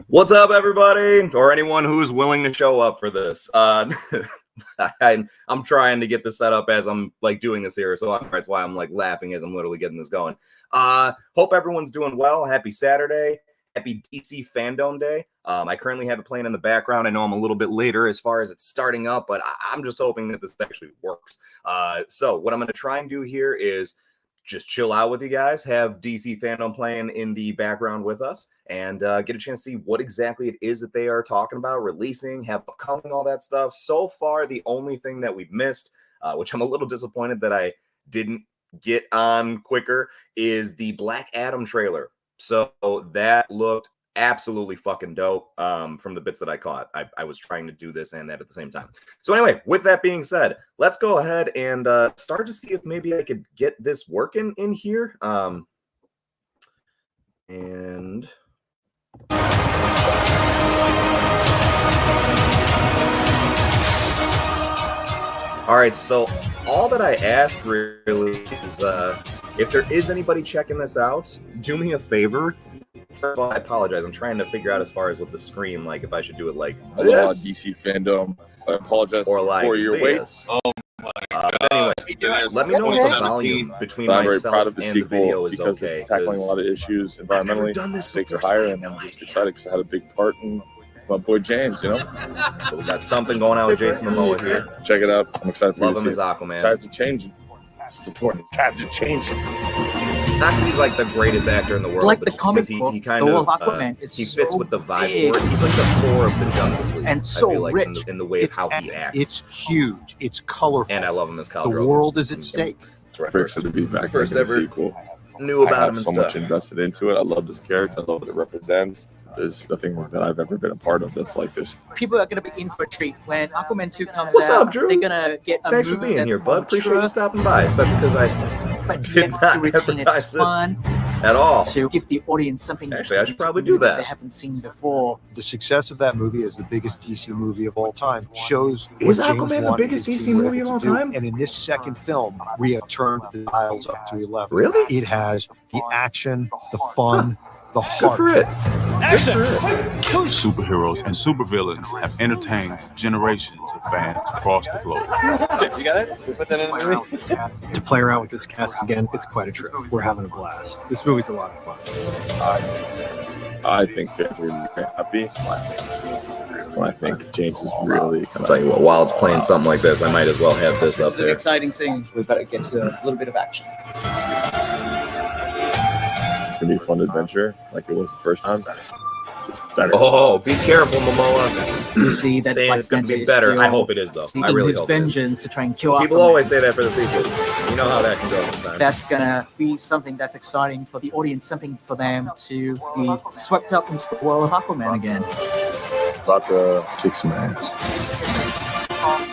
What's up, everybody, or anyone who's willing to show up for this? I'm trying to get this set up as I'm like doing this here, so that's why I'm like laughing as I'm literally getting this going. Hope everyone's doing well. Happy Saturday. Happy DC Fandome Day. I currently have it playing in the background. I know I'm a little bit later as far as it's starting up, but I'm just hoping that this actually works. So what I'm going to try and do here is just chill out with you guys, have DC Fandome playing in the background with us, and get a chance to see what exactly it is that they are talking about, releasing, have upcoming, all that stuff. So far, the only thing that we've missed, which I'm a little disappointed that I didn't get on quicker, is the Black Adam trailer. So that looked absolutely fucking dope from the bits that I caught. I was trying to do this and that at the same time. So anyway, with that being said, let's go ahead and start to see if maybe I could get this working in here. And all right, so all that I ask really is if there is anybody checking this out, do me a favor. First of all, I apologize. I'm trying to figure out as far as with the screen, like if I should do it like this. DC Fandome. I apologize or like for your wait. Oh my God. Anyway, let me know if the volume between myself and the video is okay. It's tackling a lot of issues environmentally. The stakes are higher, and I'm just excited because I had a big part in my boy James. You know, we got something going on with Jason Momoa here. Check it out. I'm excited for Love him as Aquaman. Tides are changing. It's important. Tides are changing. Not that he's like the greatest actor in the world, like but the comic book, he kind of Aquaman is he fits so with the vibe big. for it. He's like the core of the Justice League, and so I feel like, rich in the way of how he acts. It's huge. It's colorful. And I love him as Khal The Drogo. world is at stake. Very excited to be back. First in the ever sequel. Knew about I have him and so stuff. much invested into it. I love this character. I love what it represents. There's nothing that I've ever been a part of that's like this. People are going to be in for a treat when Aquaman 2 comes What's out. up, Drew? They're going to get a Thanks for movie being that's here, bud. Appreciate you mature, stopping by, especially because I but did yet not to retain advertise its fun, this at all. to give the audience something Actually, I should different, probably do that. they haven't seen before. The success of that movie as the biggest DC movie of all time shows Is what James Aquaman the wanted biggest his DC team movie to of all do. time? And in this second film, we have turned the dials up to 11. Really? It has the action, the fun, the Good heart. for it. Action! Good for it. Superheroes and supervillains have entertained generations of fans across the globe. You got it? We put that in the movie? To play around with this cast again, it's quite a trip. We're having a blast. This movie's a lot of fun. I think fans are going to be happy. So I think James is really. I'll tell you what, while it's playing something like this, I might as well have this up It's an there. exciting scene. We better get to a little bit of action. It's going to be a fun adventure like it was the first time. It's just better. Oh, be careful, Momoa. You see that Saying Black it's going to Panther be is better. still I hope it is, though. I seeking really his hope it is. vengeance to try and kill People Aquaman. always say that for the sequels. You know how that can go sometimes. That's gonna be something that's exciting for the audience, something for them to be swept up into the world of Aquaman again. About to kick some ass.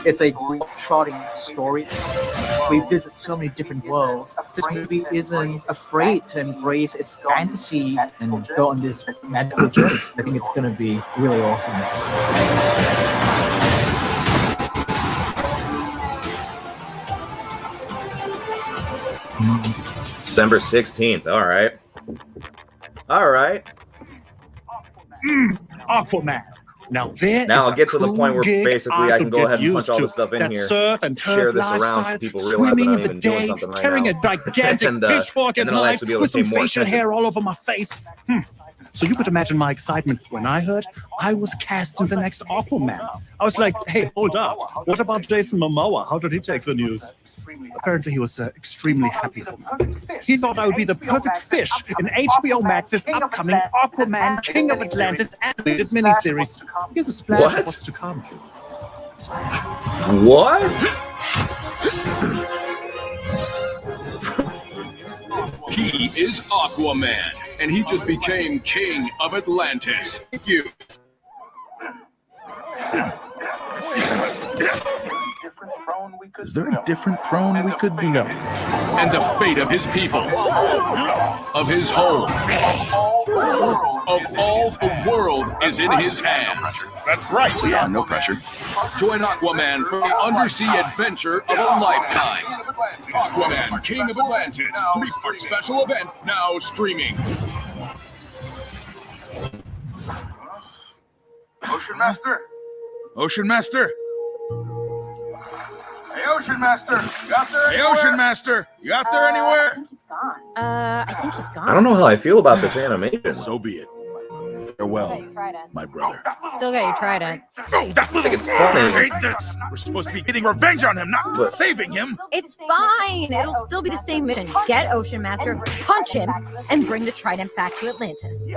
It's a trotting story. We visit so many different worlds. This movie isn't afraid to embrace its fantasy and go on this magical journey. I think it's gonna be really awesome. December 16th. All right. All right. Aquaman. Now there Now is I'll a get to the cool point where gig basically I can could go get ahead and punch used all to. this stuff in That here, surf and share turf this around so lifestyle, people realize that swimming I'm in the even doing day, something right carrying now. a gigantic And, pitchfork and at then I'll night actually be able with to pay some more facial attention. hair all over my face. So you could imagine my excitement when I heard I was cast in the next Aquaman. I was like, hey, hold up. What about Jason Momoa? How did he take the news? Apparently he was extremely happy for me. He thought I would be the perfect fish in HBO Max's upcoming Aquaman King of Atlantis animated miniseries. Here's a splash What? of what's to come. What? He is Aquaman, and he just became King of Atlantis. You. Is there a different throne we could be on? And the fate of his people, of his home, of all the world is in his hands. That's right. Yeah, no pressure. Join Aquaman for the undersea adventure of a lifetime. Aquaman, King of Atlantis, 3-part special event now streaming. Ocean Master? Ocean Master? Hey, Ocean Master, you out there? Hey, Ocean Master, you out there anywhere? I think he's gone. I don't know how I feel about this animation. So be it. Farewell, my brother. Still got your trident. Oh, that little it's funny. I hate this. We're supposed to be getting revenge on him, not saving him. It's fine. It'll still be the same mission. Get Ocean Master, punch him, and bring the trident back to Atlantis.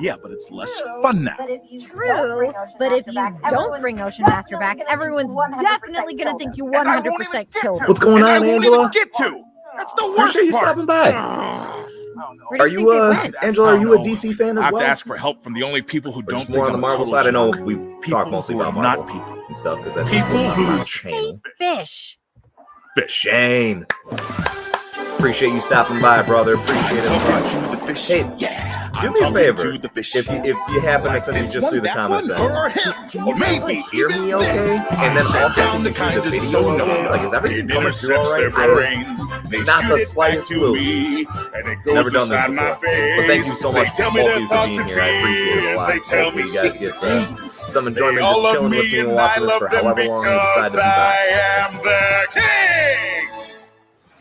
Yeah, but it's less fun now. True, but if you don't bring Ocean Master back, everyone's definitely gonna think you 100% killed him. What's going on, I won't Angela? even get to. That's the worst Appreciate you part. stopping by. Are you Angela? Are you a DC fan as I have well? to ask for help from the only people who don't think more on the I'm a Marvel total side. I know jerk. we talk mostly about People who are Marvel not people. and stuff because that's People just who what's on Say channel. fish. Shane. Appreciate you stopping by, brother. Appreciate it. Talking to the fish. Hey, yeah, do I'm me a talking favor. to the fish. If you happen to, since you just threw the comments in, can you guys like hear me okay? And then also can you hear the video okay? Like, is everything coming through all right? I have not the slightest clue. Never done this before. But thank you so much, both of you, for being here. I appreciate it a lot. Hopefully you guys get some enjoyment just chilling with me and watching this for however long you decide to be back. I am the king.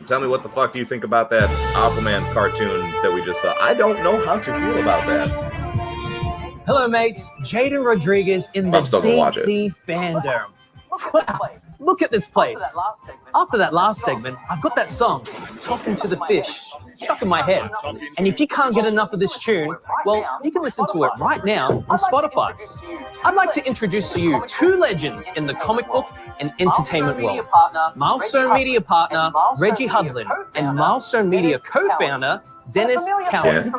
Tell me what the fuck do you think about that Aquaman cartoon that we just saw? I don't know how to feel about that. Hello, mates. Jaden Rodriguez in the I'm still gonna watch it. DC Fandome. Wow, look at this place. After that last segment, I've got that song, Talking to the Fish, stuck in my head. And if you can't get enough of this tune, well, you can listen to it right now on Spotify. I'd like to introduce to you two legends in the comic book and entertainment world. Milestone Media partner, Reggie Hudlin, and Milestone Media co-founder, Dennis Cowan.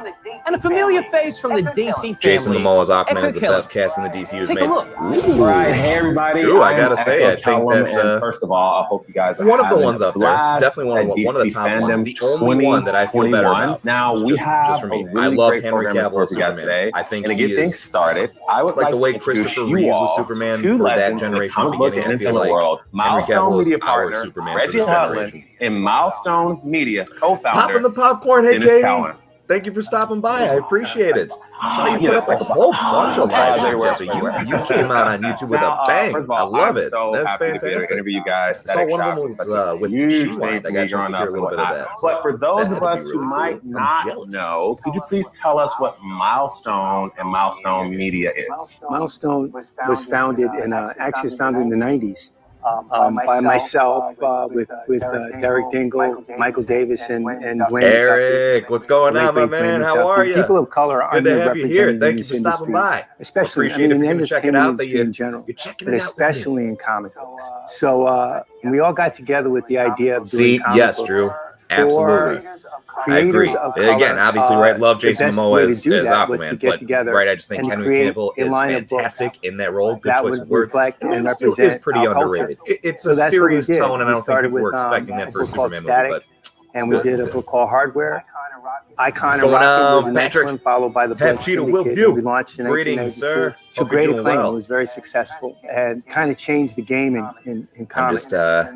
And a familiar face from the DC family, Jason Momoa's Aquaman Echo is the Keller. best casting the DCU's Take made. a look. Ooh. Right, hey everybody. Drew, I gotta I'm say, Echo I think Kellum, that and first of all, I hope you guys are one of the having ones a up there, blast definitely one of the at top DC ones. Fandome The only one that I feel better 2021. about. Now we just have for a me. really I love great Henry program Cavill for as you guys Superman. today. I think and to he get things is started, I would like the way to introduce Christopher you Reeves was all Superman two for that legends in the generation comic book and beginning. I feel entertainment like world. Henry Milestone Cavill is Media our partner Superman for Reggie this Hudlin generation. and Milestone Media co-founder Popping the popcorn, hey Dennis Katie. Cowan. Thank you for stopping by. I appreciate it. Saw you put up a whole bunch of live streams. So you came out on YouTube with a bang. First of I all, love I'm it. so That's happy to be able to fantastic. interview you guys. I saw one of them was with huge She thing Wines. for I me got a chance growing to up hear a and little bit of whatnot. that. So But for those that of had to us be who really might cool. I'm not jealous. know, could you please tell us what Milestone and Milestone Media is? Milestone was founded actually was founded in the 90s by myself with Derek Dingle, Michael Davis, and Dwayne. Eric, what's going on, my man? How are you? People of color are Good to have you here. underrepresented Thank in you this for stopping industry, by. especially Appreciate it if in you're the gonna check it entertainment out. That industry in general, you're checking but it out. especially in comic books. So we all got together with the idea of doing See, comic yes, books Drew. for Absolutely. I agree. creators of color. Again, obviously, right? Love The Jason best Momoa way to as do that was to Aquaman, get but together right, I just think and Henry create Cavill a is line of books fantastic in that role. Good that choice would of words. reflect and Man of Steel is represent pretty our underrated. culture. It's So a that's what we serious did. tone, and I We don't think started people were with, expecting a that for a book called Superman movie. Static, But and we good, did it's a good. book called Hardware. Icon What's and going Rocket was the on, next Patrick? one, followed by the Pat Blitz Cheetah, Will Syndicate. View. We launched in Greetings, 1992 sir. to Hope you're great doing acclaim. well. It was very successful and kind of changed the game in I'm comics. just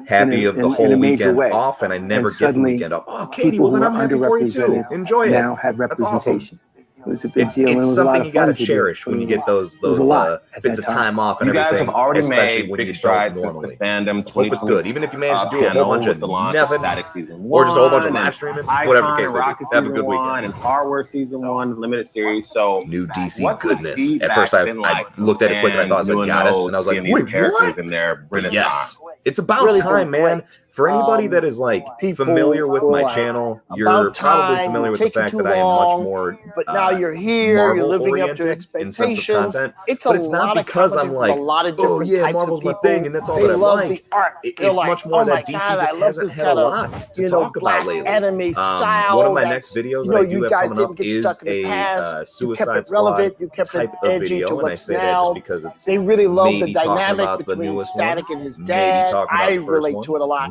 happy of the in whole a major weekend way. off, and I never get the suddenly, weekend off. Oh, Katie, people well, then who I'm were happy for you too. underrepresented Enjoy it. now had That's awesome. representation. It was a big It's deal. And it was a lot something of you got to fun to do. cherish when you get those was a lot at bits that of time. time off and You guys everything, have already especially made when big you don't strides since the normally. Fandom So hope it's 2020 good, even if you manage to do a whole panel bunch with of the launch nothing, of Static Season 1, or just a whole bunch of live and streaming, Icon whatever the and case may be. Rocket Have a Season good 1 weekend. and Hardware Season 1 limited series. So New DC what's the goodness. At feedback first, I been like looked at it quick and I thought it fans, said new Goddess, and I was like, seeing these wait, characters what? in their But renaissance? yes, it's about really time, been man. great. For anybody that is like People familiar with were my like, channel, you're "About probably time, familiar you're with the taking fact too that I am much long, more but now you're here, you're living up to Marvel-oriented in sense of expectations." content. It's But a it's not lot of because I'm comedy from like, a lot of oh different yeah, types Marvel's of my people. thing, and that's all They that I love like. the art. They're It's like, much more "Oh my that DC God, just I love hasn't this had a kind of, lot to you know, talk black about lately. anime style. One of my next videos that I do you have guys coming didn't up get is stuck in the past. a You kept Suicide it relevant. Squad You kept it type of edgy video, to and I what's say that now. just because it's They really love the maybe talking dynamic about the between newest Static one, and his maybe dad. talking about I the first relate one, to it a lot.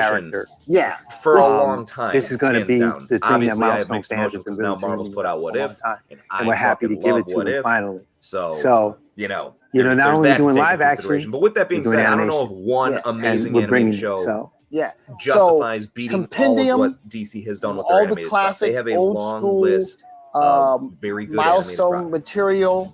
animation Yeah. for a long time. This is going to hands be down. the thing that Obviously, I have Milestone mixed fans emotions have been because now really Marvel's dreaming put out of What for a If, long time. and we're I happy to fucking give love it to What them If. finally. So you know, not there's only that to doing take live into action, consideration. But with that being we're doing said, I don't know animation. if one Yeah. amazing And we're bringing animated show so Yeah. justifies beating all of Compendium, what DC has done with all their the animated stuff. They classic have a old long school list of very good animated Milestone products. material.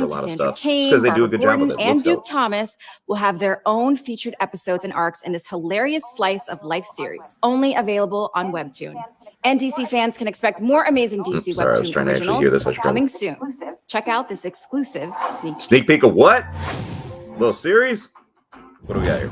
Brown, a lot of Cassandra stuff. Cain, Because they do a Barbara good job Gordon, with it. and Looks Duke dope. Thomas will have their own featured episodes and arcs in this hilarious slice of life series, only available on Webtoon. And DC fans can expect more amazing DC Sorry, I was Webtoon trying to actually originals hear this. I should coming probably- soon. Check out this exclusive sneak Sneak peek of what? Little series? What do we got here?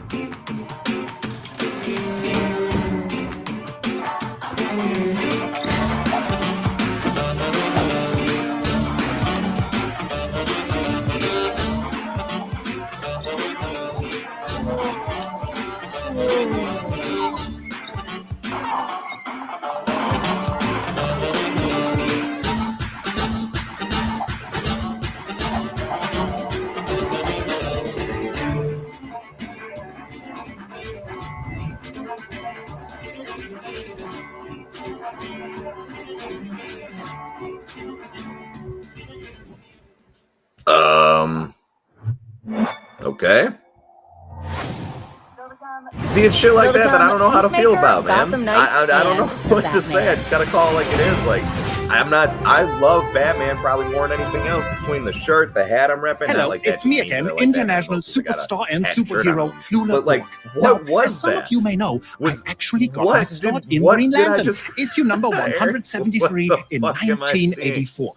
Okay. See, it's shit like that I don't know how to feel about, man. I don't know what to say. I just gotta call it like it is. Like, I love Batman probably more than anything else. Between the shirt, the hat I'm repping. Hello, like it's me again, international superstar and superhero Flula. But like, what was as some that? of you may know, I actually got my start in Green Lantern, issue number 173 in 1984.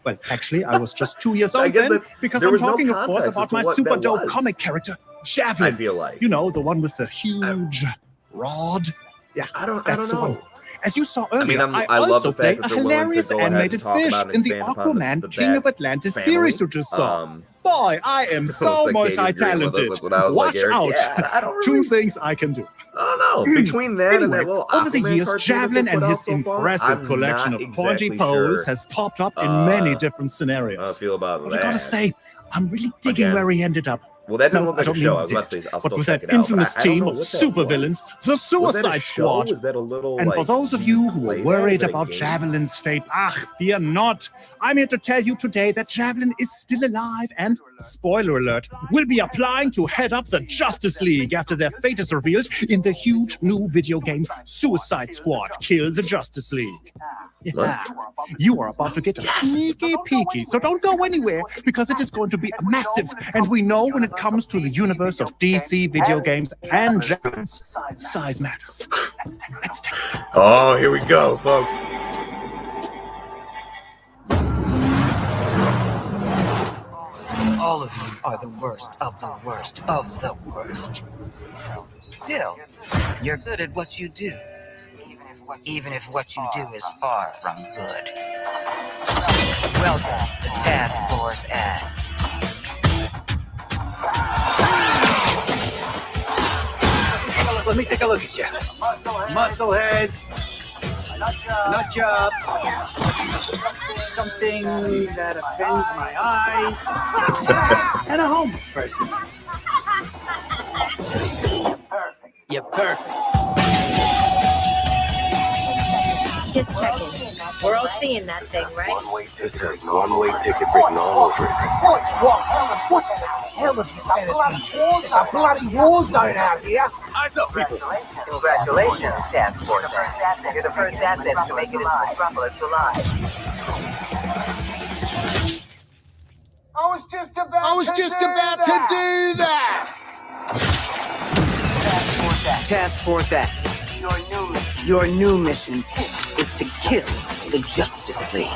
Well, actually, I was just 2 years old then, because I'm talking, of course, about my super dope comic character, Javelin. I feel like, you know, the one with the huge rod. Yeah, I don't the know. one. As you saw earlier, I love also the fact played that a they're willing to hilarious go ahead animated and talk fish about and in the expand upon Aquaman the King of Bat Atlantis family. series you just saw. Boy, I am so It's like Katie's agreeing with us. multi-talented. That's what I was Watch like, Eric. out. Yeah, I don't Two things I can do. I don't know. Between that and that Anyway, little over the Aquaman years, cartoon that Javelin they and put out his so far, impressive I'm collection not of pointy exactly pose sure, has popped up in many different scenarios. How I feel about But that. I gotta say, I'm really digging where he ended up. Well, that didn't No, look like I a don't show. mean I was about to dick, say, I'll but still with check that it out. infamous But I don't team know of what that was. supervillains, the Was that a Suicide show? Squad. Was that a little, And for like, those of you who play are that? worried Is it a about game? Javelin's fate, fear not. I'm here to tell you today that Javelin is still alive and, spoiler alert, will be applying to head up the Justice League after their fate is revealed in the huge new video game Suicide Squad: Kill the Justice League. Yeah, you are about to get a sneaky peeky, so don't go anywhere because it is going to be massive. And we know when it comes to the universe of DC video games and Javelin's, size matters. Let's take it. Oh, here we go, folks. All of you are the worst of the worst of the worst. Still, you're good at what you do, even if what you do is far from good. Welcome to Task Force X. Let me take a look at you. Musclehead. Nut job. Something that offends my eyes. And a homeless person. You're perfect. Just checking. We're all seeing that thing, right? It says one-way ticket written all over it. What the hell have you said? It's a bloody war zone out here. Eyes up, people. Congratulations, Task Force. You're the first assets to make it into Metropolis alive. I was just about to do that. Task Force X. Your new mission is to kill the Justice League.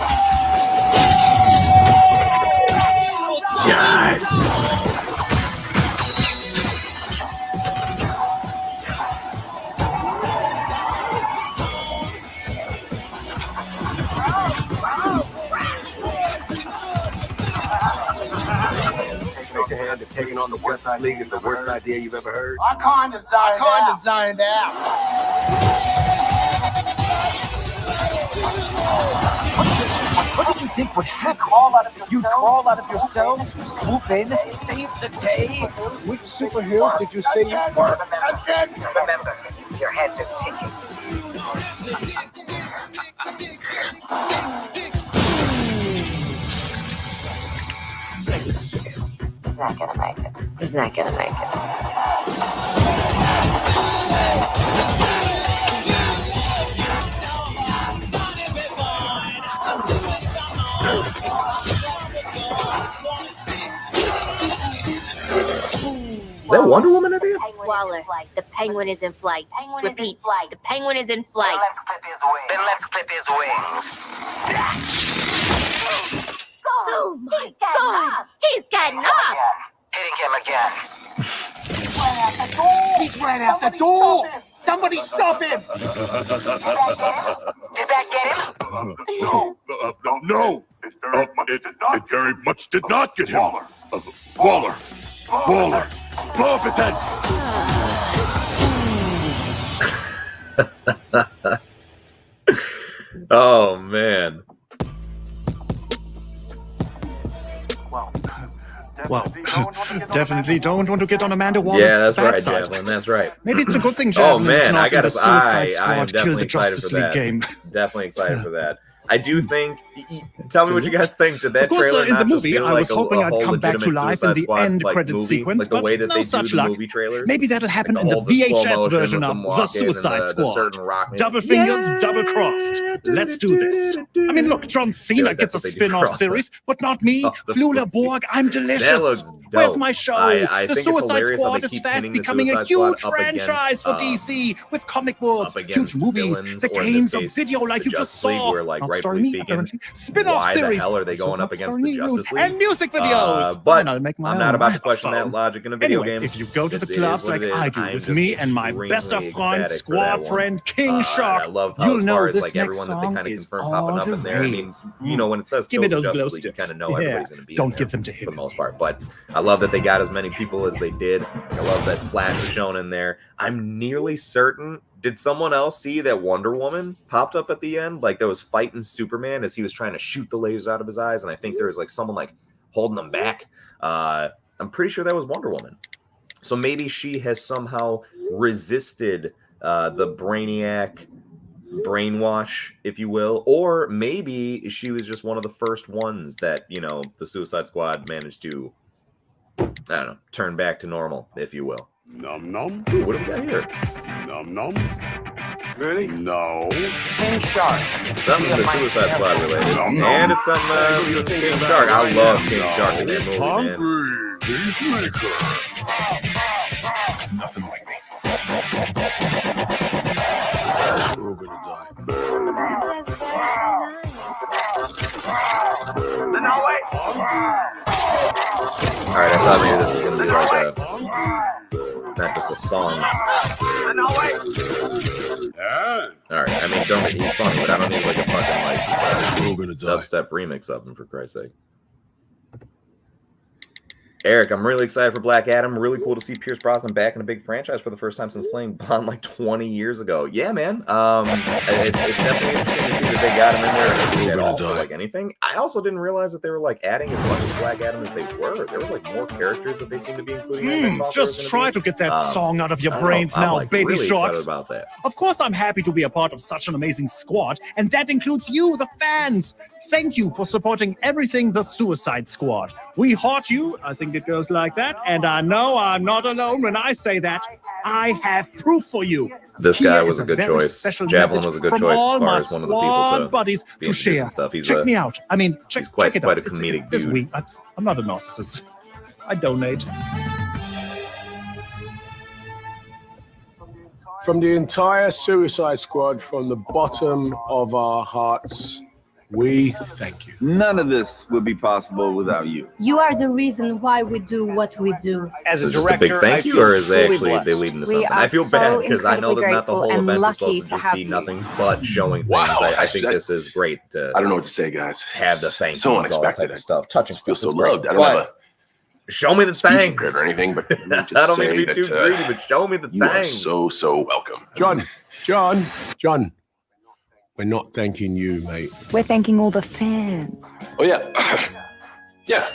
Yes. Shake your hand if taking on the Justice League is the worst idea you've ever heard. I kind of zoned out. What did you think would happen? You'd crawl out of yourselves, swoop in, save the day? Which superheroes did you say you were? Remember, your heads are ticking. He's not gonna make it. He's not gonna make it. Is that Wonder Woman at the end? Waller, the penguin is in flight. Repeat, the penguin is in flight. Then let's clip his wings. Oh my God! He's gotten up! Hitting him again. man out the door! Somebody stop him! Did that get him? No. It very much did not get him. Waller. Blow up at that. Oh man. Well, definitely don't want to get on Amanda Waller's Yeah, that's bad right, side. Javelin. That's right. Maybe it's a good thing Oh Javelin is man, not I in got the to. Suicide I am Squad Kill definitely the excited Justice for League that. game. Definitely excited for that. I do think. Tell me what you guys think. Did that Of course, trailer in the not just movie, feel I was like hoping a I'd whole come back to legitimate life in Suicide the Squad, end like, credit movie? sequence, like the but way that no they such do the luck. movie trailers? Maybe that'll happen Like in the whole slow VHS motion version with of them The walking and Suicide the Squad. certain rock music. Double fingers, double crossed. Let's do this. I mean, look, John Cena like gets a that's what they do spin-off for all series, but not me. Flula Borg, I'm delicious. That looks Where's dope. my show? I The think it's Suicide hilarious how Squad they is keep fast pinning the becoming a Suicide Squad huge up franchise for DC with comic books, huge against movies, villains, the or in games this of case, video like the you just Justice League, saw. where, like, Not rightfully starring me, speaking, apparently. Spin-off why series. the hell are they Also going up not against starring the you. Justice League? And music videos. But I'll make my I'm not own. about I to have a question that phone. logic in a video Anyway, game. if you go to the It is clubs what like it I is. do I'm with just me and my extremely best of friends, ecstatic for that squad one. friend King And Shark, I love how, you'll as know far as this like next everyone that they song kind of is confirmed popping all up the in there. I mean, you know, when it says Give me Kills those of glow Justice League, you sticks. kind of know Yeah. everybody's going to be in Don't there give them to him. for the most part. But I love that they got as many people as they did. I love that Flash was shown in there. I'm nearly certain. Did someone else see that Wonder Woman popped up at the end? Like, that was fighting Superman as he was trying to shoot the lasers out of his eyes, and I think there was like someone like holding him back. I'm pretty sure that was Wonder Woman. So maybe she has somehow resisted the Brainiac brainwash, if you will, or maybe she was just one of the first ones that, you know, the Suicide Squad managed to, I don't know, turn back to normal, if you will. Num num. Ooh, what do we got here? Num num. Really? No. King Shark. Something to the Suicide Squad related. And it's something with King Shark. I love King Shark in that movie, man. Peacemaker. Nothing like me. We're all gonna die. Alright, I thought maybe this was gonna be like not just a song. Alright, I mean, don't he's funny, but I don't need like a fucking like dubstep remix of him, for Christ's sake. Eric, I'm really excited for Black Adam. Really cool to see Pierce Brosnan back in a big franchise for the first time since playing Bond like 20 years ago. Yeah, man. It's definitely interesting to see that they got him in there at all for like anything. I also didn't realize that they were like adding as much of Black Adam as they were. There was like more characters that they seem to be including. Just try to get that song out of your brains now, like, baby really shorts. excited about that. Of course, I'm happy to be a part of such an amazing squad, and that includes you, the fans. Thank you for supporting everything the Suicide Squad. We heart you. I think it goes like that. And I know I'm not alone when I say that. I have proof for you. This Here guy is was a good very choice. special Javelin message was a good from choice as all far my as one of the squad people to buddies be to share. and stuff. Check me out. I mean, check it quite out. a comedic This dude. week, I'm not a narcissist. I donate. From the entire Suicide Squad, from the bottom of our hearts, we thank you. None of this would be possible without you. You are the reason why we do what we do. As a director, just a big thank you, or is they actually they leading to something? I feel bad because I know that not the whole event is supposed to just be nothing but showing things. I think this is great to. I don't know what to say, guys. Have the thank So yous, unexpected. all type of stuff, touching Feel stuff. so It's great. loved. I don't have a show me the things prepared or anything, but let me just I don't mean say to be too that, greedy, but show me the you are things. so welcome. John, we're not thanking you, mate. We're thanking all the fans. Oh yeah, yeah,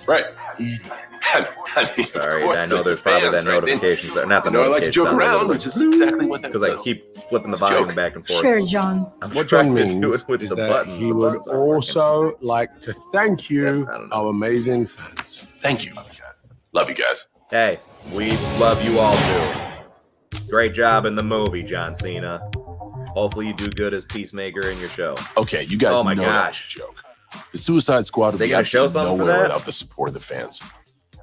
right. I mean, Sorry, I know there's probably that notification. Not the I like to notification. joke around, which is exactly what that because I keep flipping the volume back and forth. Sure, John. I'm What trying John to do means it with is the that button. he The would buttons aren't also like to thank you, our amazing fans. Thank you. Love you guys. Hey, we love you all too. Great job in the movie, John Cena. Hopefully you do good as Peacemaker in your show. Okay, you guys Oh my know gosh. that was a joke. The Suicide Squad would They be gotta show absolutely something for nowhere that? without the support of the fans.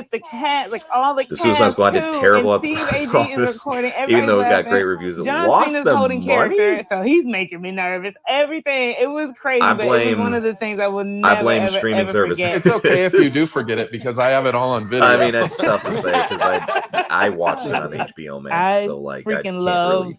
with the cat, like all the Suicide Squad did terrible at the box office, even though it got great reviews. It John lost Cena's them holding money. character, so he's making me nervous. Everything, it was crazy, but it was one of the things I will never, blame ever, streaming ever service. forget. It's okay if you do forget it because I have it all on video. I mean, it's tough to say because I watched it on HBO Max, so like I freaking can't love really.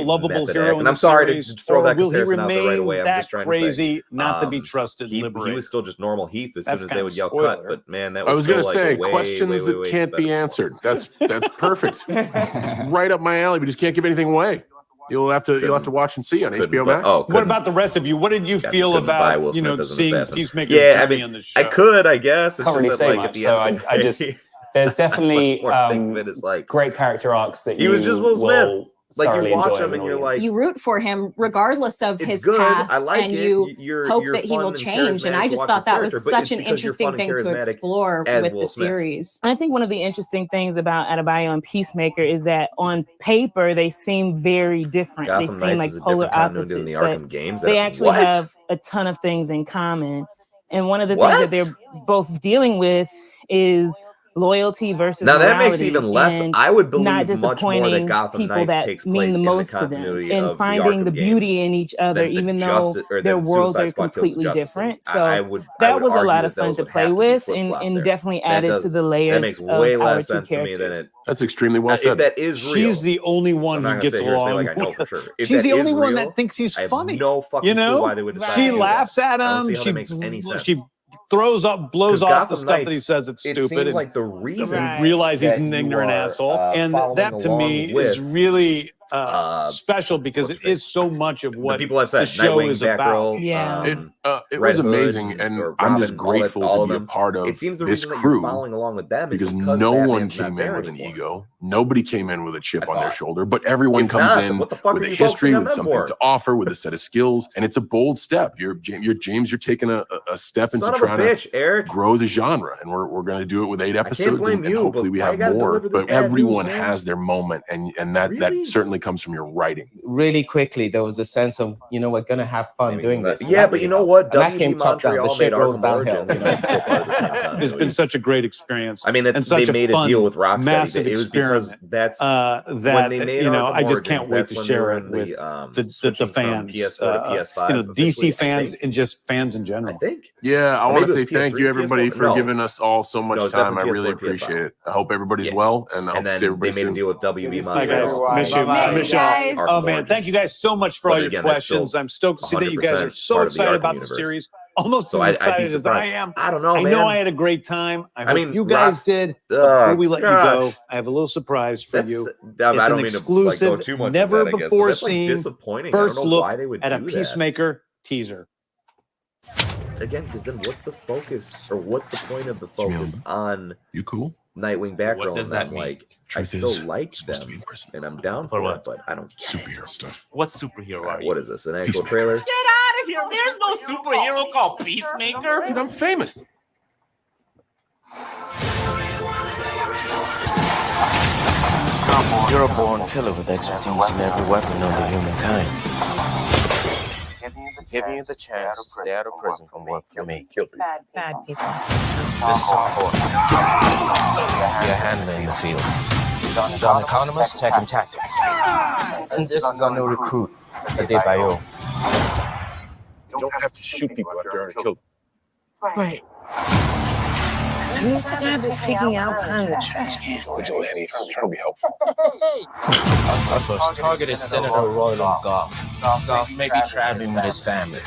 really lovable method hero act. in And the I'm sorry series, to throw or that will he comparison out there right remain away. I'm that just trying crazy, to say, not to be trusted he liberator? was still just normal Heath as That's soon as they kind would of yell spoiler. cut. But man, that I was was gonna still say like a questions that can't be answered. That's perfect. It's right up my alley. We just can't give anything away. You'll have to watch and see on HBO Max. What about the rest of you? What did you feel about seeing Peacemaker's journey on the show? I could, I guess. It's Can't really just that, say like, at much. the So end of the I day, just there's definitely what I think of it is like great character arcs that he was just Will Smith. will Like you thoroughly watch enjoy him as an and you're audience. like, You root for him regardless of it's his good. past, I like and it. you hope that he will change. And I just thought that was such an interesting thing to explore with the series. I think one of the interesting things about Adebayo and Peacemaker is that on paper they seem very different. Gotham they Knights seem like is a polar different continuity opposites, than the but Arkham games. they actually What? have a ton of things in common. And one of the things that they're both dealing with is loyalty versus Now that makes morality, even less. and I would not believe much more that disappointing Gotham people Knights that takes mean place the in the most to them, continuity and of finding the Arkham beauty games in each other, than even though Justice or their than worlds Suicide are Squad kills the completely Justice League. different. So I would that was a argue lot of that fun those to would play have to be with, flip-flopped and there. definitely That added to the layers That makes of way our less two sense to me than characters. it. That's extremely well If said. that is real, She's the only one I'm not who gonna gets sit here and say along. like I know for sure. If She's that the only is one real, that thinks he's I have funny. no fucking You know, clue why they would decide she to do that. laughs at I don't see him. how that makes any sense. She throws up, blows 'Cause off the Gotham stuff that he Knights, says it's it stupid, seems and like the reason doesn't realize he's that an you ignorant are, asshole. And following that to me along is with, really special because it is so much of the what people have said the show Nightwing, is about. Batgirl, It Red was Hood, amazing, and or I'm Robin, just grateful all to of be a them. part of It seems the this reason that you're crew following along with them is because because no one Batman's not came there in with an anymore. ego. Nobody came in with a chip on their shoulder, but everyone If comes not, in what the fuck with are a you history, focusing on with them something for? to offer, with a set of skills, and it's a bold step. You're James. You're taking a step into Son of a trying bitch, to Eric. grow the genre, and we're going to do it with 8 episodes, blame and you, hopefully but we why you have gotta more. deliver this But bad news, everyone man? has their moment, and that certainly comes from your writing. Really quickly, there was a sense of, we're gonna have fun doing this. Yeah, but you know what? And that WB came top down. The Montreal shit made rolls Arkham downhill. Origins, and that's still part of the same continuity. It's been such a great experience. I mean, and that's such they made a fun, a deal with Rocksteady. massive It was because experiment. that's that when they made Arkham I just can't Origins, wait that's to when they share were it in with switching the from fans, PS4 to PS5. DC officially, fans and just fans in general. I think. Yeah, I Or want to maybe say it was thank PS3, you, everybody, PS4. for No. giving us all so much No, it's time. I definitely really PS4, appreciate PS5. it. I hope everybody's Yeah. well, and I hope And to see then everybody they made a soon. deal with WB Hi guys, Montreal. miss you, Bye-bye. miss y'all. Arkham Oh man, Origins. thank you guys so much for all But your again, that's still questions. I'm stoked to see that you guys are 100% so part of the excited Arkham about the universe. series, almost So as I'd be excited as I surprised. am. I don't know, I man. know I had a great time. I mean, hope you guys Rock's- did. But before we let gosh. you go, I have a little surprise for That's, you. I It's don't an mean exclusive, to like, go too much never into that, I guess, but before that's like seen disappointing. first I don't know look why they would at a do that. Peacemaker teaser. Again, because then what's the focus, or what's the point of the focus on you cool Nightwing, Batgirl? does And that then, mean? like, I Truth still is, like supposed to them, be in prison. and I'm down For for what? it, but I don't. Superhero stuff. What superhero are you? What is this? An actual Peacemaker. trailer? Get out of here! There's no superhero called Peacemaker. Dude, I'm famous. You're a born killer with expertise in every weapon known to humankind. Giving you the chance to stay out of prison and work for me. Bad people. This is important. You're handling the field. John Economist, Tech and Tactics. And this is our new recruit, Adebayo. You don't have to shoot people after you already killed them. Right. Who's the guy that's peeking out behind the trash can? Vigilantes, trying to be helpful. Our first target is Senator Royland Goff. Goff may be traveling with his family.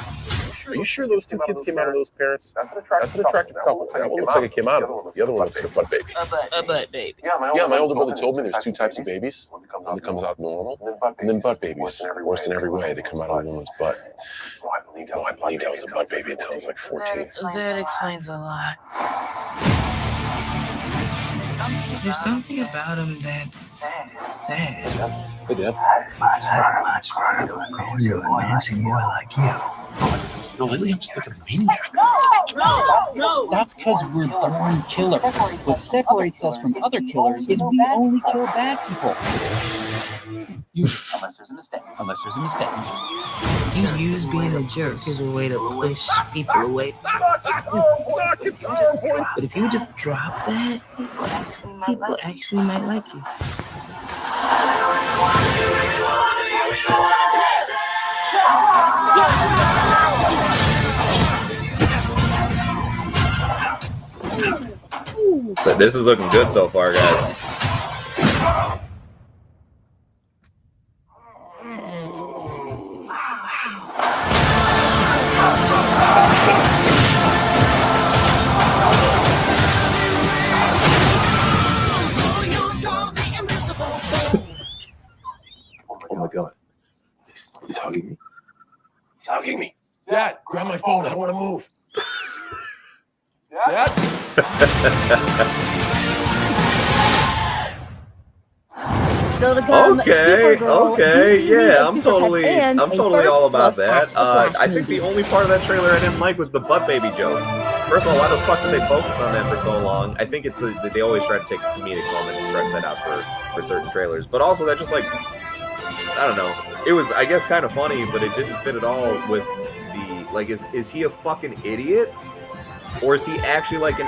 Are you sure those two kids came out of those parents? That's an attractive couple. That one looks like it came out of them. The other one looks like a butt baby. A butt baby. Yeah, my older brother told me there's 2 types of babies. One that comes out normal, and then butt babies. Worse in every way. They come out of a woman's butt. No, I believe that was a butt baby until I was like 14. That explains a lot. There's something about him that's sad. Hey, Dad. Not much, brother. You're a nasty boy like you. No, lately I'm just thinking of maniac. No! That's because we're born killers. What separates us from other killers is we only kill bad people. Usually. Unless there's a mistake. You use being a jerk as a way to push people away. But if you just drop that, people actually might like you. So this is looking good so far, guys. Oh my God. He's hugging me. He's hugging me. Dad, grab my phone. I don't want to move. Dad? Still to come, Supergirl, Okay, DC yeah, League I'm of Superpets, totally and a all first about look that. at the Flash I think movie. the only part of that trailer I didn't like was the butt baby joke. First of all, why the fuck did they focus on that for so long? I think it's they always try to take a comedic moment and stretch that out for certain trailers. But also, that just like, I don't know. It was, I guess, kind of funny, but it didn't fit at all with the, like, is he a fucking idiot? Or is he actually like an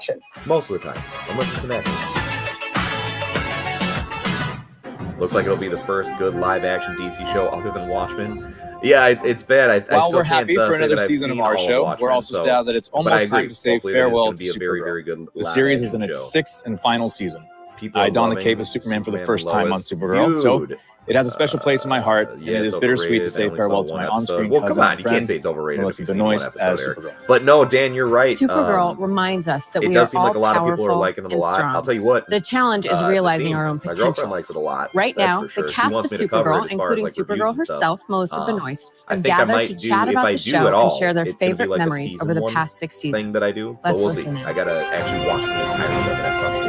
watch it. Most of the time, unless it's an action. Looks like it'll be the first good live-action DC show other than Watchmen. Yeah, it's bad. I While still we're happy can't, for say another that I've season seen of our all show, Watchmen, we're also sad that it's almost time to say Hopefully that is farewell gonna to be a very, Supergirl. very good The series is in live-action its show. 6th and final season. People I are donned the loving cape of Superman for the Superman first and time on Lois. Supergirl, so Dude. it has a special place in my heart, and Yeah, it it's is bittersweet to overrated. I say only farewell saw to my one episode. on-screen Well, cousin come on, and you friend, can't say it's overrated Melissa if you've seen one Benoist episode, as Eric. Supergirl. But no, Dan, you're right. Supergirl reminds us that it we does are seem all like a lot of people are powerful liking it a and lot. strong. I'll tell you what. The challenge is the realizing scene, our own my potential. girlfriend likes it a lot. Right That's now, for sure. the She cast wants of me to cover it Supergirl, as far as, including like, reviews Supergirl and stuff. herself, Melissa Benoist, I have think I gathered might to do, chat if about I the do show at all, and share their it's gonna be favorite like a memories season over the one past 6 seasons. thing that I do. But Let's we'll listen see. in. I gotta actually watch the entirety of it. I probably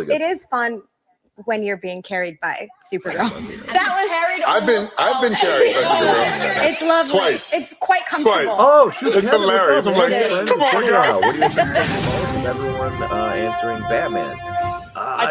really good. It is fun when you're being carried by Supergirl. I've been carried by Supergirl. It's lovely. Twice. It's quite comfortable. Twice. Oh, shoot. It's hilarious. I'm like, Come on, guys. What do you anticipate the most? Is everyone answering Batman? I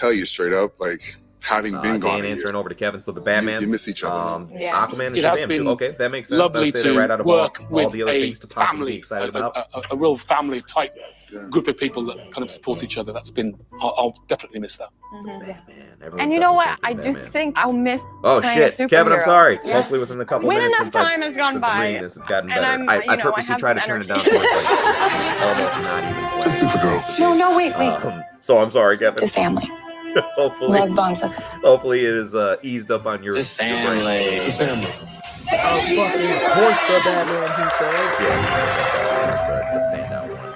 tell you straight up, like having been gone. Dan answering over to Kevin. So the Batman, you miss each other. Aquaman and It has Shazam been too. Okay, that makes sense. lovely I'd say they're to right out of work all with the other a things to possibly family, be excited about. a real family type group of people that kind of support each other. That's been, I'll definitely miss that. And you know what? I do think I'll miss. Oh playing a shit, Kevin, I'm superhero. sorry. Yeah. Hopefully within a couple When minutes enough since time has gone since by, reading this, it's gotten and better. I'm, I you know, I purposely have tried to some turn it down energy. to like almost not even. No, wait. So I'm sorry, Kevin. To family. Hopefully, Love bonds us. hopefully it is eased up on your family. Oh, fucking horse the Batman, he says. Yeah, the standout one.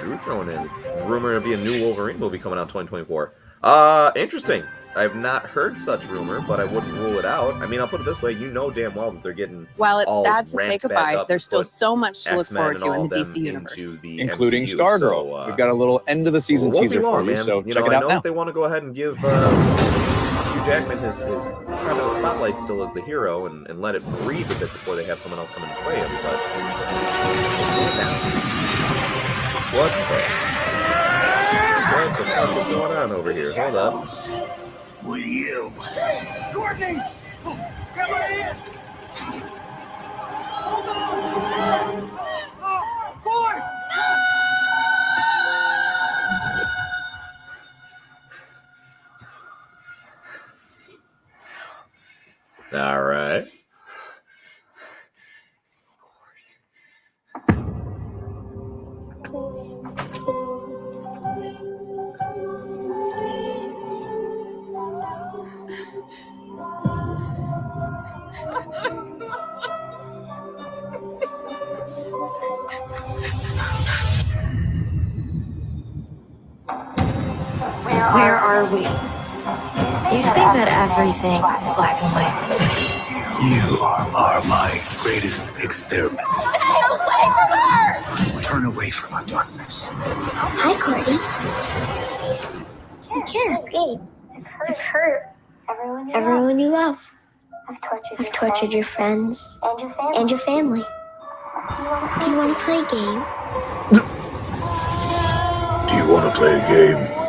Drew throwing in. Rumor to be a new Wolverine movie coming out 2024. Interesting. I've not heard such rumor, but I wouldn't rule it out. I mean, I'll put it this way: you know damn well that they're getting. While it's all sad to say ramped back goodbye, up there's to still put so much to look X-Men forward to and in all the of DC them universe. into the including MCU, Stargirl. so, We've got a little end of the season well, it won't teaser be long, for you, man. so You check know, it I out know now. if they want to go ahead and give Hugh Jackman his kind of the spotlight still as the hero and let it breathe a bit before they have someone else come in and play him. But what the fuck is going on over here? Hold up. With you. Courtney! Come on in! Hold on! Boy! All right. Where are we? You think that everything is black and white? You are my greatest experiment. Stay away from her! Turn away from our darkness. Hi, Courtney. You can't escape. I've hurt everyone you love. I've tortured your friends and your family. Do you want to play a game? Do you want to play a game?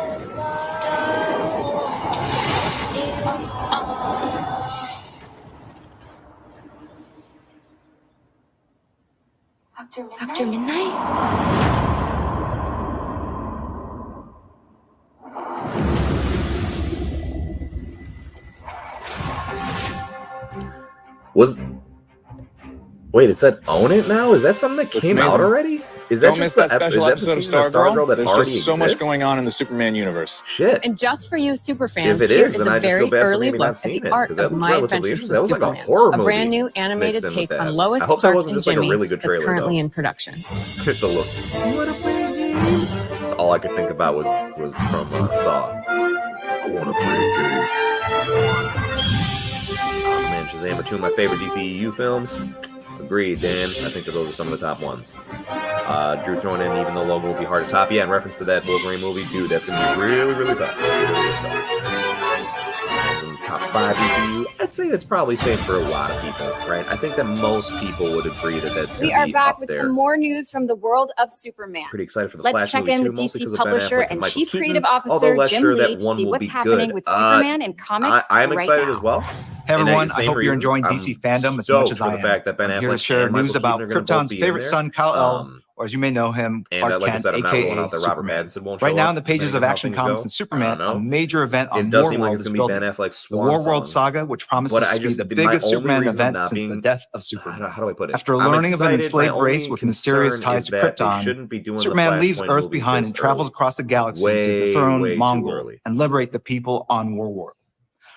Dr. Midnight? Wait, it said own it now? Is that something that came out already? Is that Don't miss just that special the episode of season of Stargirl that There's already just so much exists? going on in the Superman universe. Shit. And just for you superfans, If it here is, is then I a just feel very bad for early maybe look not at seeing the it, art 'cause that of looked My relatively Adventures interesting. with That was like a Superman, horror a brand movie new animated mixed in with take that. on Lois, I hope that Clark, wasn't and just like a Jimmy really good that's trailer, currently though. in production. The look. You wanna play a game? That's all I could think about was from Saw. I wanna play a game. Oh man, Shazam are two of my favorite DCEU films. Agreed, Dan. I think that those are some of the top ones. Drew throwing in, even though Logan will be hard to top. Yeah, in reference to that Wolverine movie, dude, that's gonna be really, really tough. In the top 5 DCU, I'd say that's probably safe for a lot of people, right? I think that most people would agree that that's We gonna are be back up with there. some more news from the world of Superman. Pretty excited for the Let's Flash check movie in too, with mostly DC because of Ben publisher Affleck and Michael Chief Keaton, Creative although Officer less Jim sure Lee that to one see will what's be happening good. with Superman and comics I'm right excited now. as well. Hey everyone, And I same hope you're reasons, enjoying I'm DC Fandome as much as stoked for I the am. fact that Ben I'm here to Affleck share and Michael news about Keaton are gonna both Krypton's be in favorite there. son, Kal-El, or as you may know him, And Clark like I Kent, said, I'm not ruling aka out that Robert Superman. Pattinson won't show Right now up, in the pages depending of on how Action things Comics go. and I Superman, don't a know. major event on It does seem like Warworld it's is gonna be building. Ben Affleck's The swan Warworld song. saga, which promises But I to be just the my biggest only Superman reason of event not since the being death of Superman. how do I put it? After I'm learning of an excited. My enslaved race only with mysterious concern ties is to that they Krypton, shouldn't be doing the Superman leaves Flashpoint Earth movie behind this and travels early. across the galaxy to Way, dethrone way too Mongol early. and liberate the people on Warworld.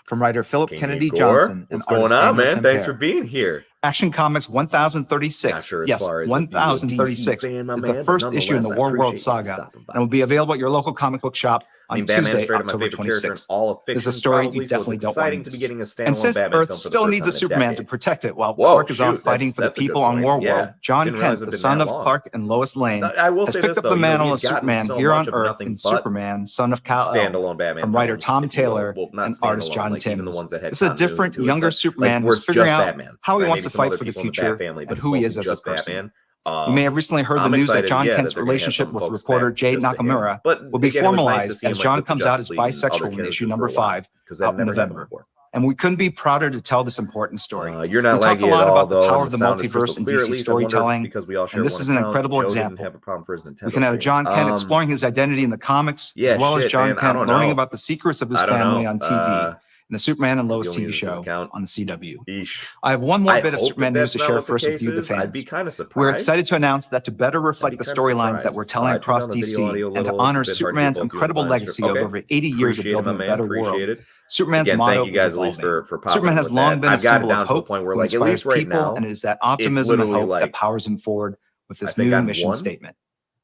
From writer Philip King Kennedy Igor, Johnson and what's going artist on, Daniel man? Thanks for Semper. being here. Action Comics 1036. Not sure as Yes, far as if you're a 1036 DC fan, my is man, the but first issue in the nonetheless, I Warworld appreciate you saga stopping by. and will be available at your local comic book shop I on mean, Batman's Tuesday, straight up my October favorite character in 26th. all of fiction, This is a story probably, you so definitely it's don't want exciting to to be miss. getting a standalone And since Batman Earth film for the still first needs a time in a Superman to decade. protect it, while Whoa, Clark is off shoot, fighting for the that's a good people on point. Warworld, Yeah. John Didn't realize Kent, it'd the been son that of long. Clark and Lois Lane, I will has say picked this, up though, the you know, mantle we of had gotten Superman so here much on of Earth nothing in but Superman, son of Kal-El, standalone Batman from writer films, Tom if you will. Taylor Well, not and artist standalone, John like even the Timms. ones that had This is a continuity different, to it, younger but, Superman like, where who's it's figuring just out Batman, how he right? wants Maybe to some fight other for the people in the future Bat family, but and it's who he is mostly as a just person. Batman. You may have recently heard the I'm news that excited, John yeah, Kent's that they're gonna have relationship some with folks reporter back Jade just to him. Nakamura But will be again, it was nice to formalized see him, as like, John with the comes out Justice as League and other bisexual in characters issue for number a while, 5 'cause that out in never happened November. before. And we couldn't be prouder to tell this important story. You're not we talk laggy a lot at all, about the though, power and of the the sound is multiverse crystal and clear, at DC least. I wonder if it's storytelling, because we all share and this one is an account. incredible Joe example. didn't have a problem for his Nintendo We can have stream. John Kent exploring his identity in the comics, yeah, as well as shit, John man, I Kent don't learning know. about the secrets of his I don't family know. on TV in the Superman and Lois he only TV uses his show account. on the CW. Eesh. I have one more I bit of hope Superman that news to that's not share what the first with case you, the is. I'd fans. be kind of surprised. We're excited to announce that to better reflect the kind of storylines that we're surprised. telling Turn across down the video DC audio a and to little. honor It's a bit hard to Superman's get both you incredible on the live legacy stream. of Okay. over 80 years of Appreciate it, my building a man. better Appreciate world. it. Superman's Again, motto thank you is guys at least evolving. for popping Superman in has with long that. been a I've got it symbol down of to a hope point where, who like, at inspires least right people, now, and it is that it's optimism and literally hope like that powers him forward with I this think new I'm mission one. statement.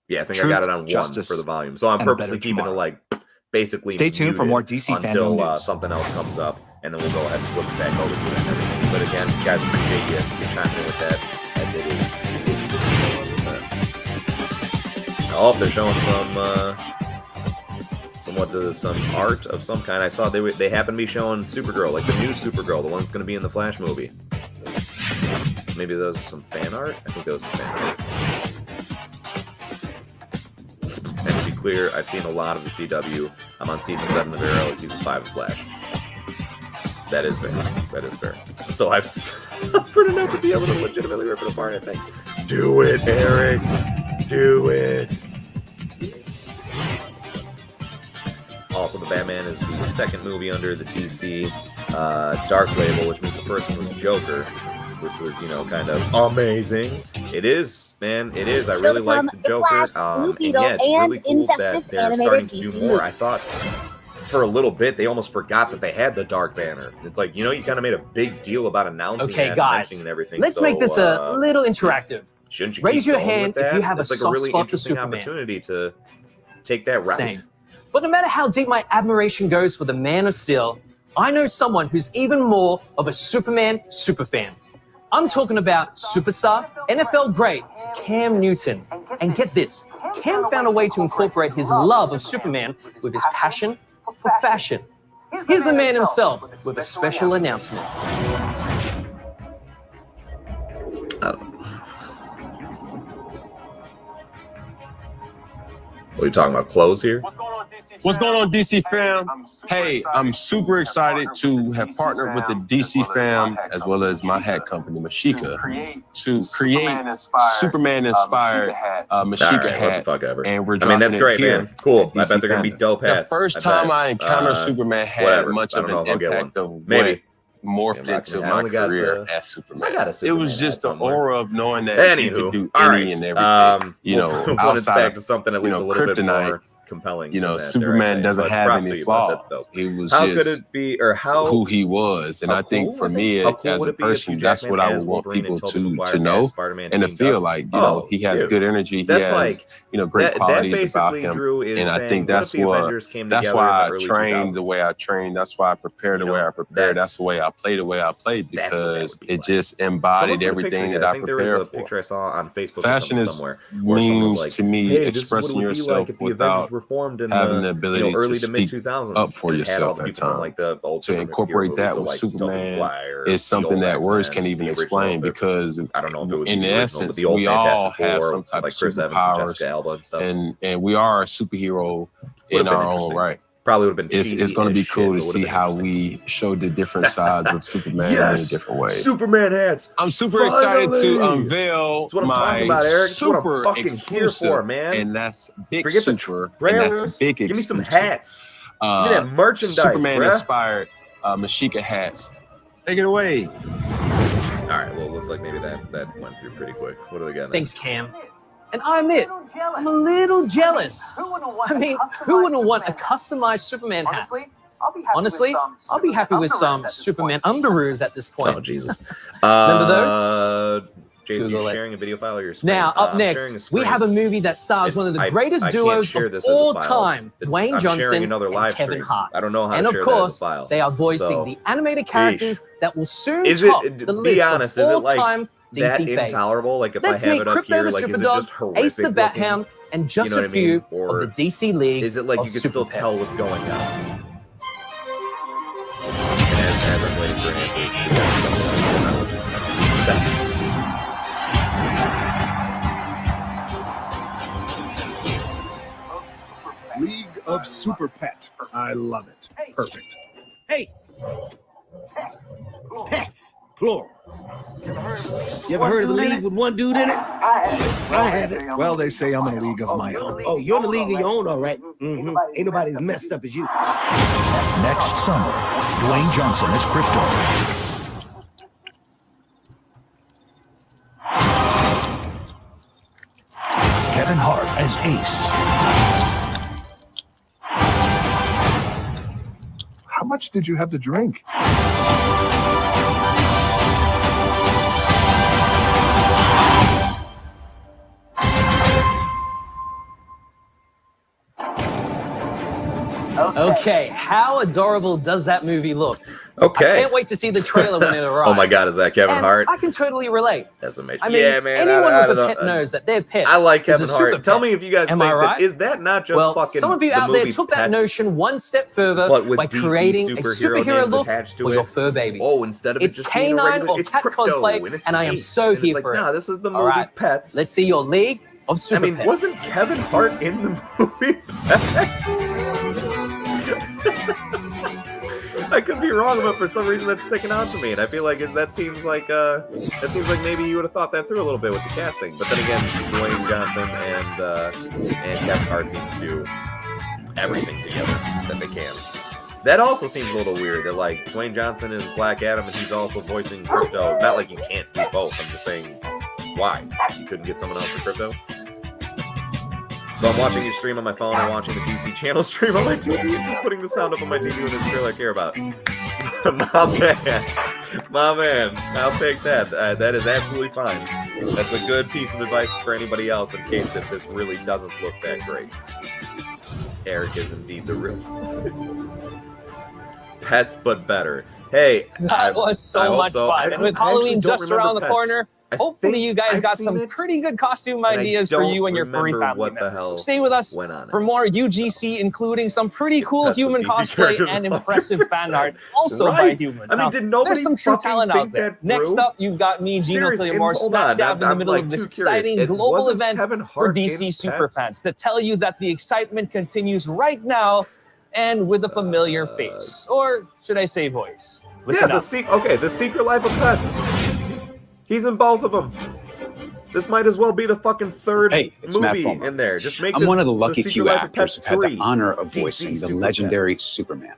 Yeah, I think I truth, got it on 1 justice, for the volume. So I'm and a purposely better keeping tomorrow. it like basically. Stay tuned for muted more DC until Fandome news. something else comes up, and then we'll go ahead and flip it back over to it and everything. But again, guys, appreciate you chiming in with that, as it is. Oh, they're showing some art of some kind. I saw they happen to be showing Supergirl, like the new Supergirl, the one that's going to be in the Flash movie. Maybe those are some fan art. I think those are fan art. And to be clear, I've seen a lot of the CW. I'm on season 7 of Arrow, season 5 of Flash. That is fair. That is fair. So I've suffered enough to be able to legitimately rip it apart, I think. Do it, Eric. Do it. Also, the Batman is the second movie under the DC Dark label, which means the first one was Joker, which was, you know, kind of amazing. It is, man. It is. I really like the Joker. And yeah, it's really cool that they're starting to do more. I thought for a little bit they almost forgot that they had the Dark Banner. It's like, you know, you kind of made a big deal about announcing Okay, that, guys, and everything. let's make this a little interactive. Shouldn't you raise keep your going hand with that? if you have It's a like soft a really spot for interesting Superman. opportunity to take that route. Same. But no matter how deep my admiration goes for the Man of Steel, I know someone who's even more of a Superman superfan. I'm talking about superstar, NFL great, Cam Newton. And get this, Cam found a way to incorporate his love of Superman with his passion for fashion. Here's the man himself with a special announcement. Are we talking about clothes here? What's going on, DC fam? Hey, I'm super excited to have partnered with the DC fam as well as my hat company, Mashika, to create Superman-inspired Mashika hat. And we're dropping that's great, it here man. Cool. I at bet DC they're gonna be Fandome. dope hats. The first time I encountered Superman had whatever. much I of don't know an if I'll get impact one. of Maybe. what morphed into my career as Superman. It was just the aura of knowing that you could do any and everything. You know, when it's outside back to something at least a little bit more compelling. You know, than that, Superman doesn't but have props any to you, bud. flaws. That's dope. He was How just could it be, or how who he was, and I think for me, how cool as would a it be if person, Hugh that's Jackman what I as would want Wolverine people and Tobey Maguire to know as Spider-Man and to teamed feel up? like, you know, he has dude. good energy. He That's has, like, you know, great that qualities about basically, him, Drew, is and I saying, think what if that's the what. Avengers came That's together why in I the early trained 2000s? the way I trained. That's why I prepared the way I prepared. That's the way I played the way I played, because it just embodied everything that I think there was a prepared for. picture I saw on Facebook. Fashion is somewhere where someone was means like, to me hey, this is what it expressing would be yourself like if the without Avengers were formed in having the the ability early to to mid speak 2000s. up for And it had all yourself the at people from, times. like the old To superhero incorporate movies, that so, with like, Tobey Superman Maguire, is something the that old words X-Men, can't even the original, explain, the- because I don't know if it would in be the original, essence, but the old we all Fantastic have Four, some type like of Chris Evans and superpowers, Jessica Alba and stuff. and we are a superhero in Would've been our own interesting. right. Probably would have been It's cheesy going to be as cool shit, to but see would've been how we show the different sides of Superman in many different ways. Superman hats. I'm super excited to Finally! unveil That's what I'm my talking about, Eric. That's what I'm super fucking exclusive, here for, man. and that's big Forget the super, and trailers. that's big Give me some exclusive. hats. Give me that merchandise, Superman bruh. inspired Mashika hats. Take it away. All right. Well, it looks like maybe that went through pretty quick. What do we got? Thanks, Cam. And I admit, I'm a little jealous. I mean, who wouldn't want a customized Superman hat? Honestly, I'll be happy with some Superman underoos at this point. Oh, Jesus. Remember those? Jason, Google you're it. sharing a video file or your screen? Now, up I'm sharing a next, we screen. have a movie that stars one of the greatest I duos can't share of this as a all file. time, Dwayne I'm Johnson sharing another and live Kevin stream. Hart. I don't know how And to of share course, that as a file. they are voicing So, the animated characters that will soon Is top it, the be list honest, of is it like all-time that DC faves. intolerable? Like if Let's I have meet it up Crypto here, the like is it Superdog, just horrific Ace the looking? Bat-Hound, and just You know a what I mean? few Or of the DC League is it like of you can Super still tell Pets. what's going on? And as I'm waiting for answers, we got something else. League of Super Pet. I love it. Perfect. Hey! Pets, plural. You ever heard of a league with one dude in it? I have it. Well, they say I'm in a league of my own. Oh, you're in the league of your own, all right. Ain't nobody as messed up as you. Next summer, Dwayne Johnson as Krypto. Kevin Hart as Ace. How much did you have to drink? Okay, how adorable does that movie look? Okay. I can't wait to see the trailer when it arrives. Oh my God, is that Kevin And Hart? I can totally relate. That's amazing. I mean, yeah, man. anyone I with don't a pet know. knows that their pet I like is Kevin a Hart. super Tell pet. me if you guys Am think I right? that is that not just well, fucking some of you the out there movie took that Pets, notion one step further but with by DC creating a superhero superhero names look attached to for it. your fur baby. Oh, instead of it's it just being a canine regular, or it's cat crypto, cosplay, and, and I am ace, so and here it's like, for it. nah, this is the All movie right, Pets. let's see your league of super I mean, pets. wasn't Kevin Hart in the movie Pets? I could be wrong, but for some reason that's sticking out to me, and I feel like that seems like maybe you would have thought that through a little bit with the casting. But then again, Dwayne Johnson and Kevin Hart seem to do everything together that they can. That also seems a little weird that like Dwayne Johnson is Black Adam and he's also voicing Crypto. Not like you can't do both. I'm just saying, why? You couldn't get someone else for Crypto? So I'm watching your stream on my phone and watching the DC channel stream on my TV and just putting the sound up on my TV when it's trailer I care about. My man, I'll take that. That is absolutely fine. That's a good piece of advice for anybody else in case if this really doesn't look that great. Eric is indeed the real Pets, but better. Hey, that was so much fun. And with Halloween just around the corner, hopefully you guys got some pretty good costume ideas for you and your furry family members. So stay with us for more UGC, including some pretty cool human cosplay and impressive fan art, also by humans. I mean, did nobody there's some true fucking talent think out there. that through? Next up, you've got me, Gino Clearmore, smack dab in the middle of this exciting global event for DC superfans to tell you that the excitement continues right now and with a familiar face. Or should I say voice? Listen yeah, the Secret Life of Pets. He's in both of them. This might as well be the fucking third movie in there. Just make I'm one of the lucky Secret few Life of actors Pets who've had the 3. honor of voicing DC the Super legendary Pets. Superman.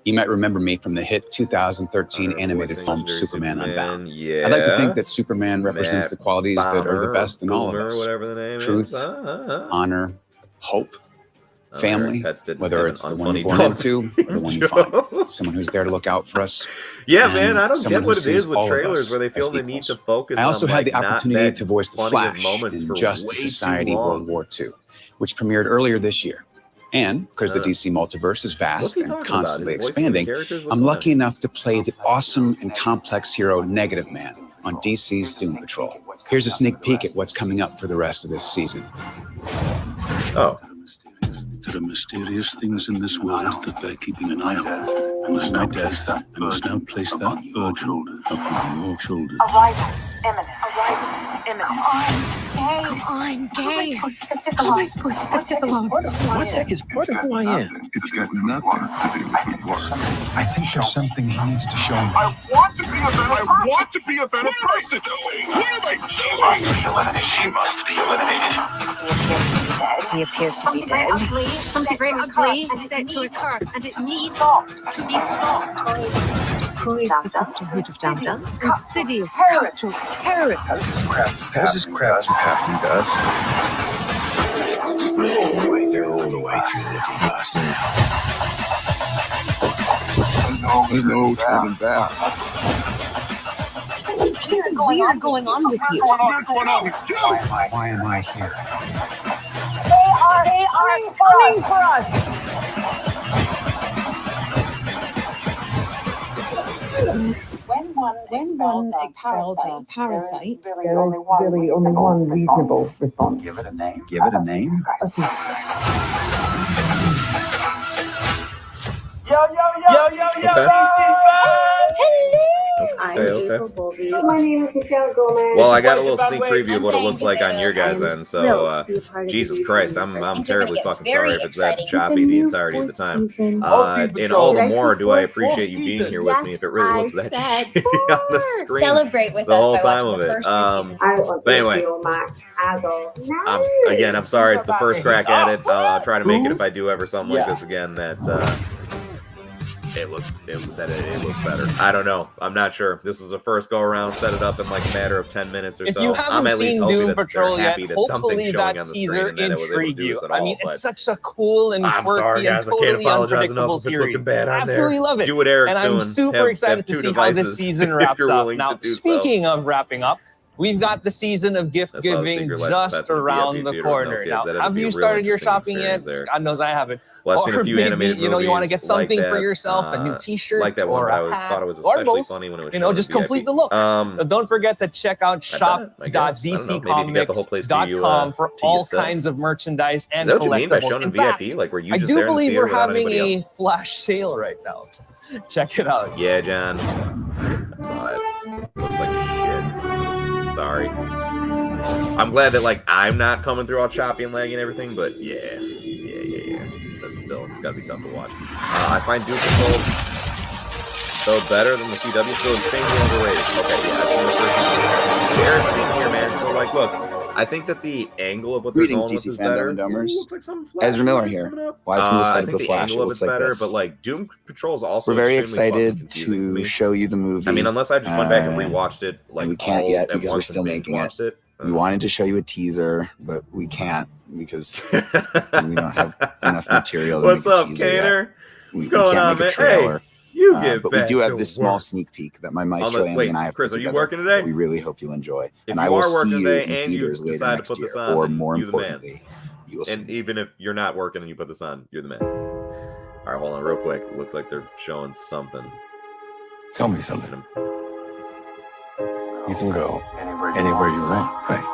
You might remember me from the hit 2013 animated film Superman Unbound. Yeah. I'd like to think that Superman represents the qualities that are the best in all of Boomer, us. whatever the name Truth, is. honor, hope, family, whether have it's an the one you're unfunny born dog. into or the one you find. Someone who's there to look out for us. Yeah, and man, I don't someone get who what it sees is with all of trailers us where they feel as the need equals. to focus I also on had like, the not opportunity that to voice the plenty of Flash moments in for Justice way too Society long. World War II, which premiered earlier this year. And because the DC multiverse is What's vast he and talking about? constantly Is he voicing the expanding, characters? What's I'm going lucky enough to play the awesome and complex hero Negative Man on DC's Doom Patrol. Here's a sneak peek at what's coming up for the rest of this season. Oh. There are mysterious things in this world that bear keeping an eye on. I must now place that burden upon your shoulders. Arrival imminent. Come on, Gay. How am I supposed to fix this alone? What the heck is part of who I am? It's got nothing to do with work. I think there's something he needs to show me. I want to be a better person. What am I doing? She must be eliminated. He appeared to be dead. Something very ugly is set to occur, and it needs to be stopped. Who is the sisterhood of damn dust? Insidious, cutthroat, terrorists. How's this crap happening to us? They're all the way through the looking glass now. No turning back. There's something weird going on with you. Why am I here? They are coming for us. When one expels a parasite, there is really only one reasonable response. Give it a name. Give it a name. Okay. My name is Michelle Gomez. Well, I got a little sneak preview of what it looks like on your guys' end, so Jesus Christ, I'm terribly fucking sorry if it's that choppy the entirety of the time. And all the more do I appreciate you being here with me if it really looks that shitty on the screen. Celebrate with the us whole by time watching of the it. first 2 seasons. But anyway, I'm sorry, it's the first crack at it. I'll try to make it if I do ever something like this again that it looks better. I don't know. I'm not sure. This is the first go around. Set it up in like a matter of 10 minutes or so. If you haven't seen Doom Patrol yet, hopefully that on the teaser screen and that it was able to intrigued do you. this at all. I mean, it's such a cool and I'm quirky sorry, guys. and I can't totally apologize unpredictable enough if it's series. looking bad on there. Absolutely love it. Do what Eric's and I'm doing. super excited to see how this season wraps up. Now, speaking of wrapping up, We've got the season of gift giving just around the corner. Now, have you started your shopping yet? God knows I haven't. Well, I've seen a few animated you know, you want to get movies something like for that, yourself, a new T-shirt like that one, or but a I hat, thought it was or especially both. funny when it was You know, shown just on complete VIP. the look. Don't forget to check out shop.dccomics.com for all kinds of merchandise and Is that what you mean by collectibles. shown in fact, VIP? Like, were you I just do there in the believe theater we're without having anybody a else? flash sale right now. Check it out. Yeah, John. I saw it. Looks like shit. Sorry. I'm glad that, like, I'm not coming through all choppy and laggy and everything, but yeah. That's still, it's gotta be tough to watch. I find Doom Patrol so better than the CW, still insanely overrated. Okay, yeah, I've seen the first one. Eric's seen here, man. So, like, look, I think that the angle of what they're going with is better. Domers. Like Ezra Miller here, live from the set of The Flash. It looks like better, this. but like Doom Patrol is also We're very extremely excited to show you the movie. I mean, unless I just went back and rewatched it, like we can't all yet at because we're once still and making binge-watched it. We wanted to show you a teaser, but we can't because we don't have enough material. What's to make up, a teaser Kaner? yet. What's We going can't on, make a man? trailer. Hey, you get but we back do have to this small work. sneak peek that my maestro Andy and I have Chris, put are you together working today? that we really hope you'll enjoy. If And you I will are see working you today in and you theaters later decide to next put year, this on, or then more you're the man. importantly, you will see And even if you're not working and you put this on, you're the man. All right, hold on real quick. It looks like they're showing something. Tell me something. You can go anywhere you want, right?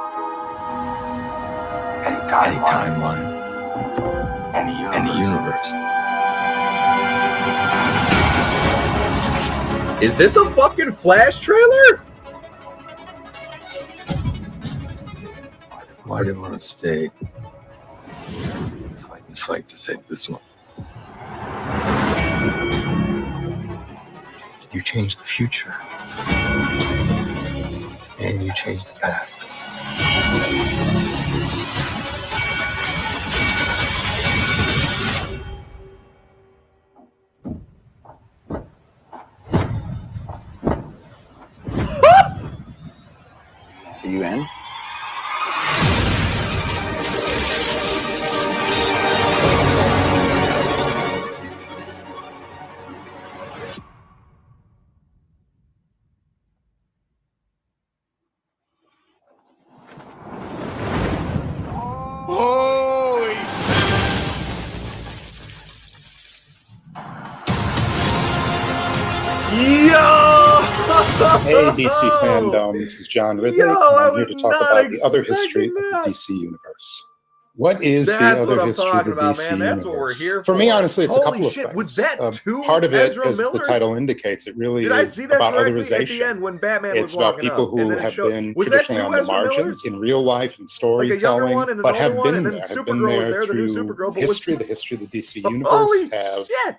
Any timeline, any universe. Is this a fucking Flash trailer? Why do you want to stay? Fight to save this one. You changed the future. And you changed the past. Are you in? Holy Yo! Hey, DC Fandome. This is John Ridley. Yo, I'm here to talk about the other history of the DC universe. What is the other history of the DC universe? That's what we're here for me, honestly, it's a couple of shit, things. was that two part of it, Ezra as the Millers? title indicates, it really Did I is see that about correctly otherization. at the end when Batman It's was about walking people up, who and then it have showed, been was that traditionally two on the Ezra margins Millers? in real life and Like a storytelling, younger one and but an have older one, been and there, then have been Supergirl was there there, the new through Supergirl, but history, the history of the DC universe. Holy have, shit!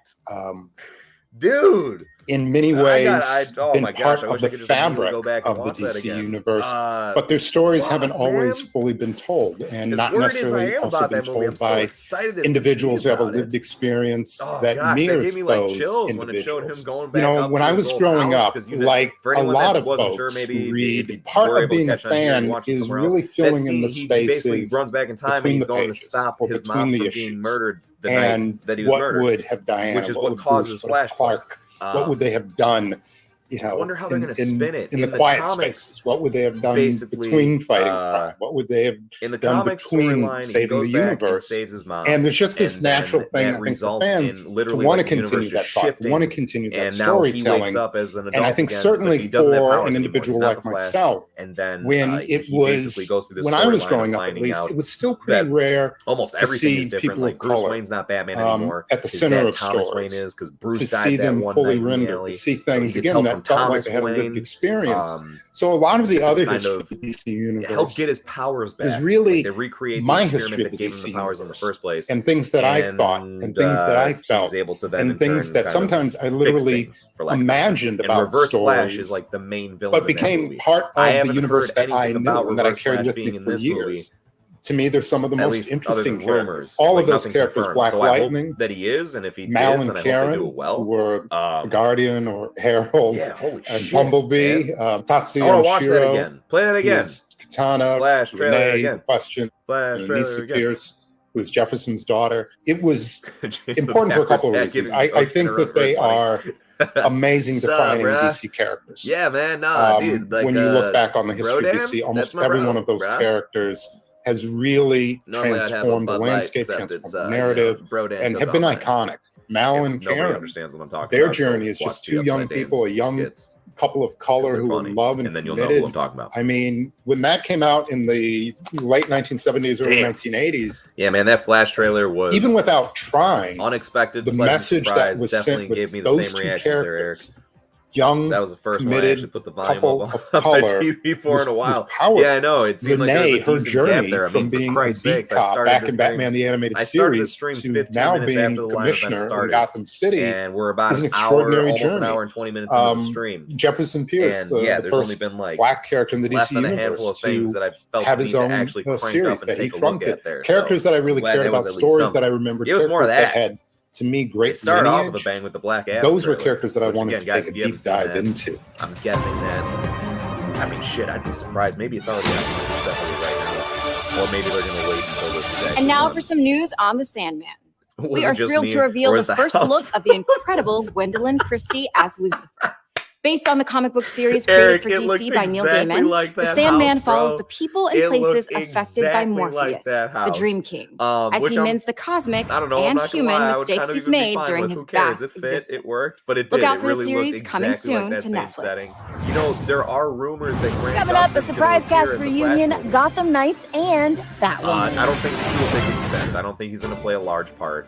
Dude! in many ways, oh been my gosh, part I of wish I the could just immediately fabric go back and of the watch that DC again. universe, but their stories haven't always fully been told, and As not worried as I necessarily am also about been that movie, I'm told so by excited as individuals who can be have a about lived experience Oh that gosh, that mirrors gave me like those chills when it showed him individuals. going back You know, up when to I his was old growing house, up, 'cause you didn't- like for a anyone lot that of wasn't folks sure, maybe who if read, you part were of able to being a catch on here and fan watch it is somewhere else, really that filling in scene, the he basically spaces runs back in time and between he's the going to pages, stop or his between mom the from issues. being murdered the And night that he was what murdered, would have Diana, which is what would causes Bruce, what would Flashpoint. Clark, what would they have done? You know, I wonder how they're in, going to spin it in in the quiet comics. spaces. What would they have done Basically, between fighting crime? What would they have in the done comics between storyline, he saving goes the back and universe? saves his mom, And there's just this and then natural thing, that I think, for results fans in to literally want to like the universe continue that just thought, to shifting, want to continue that and now he storytelling. wakes up as an adult And I think again, but certainly he doesn't have for powers an anymore. individual He's not like the Flash. myself, And then when it he was, basically goes through this when I was storyline growing of up, at finding least, out it was still pretty that rare almost to everything see is different. people Like of Bruce color Wayne's not Batman anymore. at the His center dad, of Thomas stories, Wayne, is because to Bruce see died that them one fully night in the rendered, alley. to see So he things gets again help that from felt like Thomas they had a lived Wayne. experience. So a lot of the to other kind history of of the DC universe help get his powers back. is really Like they recreate my the history experiment of the that gave him DC the powers in the universe, first place, and things that I thought, and things that I felt, he's able to then in and things turn that kind of sometimes I fix literally things, for lack of imagined and about Reverse Flash stories, is like the main villain, but in that became movie. part I of the haven't universe heard that I anything knew about and that I Reverse carried Flash with being me in for this movie. years. To me, they're some of the At most least other interesting than characters. rumors, All like of those nothing characters, confirmed. Black So I hope Lightning, that he is, and if he Mal is, and then I hope they Karen, do it well. who were Guardian or Herald, Yeah, holy and shit, Bumblebee, man. Tatsuya I want and to watch that Shiro, again. Play that again. who's Katana, Flash trailer Renee, again. The Question, Flash trailer Nisa again. Pierce, who's Jefferson's daughter. It was important for a couple of reasons. I think that they are amazing defining DC characters. Yeah, man. No, dude. Like, when you look back on the history of DC, almost every one of those characters has really transformed the landscape, transformed the narrative, and have been iconic. Mal and Karen, understands what I'm talking their about. journey is just two young people, a young couple of color who were in love and then you'll committed. know who I'm talking about. I mean, when that came out in the late 1970s, early 1980s, yeah, man, that Flash trailer was, even without trying, unexpected. The message that was definitely sent gave me with the those same two reaction there, Eric. characters. Young, that was the first one I committed actually put the volume couple up of on my color TV for in a while. powerful. Yeah, I know. It seemed Renee, like there was a her decent gap journey there. I from mean, being for Christ's a beat sakes, I cop started back this in Batman the Animated Series to now being commissioner in Gotham City, and we're about is an an hour, extraordinary almost journey. an hour and 20 minutes into the stream. Jefferson Pierce, and yeah, the there's only first been like black character in the less DC than a universe, handful of things that I felt have the his need to own actually crank series up and that he take a look fronted. at there. Characters that I really glad cared that was about, at least stories some. that I remembered, It was more of characters that. had to me great It started off lineage. with a bang with the Black Adam. Those were trailer, characters that I which, wanted again, to guys, take if a you deep haven't dive seen into. that, I'm guessing that. I mean, shit, I'd be surprised. Maybe it's already out separately right now, or maybe they're gonna wait until this is actually And now done. for some news on the Sandman. Was We it are just thrilled me, to reveal or the is the first house- look of the incredible Gwendolyn Christie as Lucifer. Based on the comic book series created Eric, for it DC looks by Neil exactly Gaiman, like the that Sandman house, follows bro. the people and It places looks affected by exactly like Morpheus, that the house. Dream King, as which he I'm- mends the cosmic I don't know, I'm and not gonna human lie, I would mistakes kind of he's even be made fine during with his who cares? vast It fit, existence. it worked, but it Look did. out It for really the looked series coming exactly like soon that to same Netflix. setting. You know, there are rumors that Grant Coming up, a Gustin's surprise gonna cast appear in the Flash reunion, movie. Gotham Knights, and Batwoman. I don't think to a big extent. I don't think he's going to play a large part.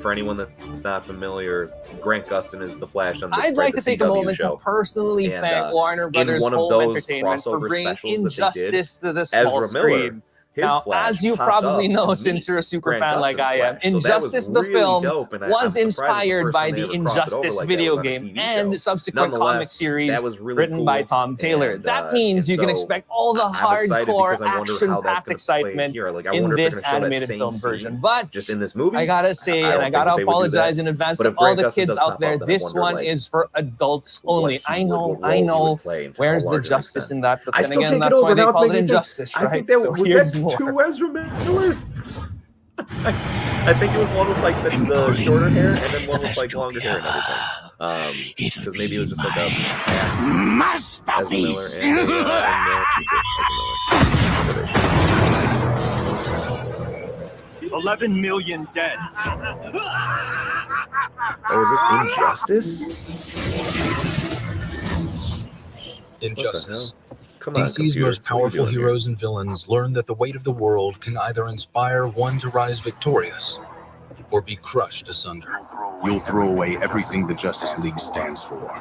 For anyone that's not familiar, Grant Gustin is the Flash on the I'd like the to take a CW moment show. to personally And, thank Warner Brothers in one of Home those Entertainment for crossover bringing specials that they did, Injustice to the small Ezra Miller, screen. his Now, Flash as you popped probably up know, to since meet you're a super Grant fan like Gustin's I am, Flash. So that was Injustice the really film dope, and I'm was surprised it's the inspired first by time they the ever crossed it over Injustice like that video was on a game TV and show. subsequent comic Nonetheless, series that was really written cool, by Tom Taylor. and, That means you can so expect all the I'm excited hardcore, because I wonder how that's action-packed gonna play excitement here. Like, I in wonder if they're this gonna show that animated same film scene version. But just in this movie. I gotta say, I and don't I think gotta that they would do apologize that. in advance But to if all Grant the Gustin kids does out pop there. up, then I This wonder, one like, is for adults only. I know. play and to Where's how the large an justice extent. in that? But I then still again, can't get that's why over they now. call it Injustice, I right? think that So was here's that more. two Ezra Millers. I think it was one with like the shorter hair, and then one with like longer hair and everything. Because maybe it was just like a past Ezra Miller and in the future Ezra Miller. 11 million dead. Oh, is this Injustice? Injustice. Come on, DC's computer. most What are you powerful doing here? heroes and villains learn that the weight of the world can either inspire one to rise victorious or be crushed asunder. You'll throw away everything the Justice League stands for.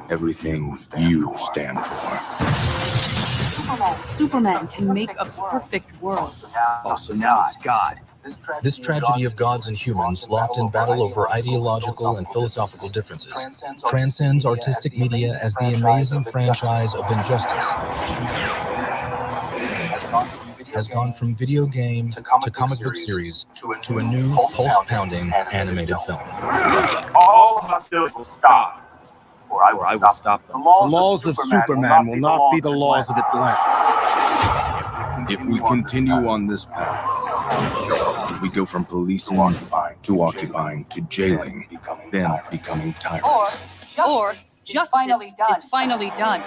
Everything you stand for. Superman can make a perfect world. Oh, so now he's God. This tragedy of gods and humans, locked in battle over ideological and philosophical differences, transcends artistic media as the amazing franchise of Injustice has gone from video game to comic book series to a new pulse-pounding animated film. All hostilities will stop. Or I will stop them. The laws of Superman will not be the laws of Atlantis. If we continue on this path, we go from policing to occupying to jailing, then becoming tyrants. Or justice is finally done.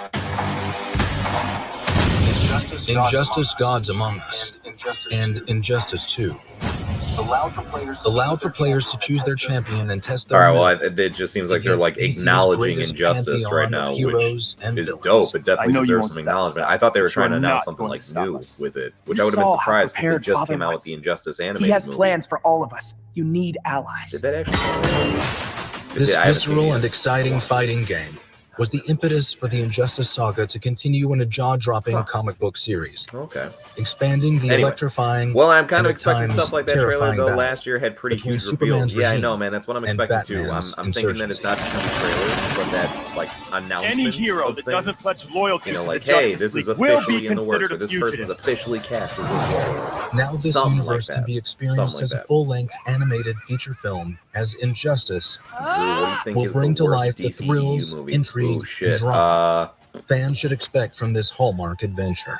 Injustice Gods Among Us, and Injustice 2. Allowed for players to choose their champion and test All their right, metal well, it just seems like they're like against DC's acknowledging greatest Injustice pantheon right of now, which heroes and is villains. dope. It I definitely know you deserves won't some stop acknowledgement. us. I thought they were But trying to you're announce not something going like to stop new us. with it, which You I would have been saw how surprised because they prepared just Father came out with was. the Injustice animated He has movie. plans for all of us. You need allies. Did that actually? This I haven't seen it visceral yet. and exciting fighting game was the impetus for the Injustice saga to continue in a jaw-dropping comic book series, Okay. expanding the Anyway. electrifying. Well, I'm kind and of at expecting times stuff like that trailer, terrifying though. battle Last year had pretty between huge Superman's reveals. Yeah, I regime know, man. That's what I'm and expecting too. Batman's I'm thinking that it's not just going to be trailers, but that like announcements. Any hero of that things. doesn't pledge loyalty You know, to like, the hey, Justice this is League will officially be in the works, considered or a this fugitive. person's officially cast as this role. Now this Something universe like can that. be experienced Something as like a full-length animated feature film as Injustice Drew, what do you think will is bring the to worst life the DCEU thrills, movie? intrigue, Oh, shit. and drama fans should expect from this Hallmark adventure.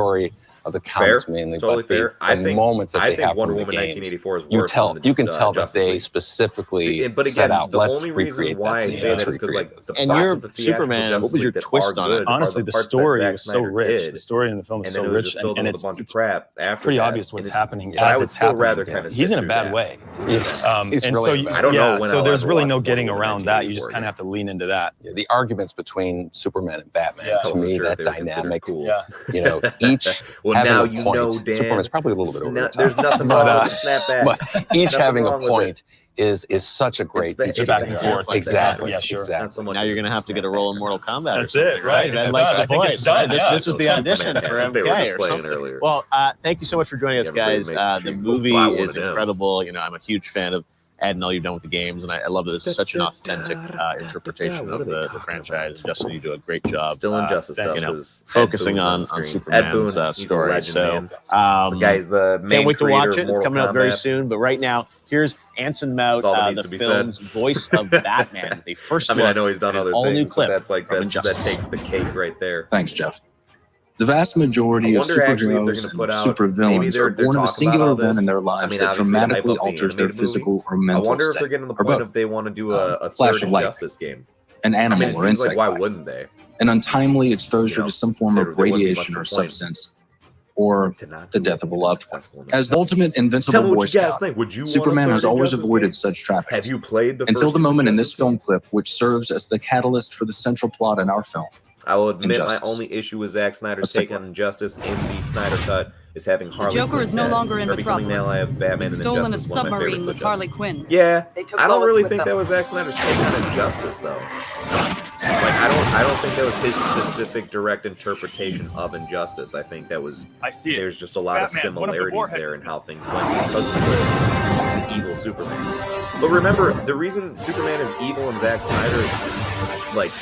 story of the comics mainly, totally but fair. the moments that they have Wonder from the Woman games, 1984 is worse you can than, tell that Justice they League. specifically But again, set out, the let's only reason recreate why that I scene. say that is because like the parts of the Superman, Justice what was your League that twist are on it? good Honestly, are the parts story that was Zack so Snyder rich. did. The story in the film is And so then it was rich, just filled in and with it's a bunch of crap after pretty that. obvious what's happening But I as would it's still happening. rather kind of He's in a sit bad through way. He's And really so, bad. I don't know when so I'll there's ever really watch no Wonder getting Woman around that. You 1984 just kind of have to lean into that. Yeah, the arguments between Superman and Batman, to me, Sure, that they were considered dynamic, cool. you know, each Well, having now a you point. know, Dan. Superman's probably a little bit over the top. There's nothing wrong with the snapback. But each Nothing having a wrong with point is such a great It's the back and forth. Exactly. Yeah, sure. Exactly. Not so much Now you're going to have to get a role in Mortal Kombat. That's or something, it, right? That's It's like done. the I think voice, it's done, right? yeah. This was the audition for Superman they were MK or displaying something. earlier. Well, thank you so much for joining us, You haven't guys. really made The sure you movie buy one is of them. incredible. You know, I'm a huge fan of Ed and all you've done with the games, and I love that this is such an authentic interpretation of the franchise. Justin, you do a great job. Still Injustice stuff, you know, 'cause Ed focusing Boon's on screen. Ed Superman's Boon, he's a story. legend, So, man. The guy's the main can't wait to watch creator it. of It's Mortal coming out very Kombat. soon. But right now, here's Anson Mount, That's all that the needs to be film's said. voice of Batman. The first I mean, I look know he's done at an other all-new things, but clip that's like from that Injustice. takes the cake right there. Thanks, Jeff. The vast majority of wonder actually if they're superheroes gonna put and out- supervillains they're are born of a talking about singular all event this. in their I lives mean, that obviously, the hype dramatically of the alters their animated movie. physical or I mental wonder if state. they're getting to the or point both. if they want to do a flash third of light, Injustice game. an I animal mean, it or seems like insect why bite, wouldn't they? an untimely exposure to some form there of wouldn't be much radiation of a or point substance, or the death of a loved one. As the ultimate Tell invincible me Boy what you guys Scout, think. Would you want a Superman third has always Injustice avoided game? such trappings. Have you played the until first the two moment in this Injustice film games? clip, which serves as the catalyst for the central plot in our film. I will admit Injustice. my only issue with Zack Snyder's Let's take take on Injustice in the Snyder Cut is having Harley Joker Quinn is no dead. longer in Her becoming the Metropolis. ally of Batman He's and stolen a Injustice, one of my submarine favorites with with Harley Justice. Quinn. Yeah, They took I don't Lois really with think them. that was Zack Snyder's take on Injustice, though. Like, I don't think that was his specific direct interpretation of Injustice. I think that was there's just a lot of Batman, one of the similarities warheads there is in how things went because of the evil Superman. But remember, the reason Superman is evil in Zack Snyder's like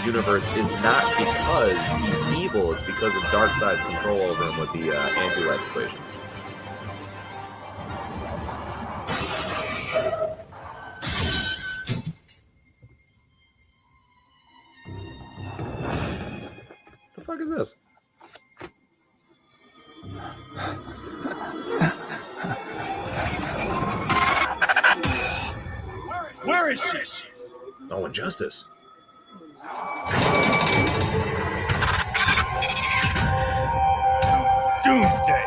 universe is not because he's evil. It's because of Darkseid's control over him with the anti-life equation. The fuck is this? Where is she? Oh, Injustice. Doomsday.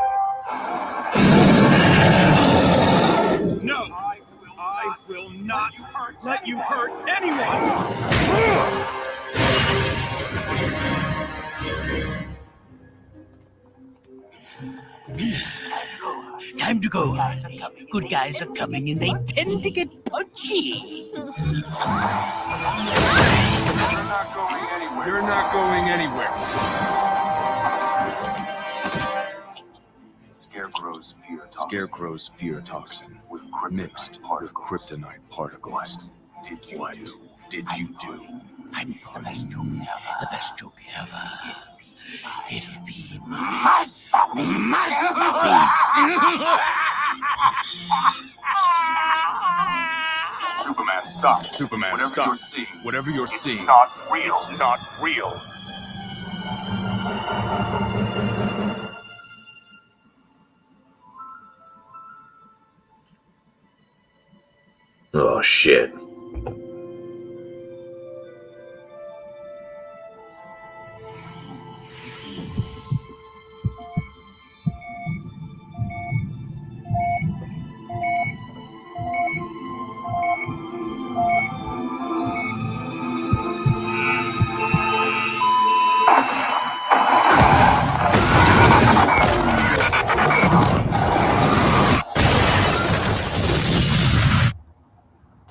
No, I will not let you hurt anyone. Time to go, Harley. Good guys are coming and they tend to get punchy. You're not going anywhere. Scarecrow's fear toxin mixed with kryptonite particles. What did you do? I'm the best joke ever. The best joke ever. It'll be masterpiece. Superman, stop. Superman, Whatever stop. you're seeing, Whatever you're seeing, not real. it's not real. Oh shit.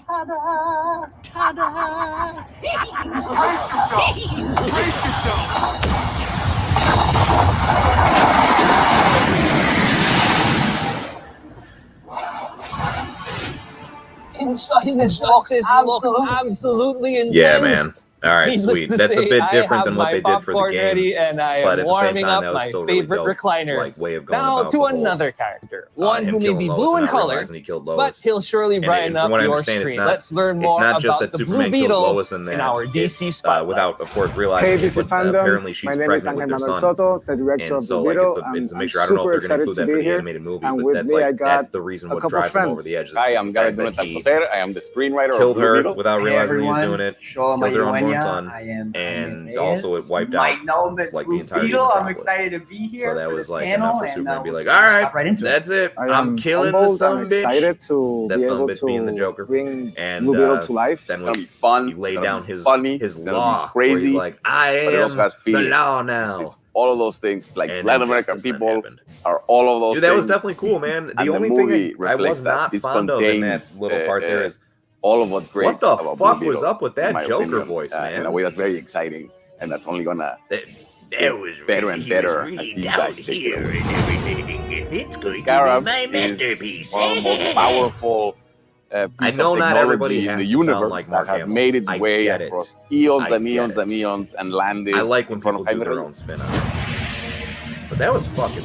Ta-da! Ta-da! Brace yourself. Injustice looks absolutely intense. Yeah, man. All right, Needless sweet. to That's a say, bit I different have than what my they did for the popcorn game. ready, and I but am at the same warming time, up that was my still really favorite dope, recliner. like, way of going Now about to the whole, another character, one him who may killing be Lois blue and in not color, realizing he killed but Lois. he'll surely And brighten from up what I your understand, screen. it's not, Let's learn it's more not just about that the Blue Superman kills Beetle Lois in that. in our DC It's, spotlight. without, of course, realizing Hey, it, DC but Fandome. apparently she's My name is pregnant with Angel their son. Soto, the director And of so, The like, Beetle. it's a I'm mixture. I don't know if super they're going to excited include to that be for the here. animated movie, And but with that's me, I like got that's the reason a what couple drives him over friends. the edge. Hi, I'm Gary Donat. I am the screenwriter of Killed Blue her Beetle. without realizing he was doing it. Shola Killed her unborn Mayueña. son, I am and Reyes. also it wiped out Might know him as like Blue the entire Beetle. I'm Metropolis. excited to be here. So that for was this like panel, enough for and, Superman to be we'll like, just all right, hop right into that's it. I I'm am killing humbled. this son I'm of a bitch. excited to That be son of a able bitch being the to Joker. bring And Blue Beetle to life. then It's was gonna be fun. he laid It's gonna down be his funny. his It's gonna be law. crazy. Where he's like, I but it also am has the feelings. law now. It's all of those things. Like And Latin American injustice then people happened. are all of those Dude, that was things. definitely cool, man. The And only movie thing I was reflects that. not This fond of in that contains, little part there is all of what's great. what the about fuck Blue was Beetle, up with in that my Joker opinion, voice, man? in a way that's very exciting, and that's only gonna that was better really, and he better was really as these down guys take here it and away. everything, and it's going to be Scarab my is masterpiece. one of the most powerful I piece know of not everybody technology in has the to sound universe like Mark that has Hamill. made its I way get it. across eons I and get eons it. and eons and landed I like when in front people of do Jaime their own Reyes. spin on it. But that was fucking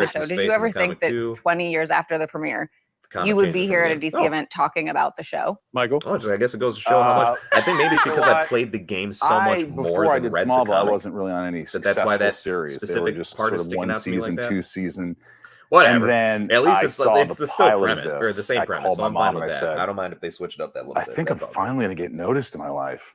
the show. Did you ever think that 20 years after the premiere, you would be here at a DC event talking about the show? Michael? Oh, I guess it goes to show how much. I think maybe it's because I played the game so much more before I than did read Smallville, the comic. I wasn't really on any successful That's why that series. They were specific just part sort is of sticking one out to me season, like that. 2 season. Whatever. And then At least I it's saw the still pilot premise of or the same I premise. called So my I'm fine mom with and I that. said, I don't mind if they switch it up that little I bit. think I'm finally going to get noticed in my life.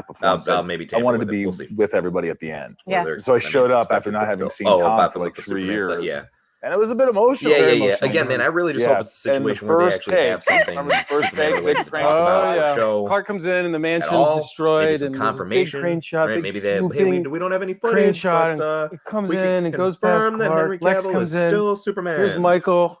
nap before. and said, I'll maybe I tamper wanted to with it. be We'll see. with everybody at the end. Yeah. So I showed up expected, after not but having still. seen Tom about for like the 3 Superman years. side, yeah. And it was a bit emotional. Yeah, very yeah, yeah. emotional. Again, man, I really just hope it's a And the situation where they first actually take, have something remember the first Superman take, related big to crane talk about Oh or yeah. show. Clark comes in and the at mansion's all. destroyed, Maybe some and there's a big confirmation. crane shot, Right? big Maybe they, hey, swooping we don't have any crane footage, shot, but and it comes we in can and goes past confirm that Clark. Henry Lex Cavill comes is in. still Superman. Here's Michael.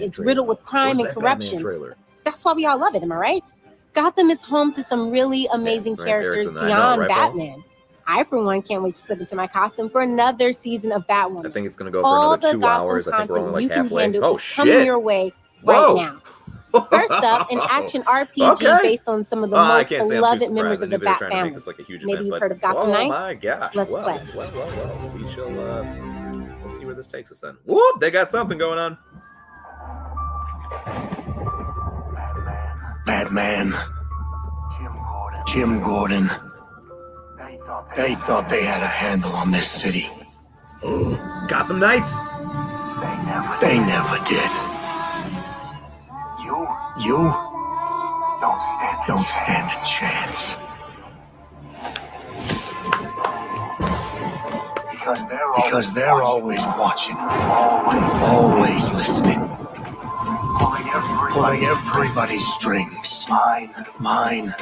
It's riddled with crime and corruption. That's why we all love it, am I right? Gotham is home to some really amazing characters beyond Batman. I, for one, can't wait to slip into my costume for another season of Batwoman. I think it's going to go for another 2 hours. I think we're only like halfway. Oh, shit. Coming your way right now. First up, an action RPG based on some of the most beloved members of the Bat family. Maybe you've heard of Gotham Knights? Oh my gosh. Let's play. Well. We shall we'll see where this takes us then. Whoop! They got something going on. Batman. Jim Gordon. They thought they had a handle on this city. Gotham Knights. They never did. You don't stand a chance. Because they're always watching, always listening, pulling everybody's strings. Mine,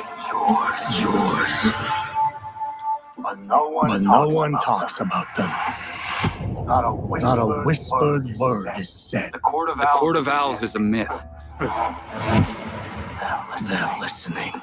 yours. But no one talks about them. Not a whispered word is said. The Court of Owls is a myth. They're listening.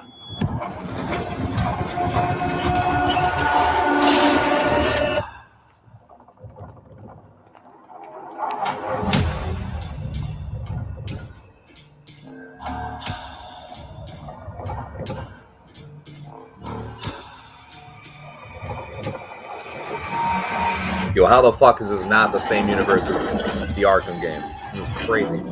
Yo, how the fuck is this not the same universe as the Arkham games? This is crazy.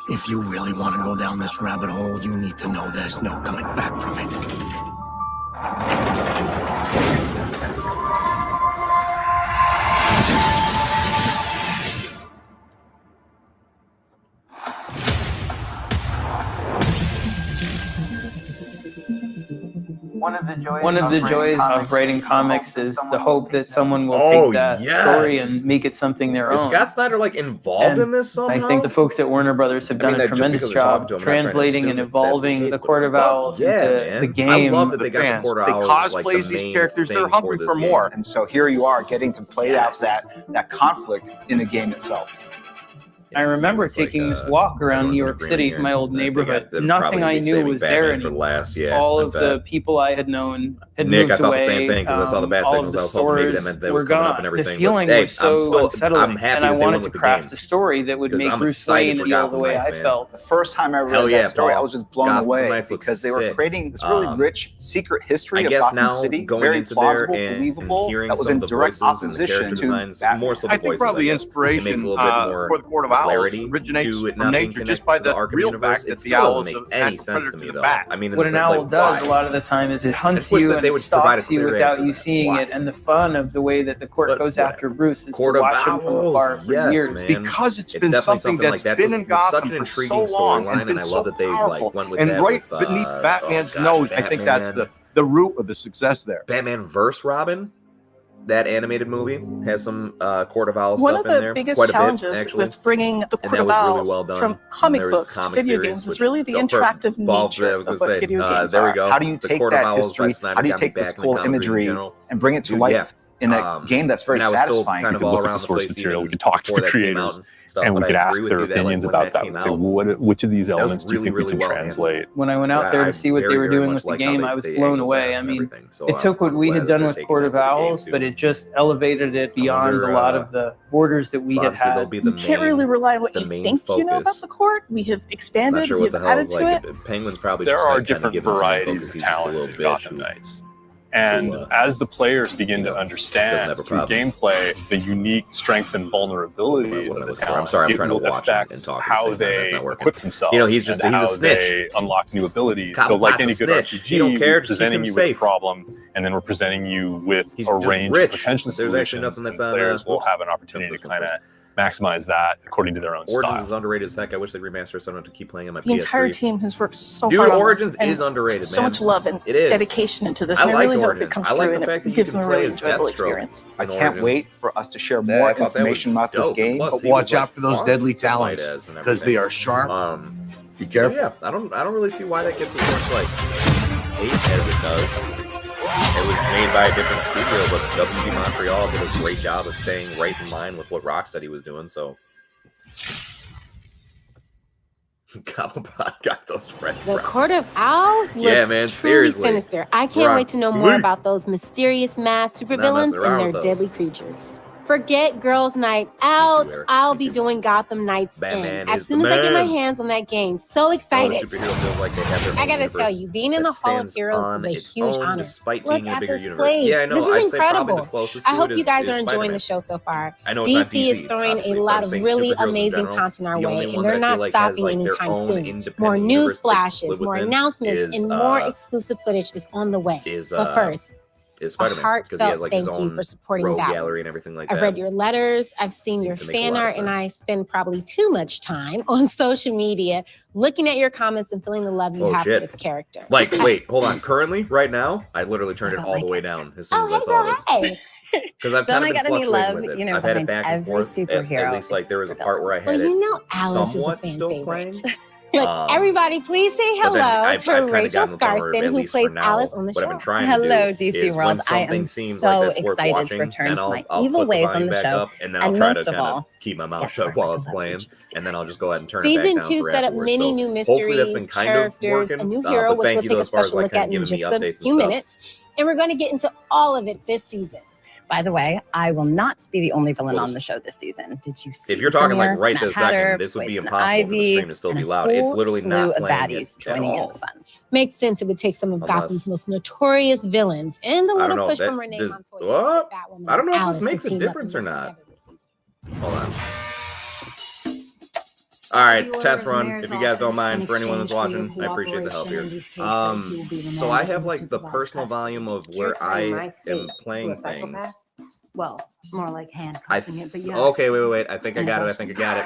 If you really want to go down this rabbit hole, you need to know there's no coming back from it. One of the joys of writing comics is the hope that someone will take that story and make it something their own. Is Scott Snyder like involved in this somehow? I think the folks at Warner Brothers have done a tremendous job translating and evolving the Court of Owls into the game. I love that they got the Court of Owls. They cosplay these characters. They're hungry for more. And so here you are getting to play out that conflict in a game itself. I remember taking this walk around New York City, my old neighborhood. Nothing I knew was there anymore. All of the people I had known had moved away. I thought the same thing because I saw the bat signals. I was hoping maybe that meant they was coming up and everything. The feeling was so unsettling, and I wanted to craft a story that would make Bruce Wayne feel the way I felt. The first time I read that story, I was just blown away because they were creating this really rich secret history of Gotham City, very plausible, believable, that was in direct opposition to Batman. I think probably inspiration for the Court of Owls originates from nature just by the real fact that the owls are natural predator to the bat. I mean, what an owl does a lot of the time is it hunts you and it stalks you without you seeing it, and the fun of the way that the court goes after Bruce is to watch him from afar for years. Because it's been something that's been in Gotham for so long and been so powerful. And right beneath Batman's nose, I think that's the root of the success there. Batman vs. Robin, that animated movie, has some Court of Owls One stuff of in the there. biggest Quite a bit, challenges actually. with bringing the Court of Owls from comic books to video games is really the interactive nature of what video games are. How do you take that history, how do you take this cool imagery and bring it to life in a game that's very satisfying? Kind of all around the source material. We could talk to the creators and we could ask their opinions about that. Say, which of these elements do you think we can translate? When I went out there to see what they were doing with the game, I was blown away. I mean, it took what we had done with Court of Owls, but it just elevated it beyond a lot of the borders that we had had. You can't really rely on what you think you know about the court. We have expanded, we have added to it. Penguin's probably there are different varieties of talents in Gotham Knights. And as the players begin to understand through gameplay the unique strengths and vulnerabilities of the talent, it will affect how they equip themselves. You know, he's a how snitch. They unlock new abilities. So like any good RPG, we're presenting you with a problem, and then we're presenting you with a range of potential solutions. And players will have an opportunity to kind of maximize that according to their own style. Origins is underrated as heck. I wish they'd remaster it so I don't have to keep playing on my PS3. The entire team has worked so hard on Origins this, is underrated, so man. much love and dedication into this, and I really hope it comes through and it gives them a really enjoyable experience. I can't wait for us to share more information about this game. But watch out for those deadly talents because they are sharp. Be careful. So yeah, I don't really see why that gets as much like hate as it does. It was made by a different studio, but WB Montreal did a great job of staying right in line with what Rocksteady was doing, so. Cobblepot got those French The fries. Court of Owls looks truly sinister. I can't wait to know more about those mysterious masked supervillains and their deadly creatures. Forget Girls' Night Out. I'll be doing Gotham Nights In as soon as I get my hands on that game. So excited. I gotta tell you, being in the Hall of Heroes is a huge honor. Look at this place. Yeah, I know. This is incredible. I hope it you guys is are enjoying Spider-Man. the show so far. I know it's DC is throwing a lot of really amazing content our way, and they're not stopping anytime soon. More news flashes, more announcements, and more exclusive footage is on the way. But first, Spider-Man, because he has like his thank you own for supporting rogue that gallery and everything like that. I've read your letters, I've seen your fan art, and I spend probably too much time on social media looking at your comments and feeling the love you have for this character. Like, wait, hold on. Currently, right now, I literally turned it all the way down as soon as I saw this. Because I've kind of been fluctuating with it. I've had it back and forth. At least like there was a part where I had it somewhat still playing. Look, everybody, please say hello to Rachel Scarston, who plays Alice on the show. Hello, DC World. I am so excited to return to my evil ways on the show. And then I'll try to kind of keep my mouth shut while it's playing. And then I'll just go ahead and turn it back down. Season 2 set up many new mysteries, characters, a new hero, which we'll take a special look at in just a few minutes. And we're going to get into all of it this season. By the way, I will not be the only villain on the show this season. Did you see? If you're talking like right this second, this would be impossible for the stream to still be loud. It's literally not playing it at all. Makes sense. It would take some of Gotham's most notorious villains and a little push from Renee Montoya. I don't know if this makes a difference or not. Hold on. All right, test run. If you guys don't mind, for anyone that's watching, I appreciate the help here. So I have like the personal volume of where I am playing things. Well, more like handcuffing it, but yes. Okay, wait. I think I got it.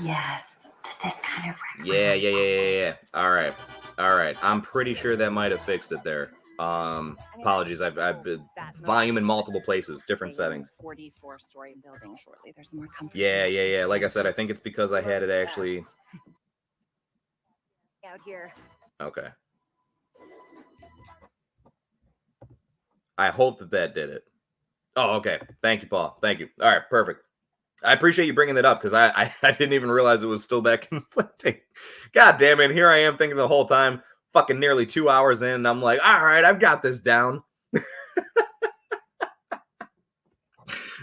Yes. Does this kind of Yeah. All right. I'm pretty sure that might have fixed it there. Apologies. I've been volume in multiple places, different settings. 44-story building shortly. There's more comfort. Yeah. Like I said, I think it's because I had it actually out here. Okay. I hope that did it. Oh, okay. Thank you, Paul. Thank you. All right, perfect. I appreciate you bringing that up because I didn't even realize it was still that conflicting. God damn it. Here I am thinking the whole time, fucking nearly 2 hours in, and I'm like, all right, I've got this down.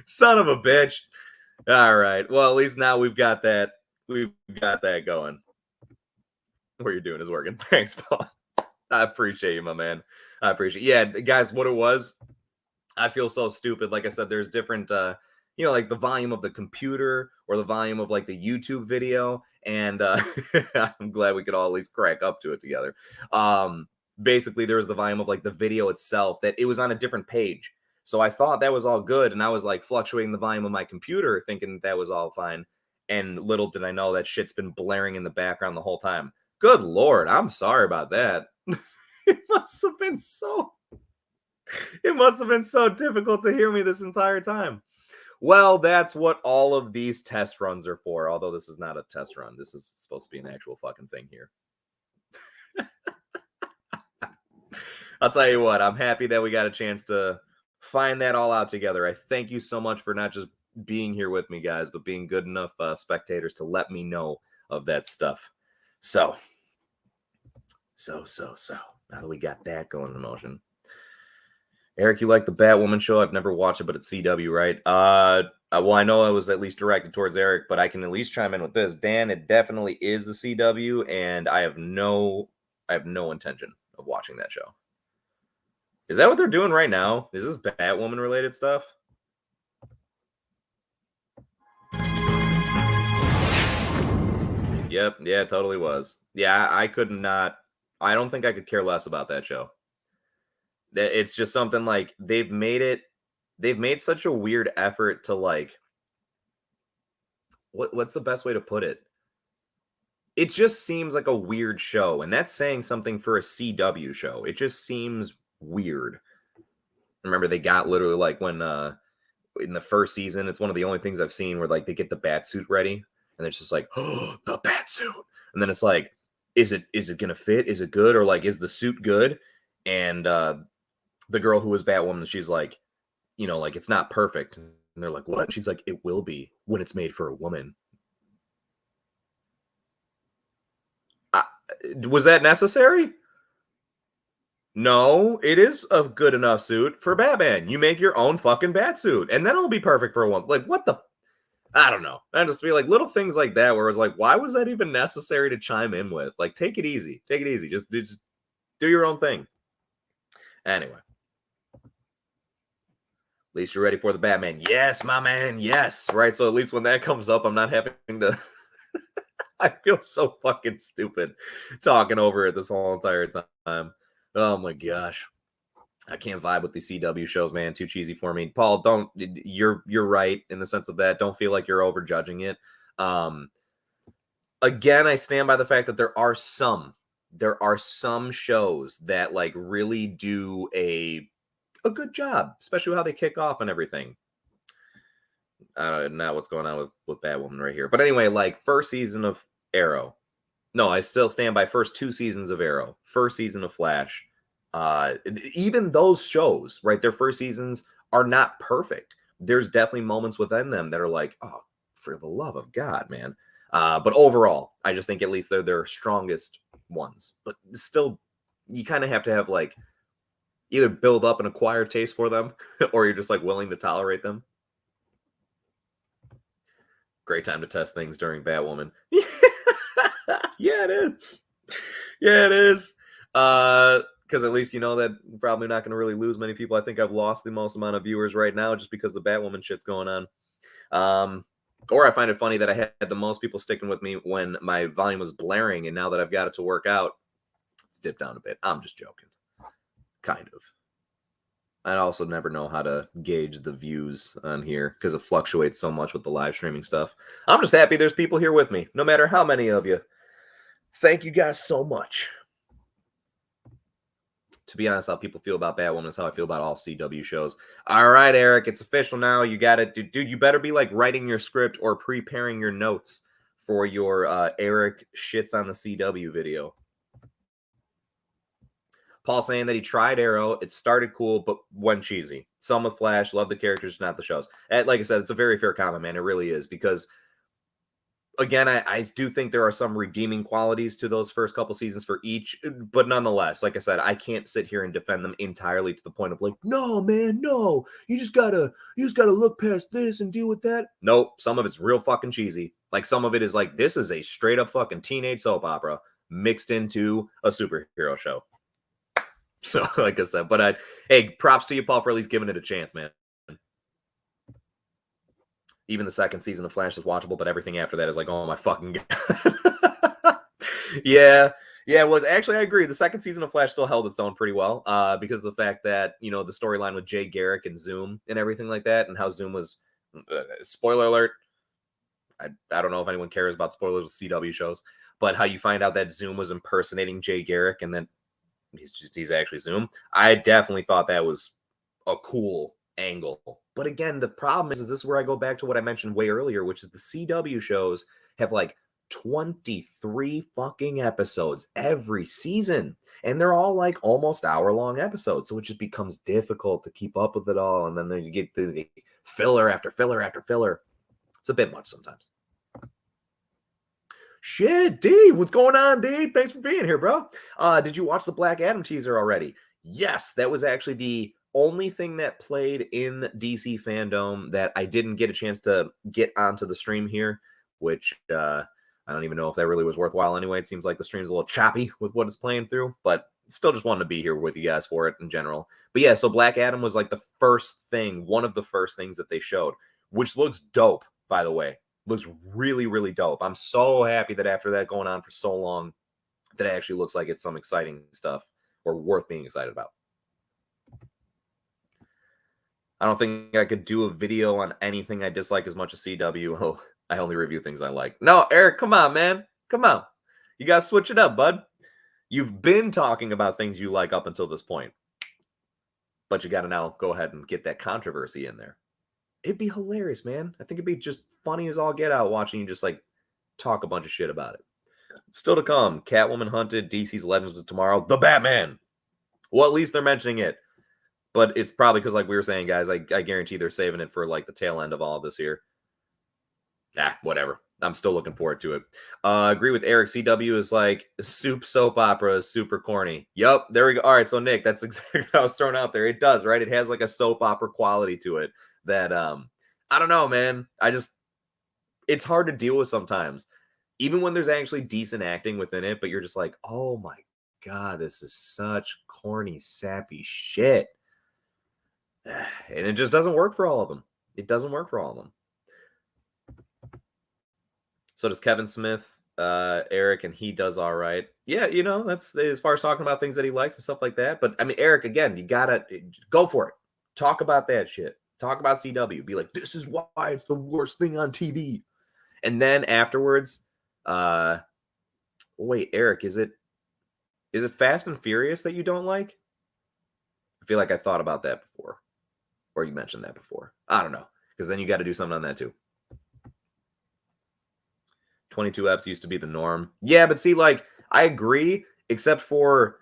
Son of a bitch. All right. Well, at least now we've got that. We've got that going. What you're doing is working. Thanks, Paul. I appreciate you, my man. I appreciate it. Yeah, guys, what it was, I feel so stupid. Like I said, there's different, like the volume of the computer or the volume of like the YouTube video. And I'm glad we could all at least crack up to it together. Basically, there was the volume of like the video itself that it was on a different page. So I thought that was all good. And I was like fluctuating the volume of my computer thinking that was all fine. And little did I know that shit's been blaring in the background the whole time. Good Lord. I'm sorry about that. It must have been so difficult to hear me this entire time. Well, that's what all of these test runs are for. Although this is not a test run. This is supposed to be an actual fucking thing here. I'll tell you what, I'm happy that we got a chance to find that all out together. I thank you so much for not just being here with me, guys, but being good enough spectators to let me know of that stuff. So. Now that we got that going in motion. Eric, you like the Batwoman show? I've never watched it, but it's CW, right? Well, I know it was at least directed towards Eric, but I can at least chime in with this. Dan, it definitely is the CW, and I have no intention of watching that show. Is that what they're doing right now? Is this Batwoman related stuff? Yep, yeah, it totally was. Yeah, I don't think I could care less about that show. It's just something like they've made such a weird effort to like, what's the best way to put it? It just seems like a weird show, and that's saying something for a CW show. It just seems weird. Remember, they got literally like when in the first season, it's one of the only things I've seen where like they get the bat suit ready, and it's just like, oh, the bat suit, and then it's like, is it gonna fit? Is it good? Or like, is the suit good? And the girl who was Batwoman, she's like, you know, like, it's not perfect. And they're like, what? She's like, it will be when it's made for a woman. Was that necessary? No, it is a good enough suit for Batman. You make your own fucking Batsuit, and then it'll be perfect for a woman. Like, what the? I don't know. I just feel like little things like that where it's like, why was that even necessary to chime in with? Like, take it easy. Take it easy. Just do your own thing. Anyway. At least you're ready for the Batman. Yes, my man. Yes. Right. So at least when that comes up, I'm not having to. I feel so fucking stupid talking over it this whole entire time. Oh my gosh. I can't vibe with these CW shows, man. Too cheesy for me. Paul, you're right in the sense of that. Don't feel like you're overjudging it. Again, I stand by the fact that there are some shows that like really do a good job, especially how they kick off and everything. I don't know what's going on with Batwoman right here. But anyway, like first season of Arrow. No, I still stand by first 2 seasons of Arrow. First season of Flash. Even those shows, right? Their first seasons are not perfect. There's definitely moments within them that are like, oh, for the love of God, man. But overall, I just think at least they're their strongest ones. But still, you kind of have to have like either build up an acquired taste for them or you're just like willing to tolerate them. Great time to test things during Batwoman. Yeah, it is. Yeah, it is. Because at least you know that you're probably not going to really lose many people. I think I've lost the most amount of viewers right now just because the Batwoman shit's going on. Or I find it funny that I had the most people sticking with me when my volume was blaring, and now that I've got it to work out, it's dipped down a bit. I'm just joking. Kind of. I also never know how to gauge the views on here because it fluctuates so much with the live streaming stuff. I'm just happy there's people here with me, no matter how many of you. Thank you guys so much. To be honest, how people feel about Batwoman is how I feel about all CW shows. All right, Eric, it's official now. You got it. Dude, you better be like writing your script or preparing your notes for your Eric shits on the CW video. Paul saying that he tried Arrow. It started cool, but went cheesy. Some with Flash, love the characters, not the shows. And like I said, it's a very fair comment, man. It really is. Because, again, I do think there are some redeeming qualities to those first couple seasons for each. But nonetheless, like I said, I can't sit here and defend them entirely to the point of like, no, man, no. You just gotta look past this and deal with that. Nope. Some of it's real fucking cheesy. Like some of it is like, this is a straight up fucking teenage soap opera mixed into a superhero show. So, like I said, but hey, props to you, Paul, for at least giving it a chance, man. Even the second season of Flash is watchable, but everything after that is like, oh my fucking God. Yeah, it was. Actually, I agree. The second season of Flash still held its own pretty well because of the fact that, you know, the storyline with Jay Garrick and Zoom and everything like that, and how Zoom was, spoiler alert, I don't know if anyone cares about spoilers with CW shows, but how you find out that Zoom was impersonating Jay Garrick and then he's actually Zoom. I definitely thought that was a cool angle. But again, the problem is this is where I go back to what I mentioned way earlier, which is the CW shows have like 23 fucking episodes every season. And they're all like almost hour-long episodes. So it just becomes difficult to keep up with it all. And then you get the filler after filler after filler. It's a bit much sometimes. Shit, D, what's going on, D? Thanks for being here, bro. Did you watch the Black Adam teaser already? Yes, that was actually the only thing that played in DC Fandome that I didn't get a chance to get onto the stream here, which I don't even know if that really was worthwhile anyway. It seems like the stream's a little choppy with what it's playing through, but still just wanted to be here with you guys for it in general. But yeah, so Black Adam was like the first thing, one of the first things that they showed, which looks dope, by the way. Looks really, really dope. I'm so happy that after that going on for so long, that it actually looks like it's some exciting stuff or worth being excited about. I don't think I could do a video on anything I dislike as much as CW. Oh, I only review things I like. No, Eric, come on, man. Come on. You got to switch it up, bud. You've been talking about things you like up until this point. But you got to now go ahead and get that controversy in there. It'd be hilarious, man. I think it'd be just funny as all get out watching you just like talk a bunch of shit about it. Still to come, Catwoman hunted, DC's Legends of Tomorrow, The Batman. Well, at least they're mentioning it. But it's probably because, like we were saying, guys, I guarantee they're saving it for like the tail end of all of this here. Whatever. I'm still looking forward to it. Agree with Eric. CW is like soup soap opera is super corny. Yup, there we go. All right, so Nick, that's exactly what I was throwing out there. It does, right? It has like a soap opera quality to it that I don't know, man. It's hard to deal with sometimes. Even when there's actually decent acting within it, but you're just like, oh my God, this is such corny, sappy shit. And it just doesn't work for all of them. It doesn't work for all of them. So does Kevin Smith, Eric, and he does all right. Yeah, you know, that's as far as talking about things that he likes and stuff like that. But I mean, Eric, again, you gotta go for it. Talk about that shit. Talk about CW. Be like, this is why it's the worst thing on TV. And then afterwards, wait, Eric, is it Fast and Furious that you don't like? I feel like I thought about that before. Or you mentioned that before. I don't know. Because then you got to do something on that too. 22 eps used to be the norm. Yeah, but see, like, I agree, except for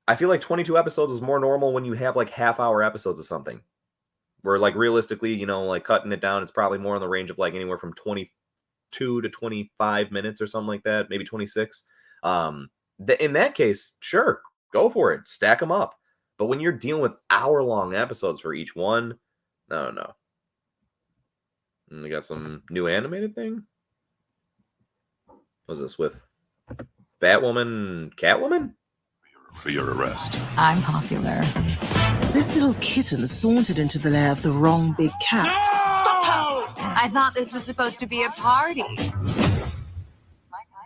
I feel like 22 episodes is more normal when you have like half-hour episodes of something. Where, like, realistically, you know, like cutting it down, it's probably more in the range of like anywhere from 22 to 25 minutes or something like that, maybe 26. In that case, sure, go for it. Stack them up. But when you're dealing with hour-long episodes for each one, no. And we got some new animated thing. Was this with Batwoman, Catwoman? For your arrest. I'm popular. This little kitten sauntered into the lair of the wrong big cat. No! Stop her! I thought this was supposed to be a party.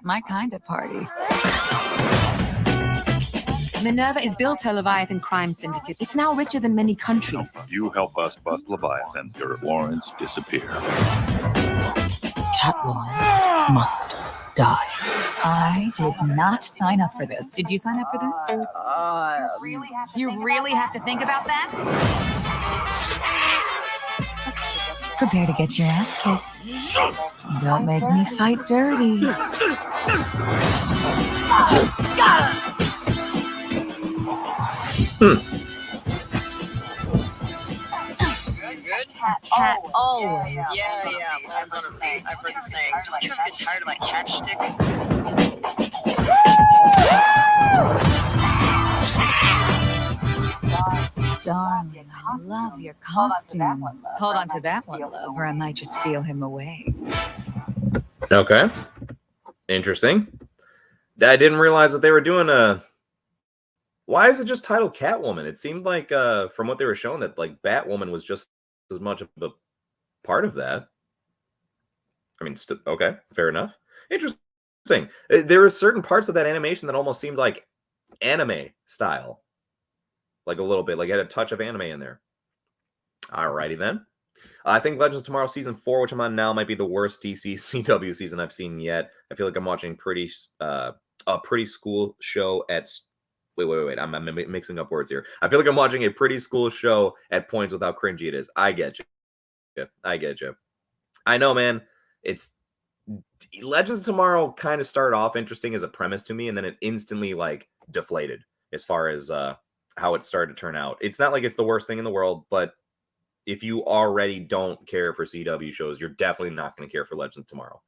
My kind of party. Minerva is built her Leviathan crime syndicate. It's now richer than many countries. You help us bust Leviathan, your warrants disappear. Catwoman must die. I did not sign up for this. Did you sign up for this? You really have to think about that? Prepare to get your ass kicked. Don't make me fight dirty. Cat always. Yeah, lands on her feet. I've heard the saying. Don't you ever get tired of my catch stick? Darling, I love your costume. Hold on to that one, love, or I might just steal him away. Okay. Interesting. I didn't realize that they were doing a... Why is it just titled Catwoman? It seemed like, from what they were showing, that like Batwoman was just as much of a part of that. I mean, okay, fair enough. Interesting. There were certain parts of that animation that almost seemed like anime style. Like a little bit, like it had a touch of anime in there. Alrighty then. I think Legends of Tomorrow Season 4, which I'm on now, might be the worst DC CW season I've seen yet. I feel like I'm watching a pretty school show at... Wait. I'm mixing up words here. I feel like I'm watching a pretty school show at points with how cringy it is. I get you. I know, man. It's... Legends of Tomorrow kind of started off interesting as a premise to me, and then it instantly, like, deflated as far as how it started to turn out. It's not like it's the worst thing in the world, but if you already don't care for CW shows, you're definitely not going to care for Legends of Tomorrow.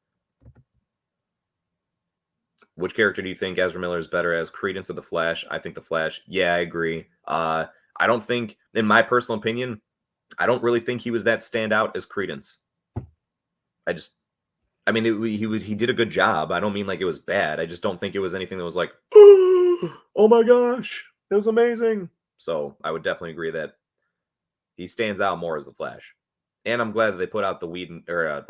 Which character do you think Ezra Miller is better as, Credence or the Flash? I think the Flash. Yeah, I agree. I don't think, in my personal opinion, I don't really think he was that standout as Credence. I mean, he did a good job. I don't mean like it was bad. I just don't think it was anything that was like, oh my gosh, it was amazing. So I would definitely agree that he stands out more as the Flash. And I'm glad that they put out the Whedon, or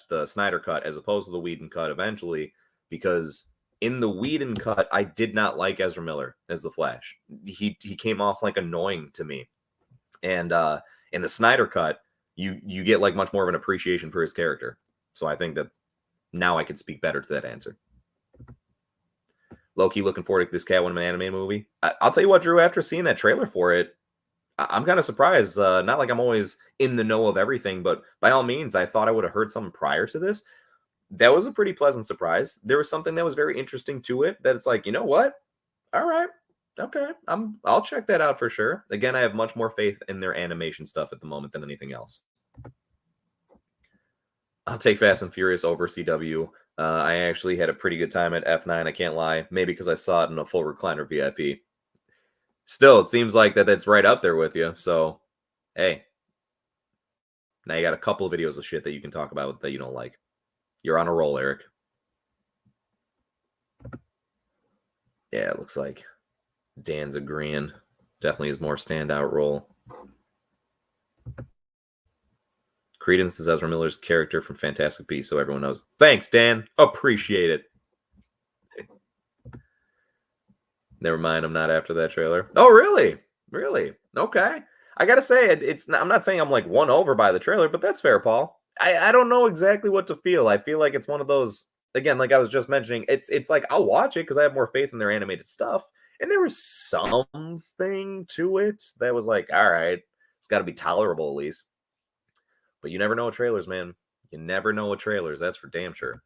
the Snyder cut as opposed to the Whedon cut eventually, because in the Whedon cut, I did not like Ezra Miller as the Flash. He came off like annoying to me. And in the Snyder cut, you get like much more of an appreciation for his character. So I think that now I can speak better to that answer. Low-key looking forward to this Catwoman anime movie. I'll tell you what, Drew, after seeing that trailer for it, I'm kind of surprised. Not like I'm always in the know of everything, but by all means, I thought I would have heard something prior to this. That was a pretty pleasant surprise. There was something that was very interesting to it, that it's like, you know what? All right. Okay, I'll check that out for sure. Again, I have much more faith in their animation stuff at the moment than anything else. I'll take Fast and Furious over CW. I actually had a pretty good time at F9. I can't lie. Maybe because I saw it in a full recliner VIP. Still, it seems like that's right up there with you. So, hey. Now you got a couple of videos of shit that you can talk about that you don't like. You're on a roll, Eric. Yeah, it looks like Dan's agreeing. Definitely his more standout role. Credence is Ezra Miller's character from Fantastic Beasts, so everyone knows. Thanks, Dan. Appreciate it. Never mind, I'm not after that trailer. Oh, really? Really? Okay. I gotta say, I'm not saying I'm like won over by the trailer, but that's fair, Paul. I don't know exactly what to feel. I feel like it's one of those, again, like I was just mentioning, it's like I'll watch it because I have more faith in their animated stuff. And there was something to it that was like, all right, it's got to be tolerable at least. But you never know with trailers, man. You never know with trailers. That's for damn sure.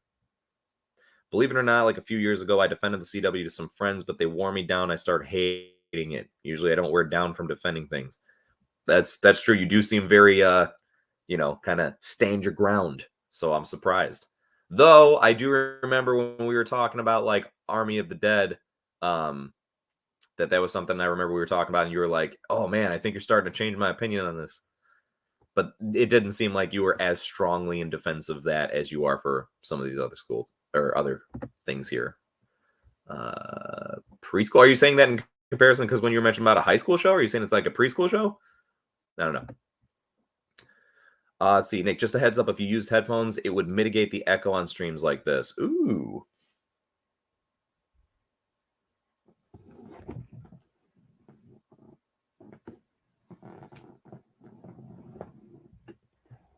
Believe it or not, like a few years ago, I defended the CW to some friends, but they wore me down. I started hating it. Usually I don't wear down from defending things. That's true. You do seem very, kind of stand your ground. So I'm surprised. Though I do remember when we were talking about like Army of the Dead, that was something I remember we were talking about, and you were like, "Oh man, I think you're starting to change my opinion on this." But it didn't seem like you were as strongly in defense of that as you are for some of these other schools or other things here. Preschool? Are you saying that in comparison? Because when you were mentioning about a high school show, are you saying it's like a preschool show? I don't know. Let's see, Nick, just a heads up, if you used headphones, it would mitigate the echo on streams like this. Ooh.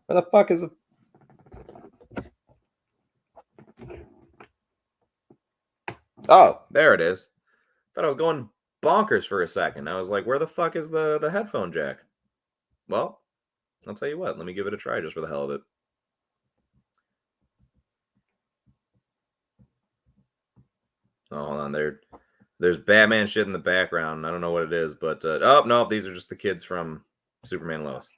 Where the fuck is it? Oh, there it is. Thought I was going bonkers for a second. I was like, where the fuck is the headphone jack? Well, I'll tell you what. Let me give it a try just for the hell of it. Oh, hold on. There's Batman shit in the background. I don't know what it is, but oh no, these are just the kids from Superman Lois.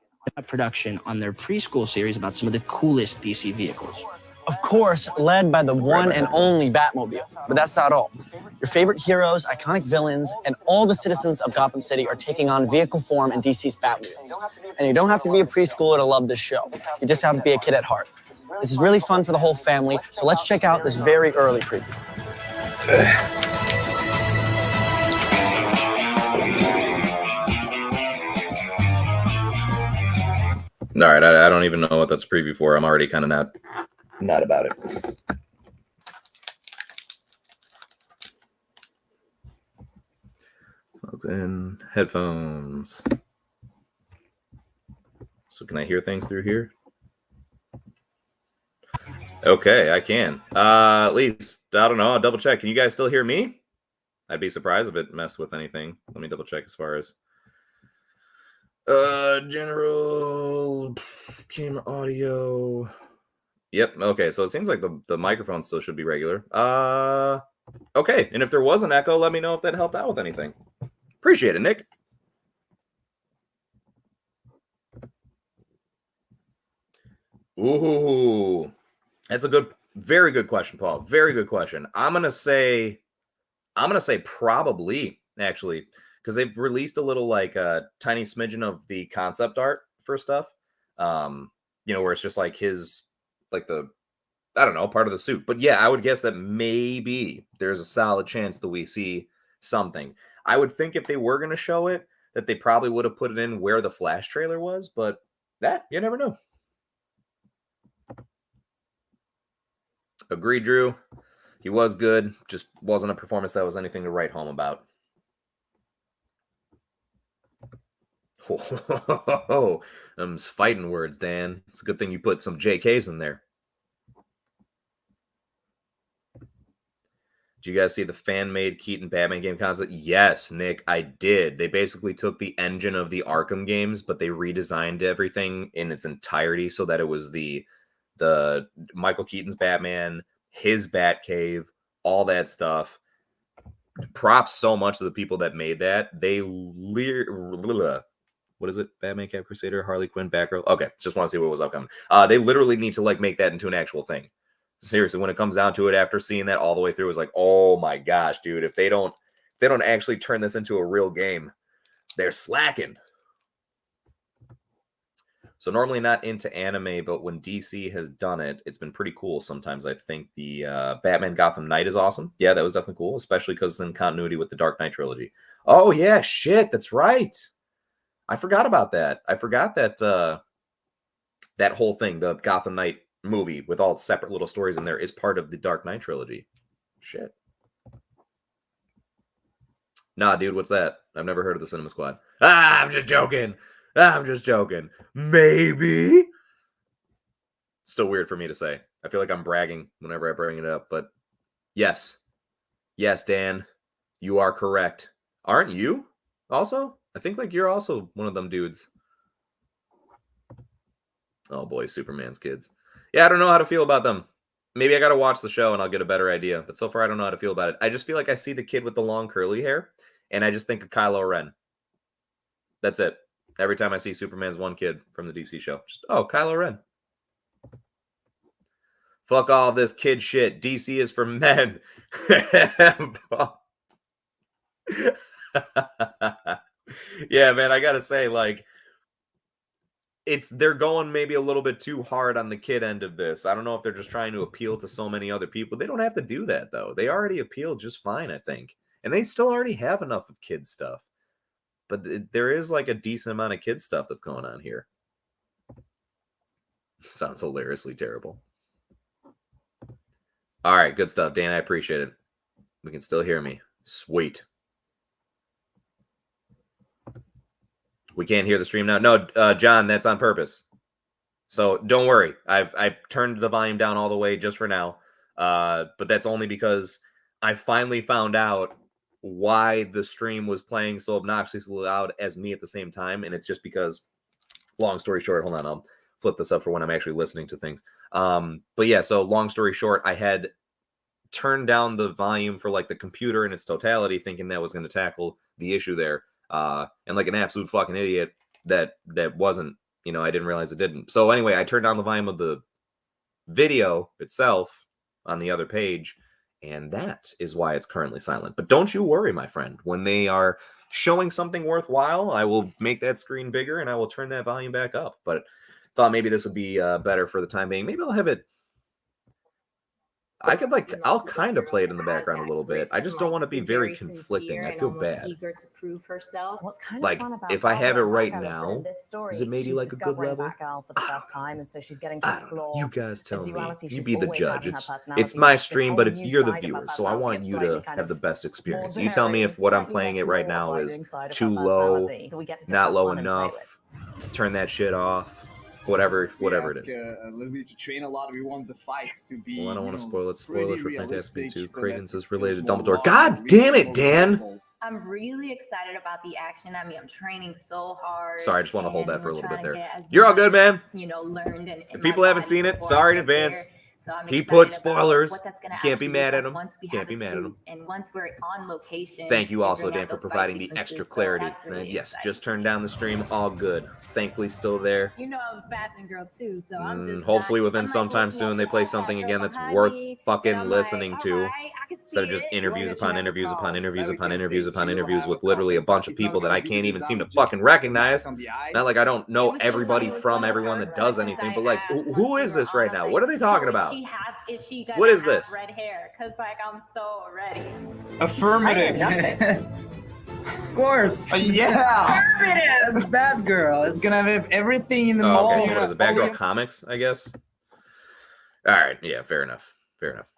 Production on their preschool series about some of the coolest DC vehicles. Of course, led by the one and only Batmobile. But that's not all. Your favorite heroes, iconic villains, and all the citizens of Gotham City are taking on vehicle form in DC's Batmobiles. And you don't have to be a preschooler to love this show. You just have to be a kid at heart. This is really fun for the whole family, so let's check out this very early preview. All right, I don't even know what that's a preview for. I'm already kind of not about it. Plugged in headphones. So can I hear things through here? Okay, I can. At least, I don't know. I'll double check. Can you guys still hear me? I'd be surprised if it messed with anything. Let me double check as far as general camera audio. Yep. Okay. So it seems like the microphone still should be regular. Okay. And if there was an echo, let me know if that helped out with anything. Appreciate it, Nick. Ooh, that's a very good question, Paul. Very good question. I'm gonna say probably, actually, because they've released a little like a tiny smidgen of the concept art for stuff. Where it's just like his, like the, I don't know, part of the suit. But yeah, I would guess that maybe there's a solid chance that we see something. I would think if they were going to show it, that they probably would have put it in where the Flash trailer was. But that, you never know. Agreed, Drew. He was good. Just wasn't a performance that was anything to write home about. Oh, them's fighting words, Dan. It's a good thing you put some JKs in there. Did you guys see the fan-made Keaton Batman game concept? Yes, Nick, I did. They basically took the engine of the Arkham games, but they redesigned everything in its entirety so that it was the Michael Keaton's Batman, his Batcave, all that stuff. props so much to the people that made that. They what is it? Batman, Cat Crusader, Harley Quinn, Batgirl. Okay, just want to see what was upcoming. They literally need to like make that into an actual thing. Seriously, when it comes down to it, after seeing that all the way through, it's like, oh my gosh, dude! If they don't actually turn this into a real game, they're slacking. So normally not into anime, but when DC has done it, it's been pretty cool. Sometimes I think the Batman Gotham Knight is awesome. Yeah, that was definitely cool, especially because it's in continuity with the Dark Knight trilogy. Oh yeah, shit, that's right. I forgot about that. I forgot that that whole thing, the Gotham Knight movie with all separate little stories in there, is part of the Dark Knight trilogy. Shit. Nah, dude, what's that? I've never heard of the Cinema Squad. I'm just joking. I'm just joking. Maybe. Still weird for me to say. I feel like I'm bragging whenever I bring it up, but yes. Yes, Dan, you are correct. Aren't you also? I think like you're also one of them dudes. Oh boy, Superman's kids. Yeah, I don't know how to feel about them. Maybe I got to watch the show and I'll get a better idea. But so far, I don't know how to feel about it. I just feel like I see the kid with the long curly hair, and I just think of Kylo Ren. That's it. Every time I see Superman's one kid from the DC show. Just, oh, Kylo Ren. Fuck all this kid shit. DC is for men. Yeah, man, I gotta say, like, they're going maybe a little bit too hard on the kid end of this. I don't know if they're just trying to appeal to so many other people. They don't have to do that, though. They already appeal just fine, I think. And they still already have enough of kid stuff. But there is like a decent amount of kid stuff that's going on here. Sounds hilariously terrible. All right, good stuff, Dan. I appreciate it. We can still hear me. Sweet. We can't hear the stream now. No, John, that's on purpose. So don't worry. I've turned the volume down all the way just for now. But that's only because I finally found out why the stream was playing so obnoxiously loud as me at the same time. And it's just because, long story short, hold on, I'll flip this up for when I'm actually listening to things. But yeah, so long story short, I had turned down the volume for like the computer in its totality, thinking that was going to tackle the issue there. And like an absolute fucking idiot, that wasn't, you know, I didn't realize it didn't. So anyway, I turned down the volume of the video itself on the other page, and that is why it's currently silent. But don't you worry, my friend. When they are showing something worthwhile, I will make that screen bigger and I will turn that volume back up. But thought maybe this would be better for the time being. Maybe I'll have it. I could I'll kind of play it in the background a little bit. I just don't want to be very conflicting. I feel bad. Eager to prove herself. What's kind of Like, fun about if I have it right Blackout now, is is it maybe she's like a good discovering level? Blackout for the first time, and so she's getting to I don't know. explore. You guys tell the me. duality You she's be the always judge. had in her It's personality. my This stream, whole but it's new you're the side of her viewer, so I personality want is you slightly to kind have of the best more experience. You tell me daring, if what I'm slightly playing less it right now is law-abiding side of too her low, personality that we get to just not have low fun and play enough. Turn that shit off. Whatever it is. Leslie to train a lot. We want the fights to be. Well, I don't want to spoil it. Spoilers for Fantastic Beasts 2. So Credence is related to Dumbledore. God damn it, Dan! I'm really excited about the action. I mean, I'm training so hard. Sorry, I just want to hold that for a little bit there. As You're all good, man. You know, learned and If people haven't seen it, sorry in advance. So I'm he put excited spoilers. about what that's gonna You can't be actually mad look at him. like once we Can't have be a mad at suit him. and once we're on location. Thank you also, figuring Dan, out for those providing fight the extra sequences. So clarity. that's really Yes, exciting. just turned down the stream. All good. Thankfully, still there. You know, I'm a fashion girl too, so I'm just Hopefully, within sometime soon, they play something again that's worth fucking listening to. Instead of just interviews upon interviews upon interviews upon interviews upon interviews with literally a bunch of people that I can't even seem to fucking recognize. Not like I don't know everybody from everyone that does anything, but like, who is this right now? What are they talking about? Is she gonna What is have this? red hair? Cause like I'm so ready. Affirmative. Of course. Yeah. That's Bad Girl. It's gonna have everything in the mall. Okay, so what is it? Bad Girl Comics, I guess. All right, yeah, fair enough. Fair enough.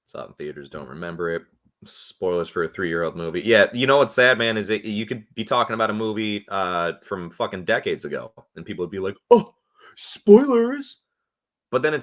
Saw it in theaters, don't remember it. Spoilers for a 3-year-old movie. Yeah, you know what's sad, man, is that you could be talking about a movie from fucking decades ago, and people would be like, "Oh, spoilers." But then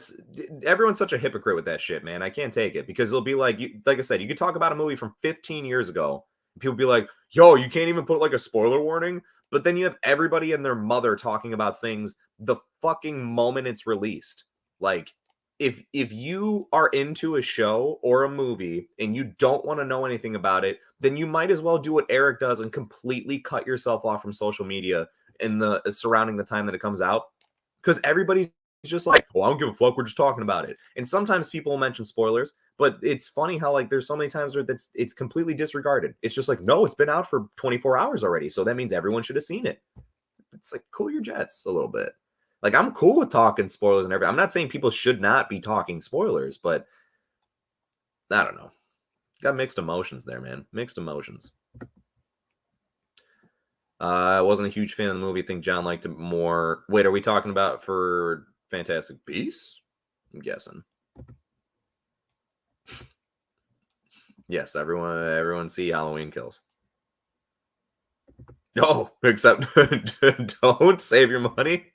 everyone's such a hypocrite with that shit, man. I can't take it because it'll be like I said, you could talk about a movie from 15 years ago, and people be like, "Yo, you can't even put like a spoiler warning." But then you have everybody and their mother talking about things the fucking moment it's released. Like, if you are into a show or a movie and you don't want to know anything about it, then you might as well do what Eric does and completely cut yourself off from social media in the surrounding the time that it comes out, because everybody's just like, well, I don't give a fuck, we're just talking about it. And sometimes people will mention spoilers, but it's funny how like there's so many times where it's completely disregarded. It's just like, no, it's been out for 24 hours already, so that means everyone should have seen it. It's like, cool your jets a little bit. Like, I'm cool with talking spoilers and everything. I'm not saying people should not be talking spoilers, but I don't know. Got mixed emotions there, man. Mixed emotions. I wasn't a huge fan of the movie. I think John liked it more. Wait, are we talking about for Fantastic Beasts? I'm guessing. Yes, everyone see Halloween Kills. No, except don't save your money.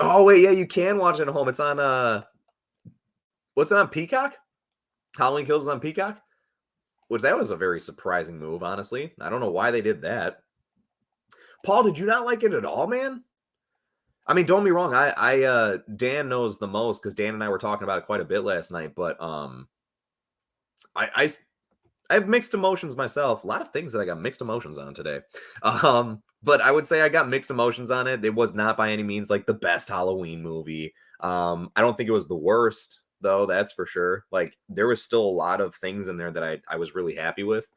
Oh, wait, yeah, you can watch it at home. It's on, what's it on, Peacock? Halloween Kills is on Peacock? That was a very surprising move, honestly. I don't know why they did that. Paul, did you not like it at all, man? I mean, don't be wrong. Dan knows the most because Dan and I were talking about it quite a bit last night, but I have mixed emotions myself. A lot of things that I got mixed emotions on today. But I would say I got mixed emotions on it. It was not by any means like the best Halloween movie. I don't think it was the worst, though, that's for sure. Like, there was still a lot of things in there that I was really happy with.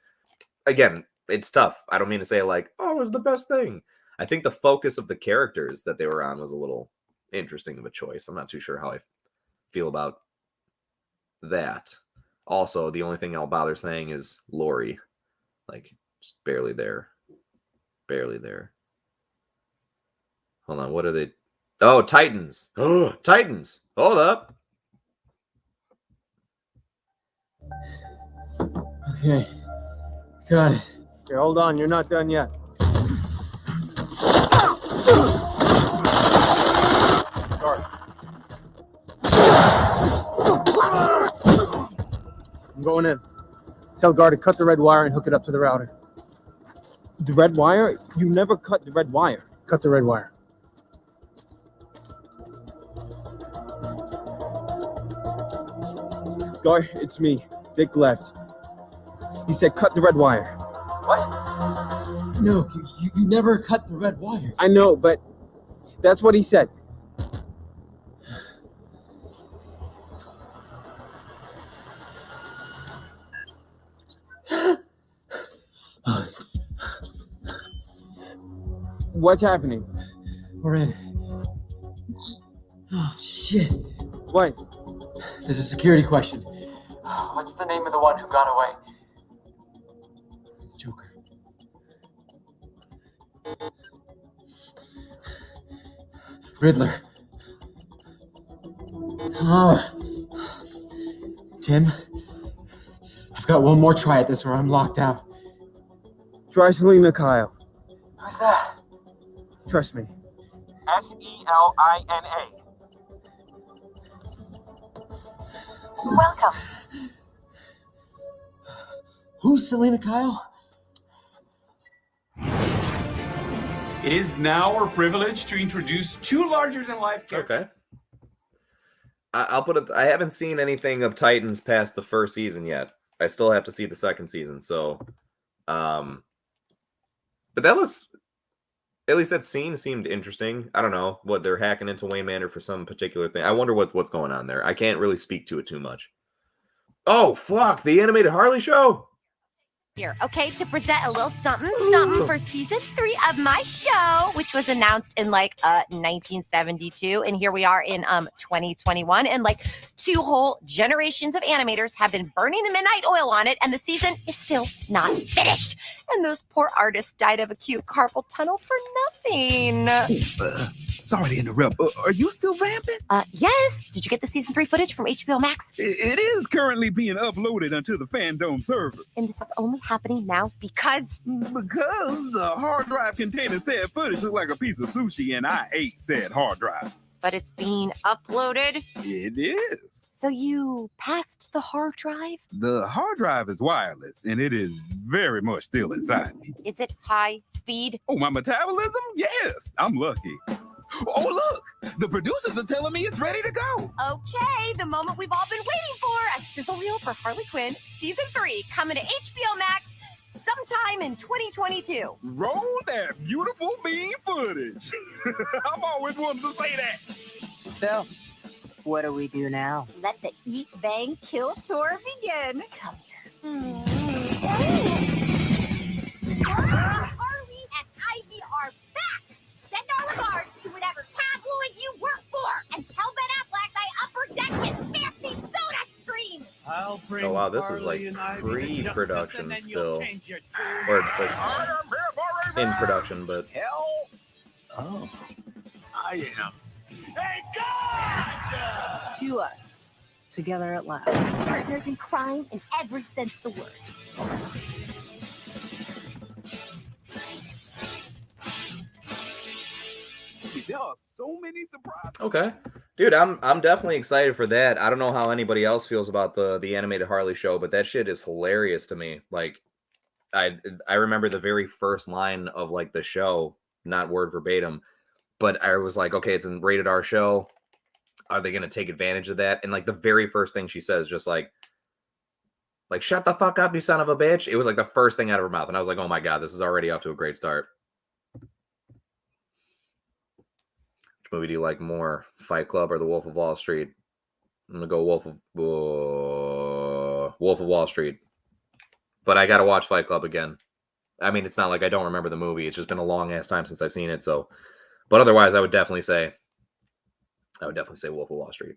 Again, it's tough. I don't mean to say like, oh, it was the best thing. I think the focus of the characters that they were on was a little interesting of a choice. I'm not too sure how I feel about that. Also, the only thing I'll bother saying is Lori. Like, just barely there. Barely there. Hold on, what are they? Oh, Titans. Oh, Titans. Hold up. Okay. Got it. Okay, hold on. You're not done yet. Sorry. I'm going in. Tell guard to cut the red wire and hook it up to the router. The red wire? You never cut the red wire. Cut the red wire. Guard, it's me. Dick left. He said cut the red wire. What? No, you never cut the red wire. I know, but that's what he said. What's happening? We're in. Oh, shit. What? There's a security question. What's the name of the one who got away? Joker. Riddler. Oh. Tim, I've got one more try at this or I'm locked out. Try Selina Kyle. Who's that? Trust me. Selina. Welcome. Who's Selina Kyle? It is now our privilege to introduce two larger-than-life characters. Okay. I'll put it. I haven't seen anything of Titans past the first season yet. I still have to see the second season. So, but that looks. At least that scene seemed interesting. I don't know what they're hacking into Wayne Manor for some particular thing. I wonder what's going on there. I can't really speak to it too much. Oh, fuck. The animated Harley show. Here, okay, to present a little something for season 3 of my show, which was announced in 1972, and here we are in 2021, and 2 whole generations of animators have been burning the midnight oil on it, and the season is still not finished. And those poor artists died of acute carpal tunnel for nothing. Sorry to interrupt. Are you still vamping? Yes. Did you get the season 3 footage from HBO Max? It is currently being uploaded onto the Fandome server. And this is only happening now because the hard drive containing said footage looked like a piece of sushi, and I ate said hard drive. But it's being uploaded? It is. So you passed the hard drive? The hard drive is wireless, and it is very much still inside me. Is it high speed? Oh, my metabolism? Yes, I'm lucky. Oh, look! The producers are telling me it's ready to go. Okay, the moment we've all been waiting for. A sizzle reel for Harley Quinn, Season 3, coming to HBO Max sometime in 2022. Roll that beautiful bean footage. I've always wanted to say that. So, what do we do now? Let the Eat, Bang, Kill tour begin. Come here. Harley and Ivy are back. Send our regards to whatever tabloid you work for, and tell Ben Affleck I upper deck his fancy soda stream. Oh wow, this is like pre-production still, or like in production, but hell, oh, I am. Hey God! To us, together at last. Partners in crime in every sense of the word. There are so many surprises. Okay, dude, I'm definitely excited for that. I don't know how anybody else feels about the animated Harley show, but that shit is hilarious to me. Like, I remember the very first line of like the show, not word verbatim, but I was like, okay, it's a rated R show. Are they gonna take advantage of that? And like the very first thing she says, just like shut the fuck up, you son of a bitch. It was like the first thing out of her mouth, and I was like, oh my god, this is already off to a great start. Which movie do you like more, Fight Club or The Wolf of Wall Street? I'm gonna go Wolf of Wall Street, but I gotta watch Fight Club again. I mean, it's not like I don't remember the movie. It's just been a long ass time since I've seen it. So, but otherwise, I would definitely say Wolf of Wall Street.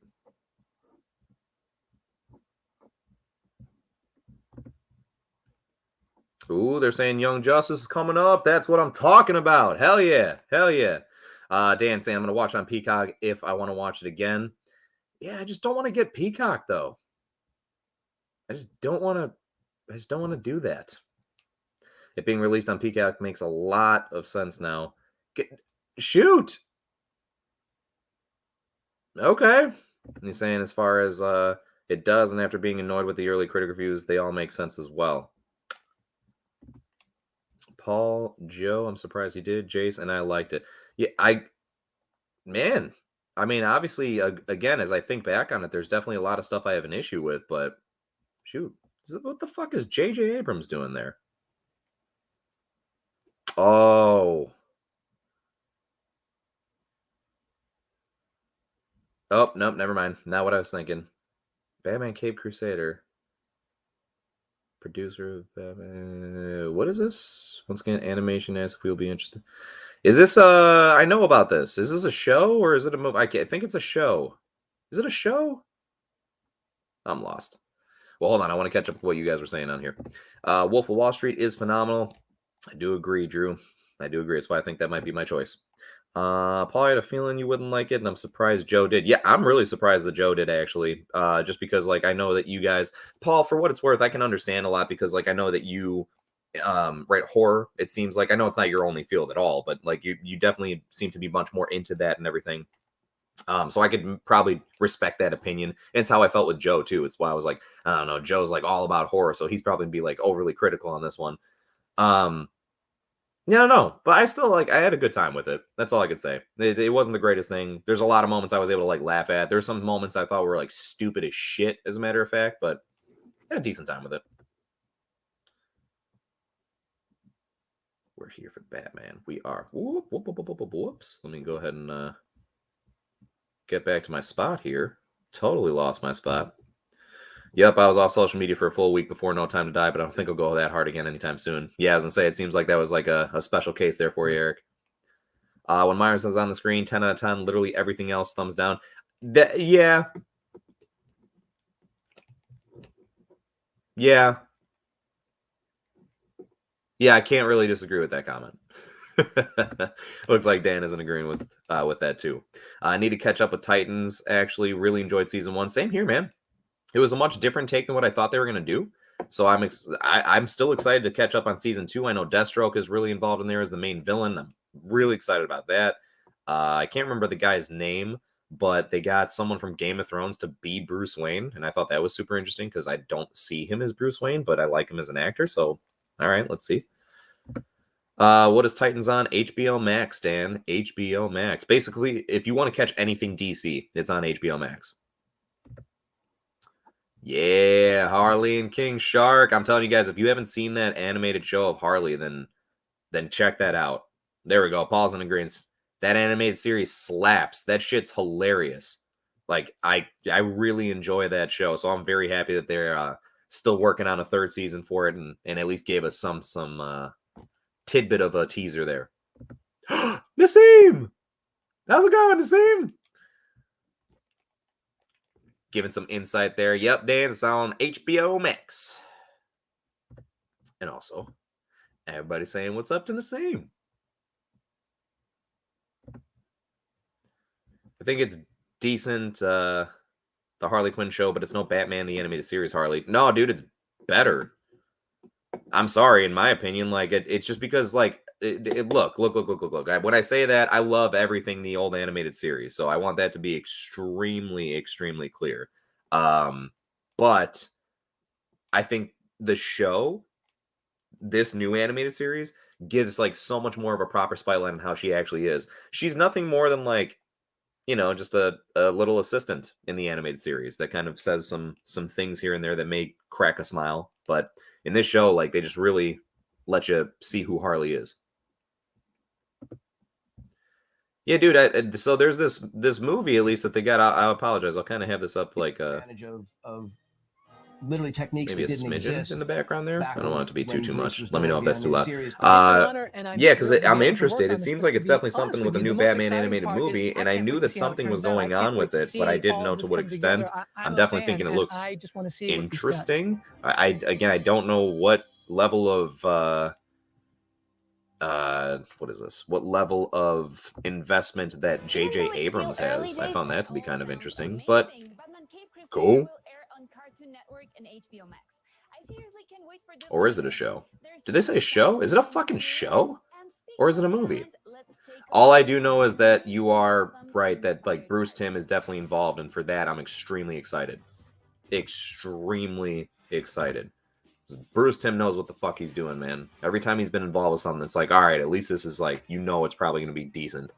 Ooh, they're saying Young Justice is coming up. That's what I'm talking about. Hell yeah. Hell yeah. Dan saying I'm going to watch it on Peacock if I want to watch it again. Yeah, I just don't want to get Peacock, though. I just don't want to do that. It being released on Peacock makes a lot of sense now. Shoot. Okay. And he's saying as far as it does, and after being annoyed with the early critic reviews, they all make sense as well. Paul, Joe, I'm surprised he did. Jace, and I liked it. Yeah, I mean, obviously, again, as I think back on it, there's definitely a lot of stuff I have an issue with, but shoot, what the fuck is J.J. Abrams doing there? Oh, nope, never mind. Not what I was thinking. Batman Cape Crusader. Producer of Batman. What is this? Once again, animation asks if we'll be interested. Is this I know about this. Is this a show or is it a movie? I think it's a show. Is it a show? I'm lost. Well, hold on. I want to catch up with what you guys were saying on here. Wolf of Wall Street is phenomenal. I do agree, Drew. I do agree. That's why I think that might be my choice. Paul, I had a feeling you wouldn't like it, and I'm surprised Joe did. Yeah, I'm really surprised that Joe did, actually. Just because, like, I know that you guys... Paul, for what it's worth, I can understand a lot because, like, I know that you... right, horror, it seems like... I know it's not your only field at all, but, like, you definitely seem to be much more into that and everything. So I could probably respect that opinion. And it's how I felt with Joe, too. It's why I was like, I don't know, Joe's, like, all about horror, so he's probably be, like, overly critical on this one. Yeah, no, but I still, like, I had a good time with it. That's all I could say. It wasn't the greatest thing. There's a lot of moments I was able to, like, laugh at. There's some moments I thought were, like, stupid as shit, as a matter of fact, but I had a decent time with it. We're here for Batman. We are. Whoops. Let me go ahead and get back to my spot here. Totally lost my spot. Yep, I was off social media for a full week before No Time to Die, but I don't think I'll go that hard again anytime soon. Yeah, I was going to say, it seems like that was like a special case there for you, Eric. When Myerson's on the screen, 10 out of 10, literally everything else, thumbs down. Yeah. Yeah, I can't really disagree with that comment. Looks like Dan isn't agreeing with that, too. I need to catch up with Titans. Actually, really enjoyed Season 1. Same here, man. It was a much different take than what I thought they were going to do. So I'm still excited to catch up on Season 2. I know Deathstroke is really involved in there as the main villain. I'm really excited about that. I can't remember the guy's name, but they got someone from Game of Thrones to be Bruce Wayne. And I thought that was super interesting because I don't see him as Bruce Wayne, but I like him as an actor. So, all right, let's see. What is Titans on? HBO Max, Dan. HBO Max. Basically, if you want to catch anything DC, it's on HBO Max. Yeah, Harley and King Shark. I'm telling you guys, if you haven't seen that animated show of Harley, then check that out. There we go. Pause and agreements. That animated series slaps. That shit's hilarious. Like, I really enjoy that show, so I'm very happy that they're still working on a 3rd season for it, and at least gave us some tidbit of a teaser there. Nassim! How's it going, Nassim? Giving some insight there. Yep, Dan, it's on HBO Max. And also, everybody saying what's up to Nassim. I think it's decent, the Harley Quinn show, but it's no Batman the Animated Series Harley. No, dude, it's better. I'm sorry, in my opinion, like, it's just because, like, look. When I say that, I love everything the old animated series, so I want that to be extremely, extremely clear. But I think the show, this new animated series, gives, like, so much more of a proper spotlight on how she actually is. She's nothing more than, like, you know, just a little assistant in the animated series that kind of says some things here and there that may crack a smile. But in this show, like, they just really let you see who Harley is. Yeah, dude. So there's this movie, at least, that they got. I apologize. I'll kind of have this up like advantage of literally techniques maybe that a didn't smidgen exist in the background there. I don't want it to be too much. Let me doing know if the that's too loud. animated series. Yeah, because I'm interested. It seems like it's definitely something with a new Batman animated movie, and I knew that something was going on with it, but I didn't know to what extent. I'm definitely thinking it looks interesting. Again, I don't know what level of what is this? What level of investment that J.J. Abrams has? I found that to be kind of interesting, but cool. Or is it a show? Did they say show? Is it a fucking show? Or is it a movie? All I do know is that you are right, that, like, Bruce Timm is definitely involved, and for that, I'm extremely excited. Extremely excited. Bruce Timm knows what the fuck he's doing, man. Every time he's been involved with something, it's like, all right, at least this is, like, you know, it's probably going to be decent.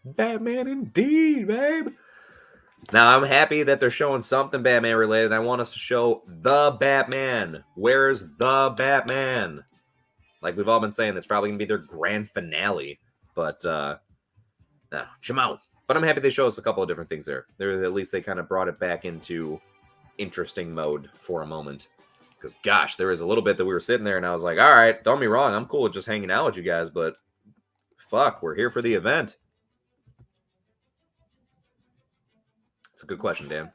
Batman indeed, babe. Now, I'm happy that they're showing something Batman related. I want us to show the Batman. Where's the Batman? Like we've all been saying, that's probably going to be their grand finale. But, no, Shimon. But I'm happy they show us a couple of different things there. At least they kind of brought it back into interesting mode for a moment. Because, gosh, there was a little bit that we were sitting there and I was like, all right, don't be wrong. I'm cool with just hanging out with you guys, but fuck, we're here for the event. It's a good question, Dan.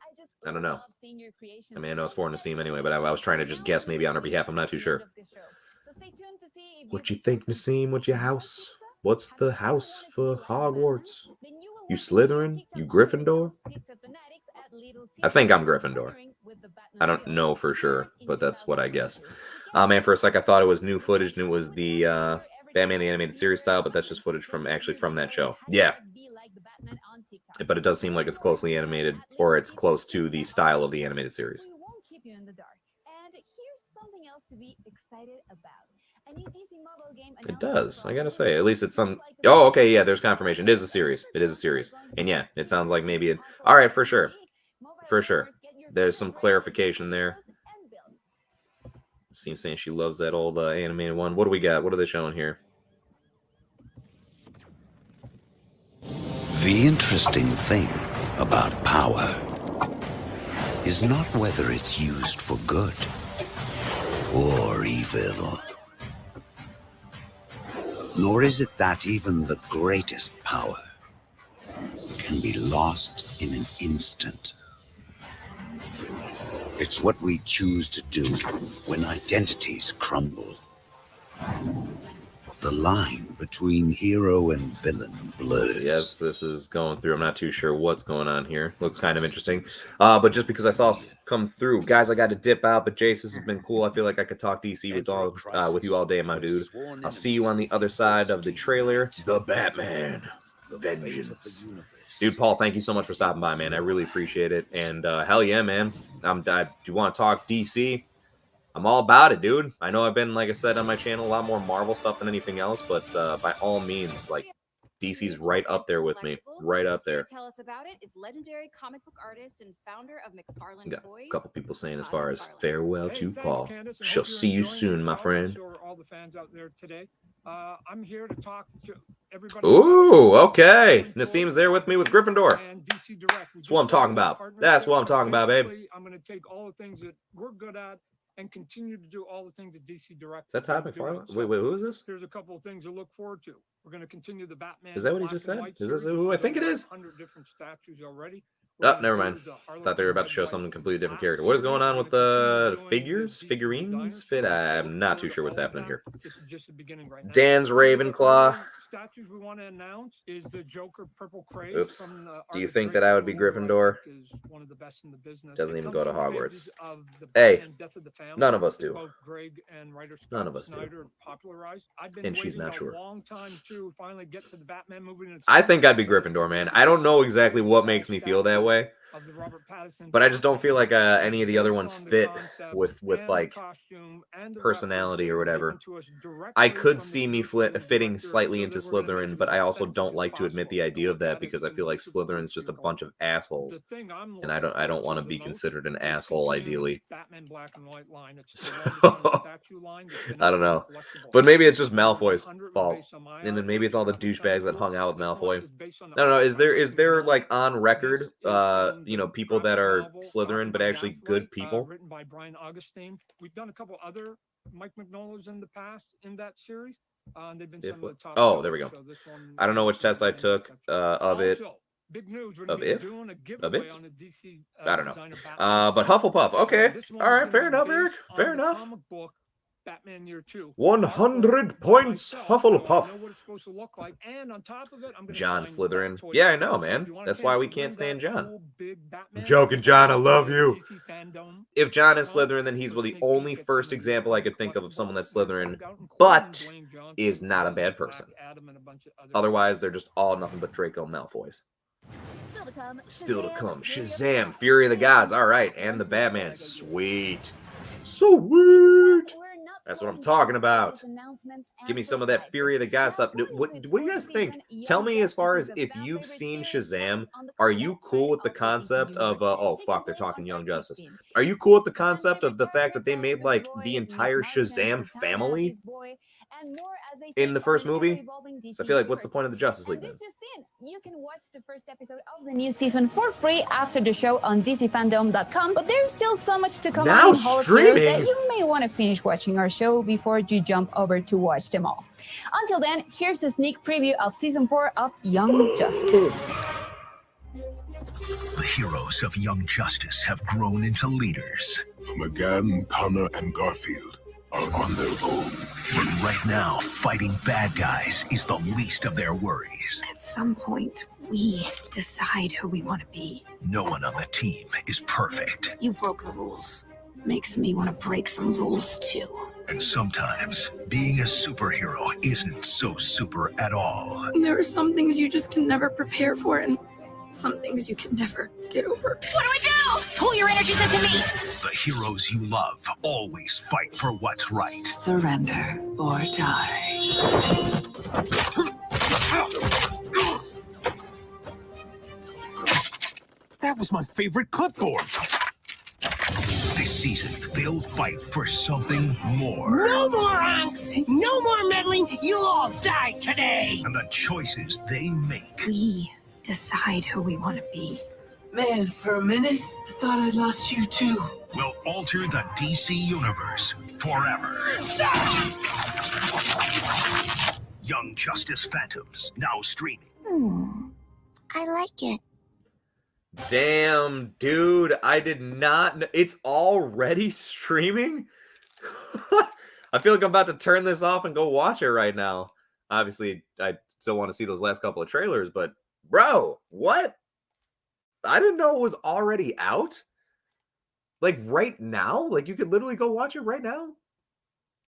I don't know. I mean, I know it's for Nassim anyway, but I was trying to just guess maybe on her behalf. I'm not too sure. What you think, Nassim? What's your house? What's the house for Hogwarts? You Slytherin? You Gryffindor? I think I'm Gryffindor. I don't know for sure, but that's what I guess. Man, for a sec, I thought it was new footage and it was the Batman the Animated Series style, but that's just footage from that show. Yeah. But it does seem like it's closely animated, or it's close to the style of the animated series. It does, I gotta say. At least it's some... Oh, okay, yeah, there's confirmation. It is a series. It is a series. And yeah, it sounds like maybe it... All right, for sure. For sure. There's some clarification there. Seems saying she loves that old animated one. What do we got? What are they showing here? The interesting thing about power is not whether it's used for good or evil. Nor is it that even the greatest power can be lost in an instant. It's what we choose to do when identities crumble. The line between hero and villain blurs. Yes, this is going through. I'm not too sure what's going on here. Looks kind of interesting. But just because I saw us come through, guys, I got to dip out. But Jace, this has been cool. I feel like I could talk DC with you all day, my dude. I'll see you on the other side of the trailer. The Batman Vengeance. Dude, Paul, thank you so much for stopping by, man. I really appreciate it. And hell yeah, man. Do you want to talk DC? I'm all about it, dude. I know I've been, like I said, on my channel, a lot more Marvel stuff than anything else, but by all means, like, DC's right up there with me. Right up there. Tell us about it is legendary comic book artist and founder of McFarlane Got Toys. a couple people saying as far as farewell to Paul. Shall see you soon, my friend. All the fans out there today. I'm here to talk to everybody. Ooh, okay. Nassim's there with me with Gryffindor. That's what I'm talking about. That's what I'm talking about, babe. I'm going to take all the things that we're good at and continue to do all the things that DC Direct. Is that Todd McFarlane? Wait, who is this? There's a couple of things to look forward to. We're going to continue the Batman. Is that what he just said? Is this who I think it is? 100 different statues already. Oh, never mind. Thought they were about to show something completely different character. What is going on with the figurines? I'm not too sure what's happening here. Just the beginning right now. Dan's Ravenclaw. Statues we want to announce is the Joker Purple Craze. Oops. From the Do you think that I would be Gryffindor? one of the best in the business. Doesn't even go to Hogwarts. Hey, none of us do. None of us do. And she's not sure. I think I'd be Gryffindor, man. I don't know exactly what makes me feel that way, but I just don't feel like any of the other ones fit with like personality or whatever. I could see me fitting slightly into Slytherin, but I also don't like to admit the idea of that because I feel like Slytherin's just a bunch of assholes, and I don't want to be considered an asshole ideally. So, I don't know, but maybe it's just Malfoy's fault, and then maybe it's all the douchebags that hung out with Malfoy. I don't know. Is there like on record, you know, people that are Slytherin but actually good people? Written by Brian Augustine. We've done a couple other Mike Mignola's in the past in that series. They've been some of the top oh, there we go. so this one, I don't know which test I took of it. also, big news. We're Of gonna be if? doing a Of giveaway it? on the DC, I don't know. designer Batman. But Hufflepuff. Okay. This All one right. is Fair gonna enough, be Eric. based Fair on the enough. comic book Batman Year 2. 100 points, Hufflepuff. Know what it's supposed to look like, and on top of it, I'm gonna John sign Slytherin. toys. Yeah, I know, So man. if you want a That's chance why to we win can't that stand John. cool big Batman, I'm joking, John. I love you. DC Fandome. If John is Slytherin, then he's the only first example I could think of someone that's Slytherin, but is not a bad person. Otherwise, they're just all nothing but Draco Malfoys. Still to come, Shazam, Fury of the Gods. All right, and the Batman. Sweet. Sweet. That's what I'm talking about. Give me some of that Fury of the Gods stuff. What do you guys think? Tell me as far as if you've seen Shazam, are you cool with the concept of, oh, fuck, they're talking Young Justice. Are you cool with the concept of the fact that they made, like, the entire Shazam family in the first movie? So I feel like, what's the point of the Justice League then? You can watch the first episode of the new season for free after the show on DCFandome.com, but there's still so much to come Now in Hall of streaming. Heroes that you may want to finish watching our show before you jump over to watch them all. Until then, here's a sneak preview of season 4 of Young Justice. The heroes of Young Justice have grown into leaders. McGann, Connor, and Garfield are on their own. But right now, fighting bad guys is the least of their worries. At some point, we decide who we want to be. No one on the team is perfect. You broke the rules. Makes me want to break some rules too. And sometimes, being a superhero isn't so super at all. There are some things you just can never prepare for, and some things you can never get over. What do I do? Pull your energies into me. The heroes you love always fight for what's right. Surrender or die. That was my favorite clipboard. This season, they'll fight for something more. No more angst! No more meddling! You'll all die today! And the choices they make. We decide who we want to be. Man, for a minute, I thought I'd lost you too. Will alter the DC universe forever. Young Justice Phantoms, now streaming. I like it. Damn, dude, I did not know. It's already streaming? I feel like I'm about to turn this off and go watch it right now. Obviously, I still want to see those last couple of trailers, but bro, what? I didn't know it was already out? Like right now? Like you could literally go watch it right now?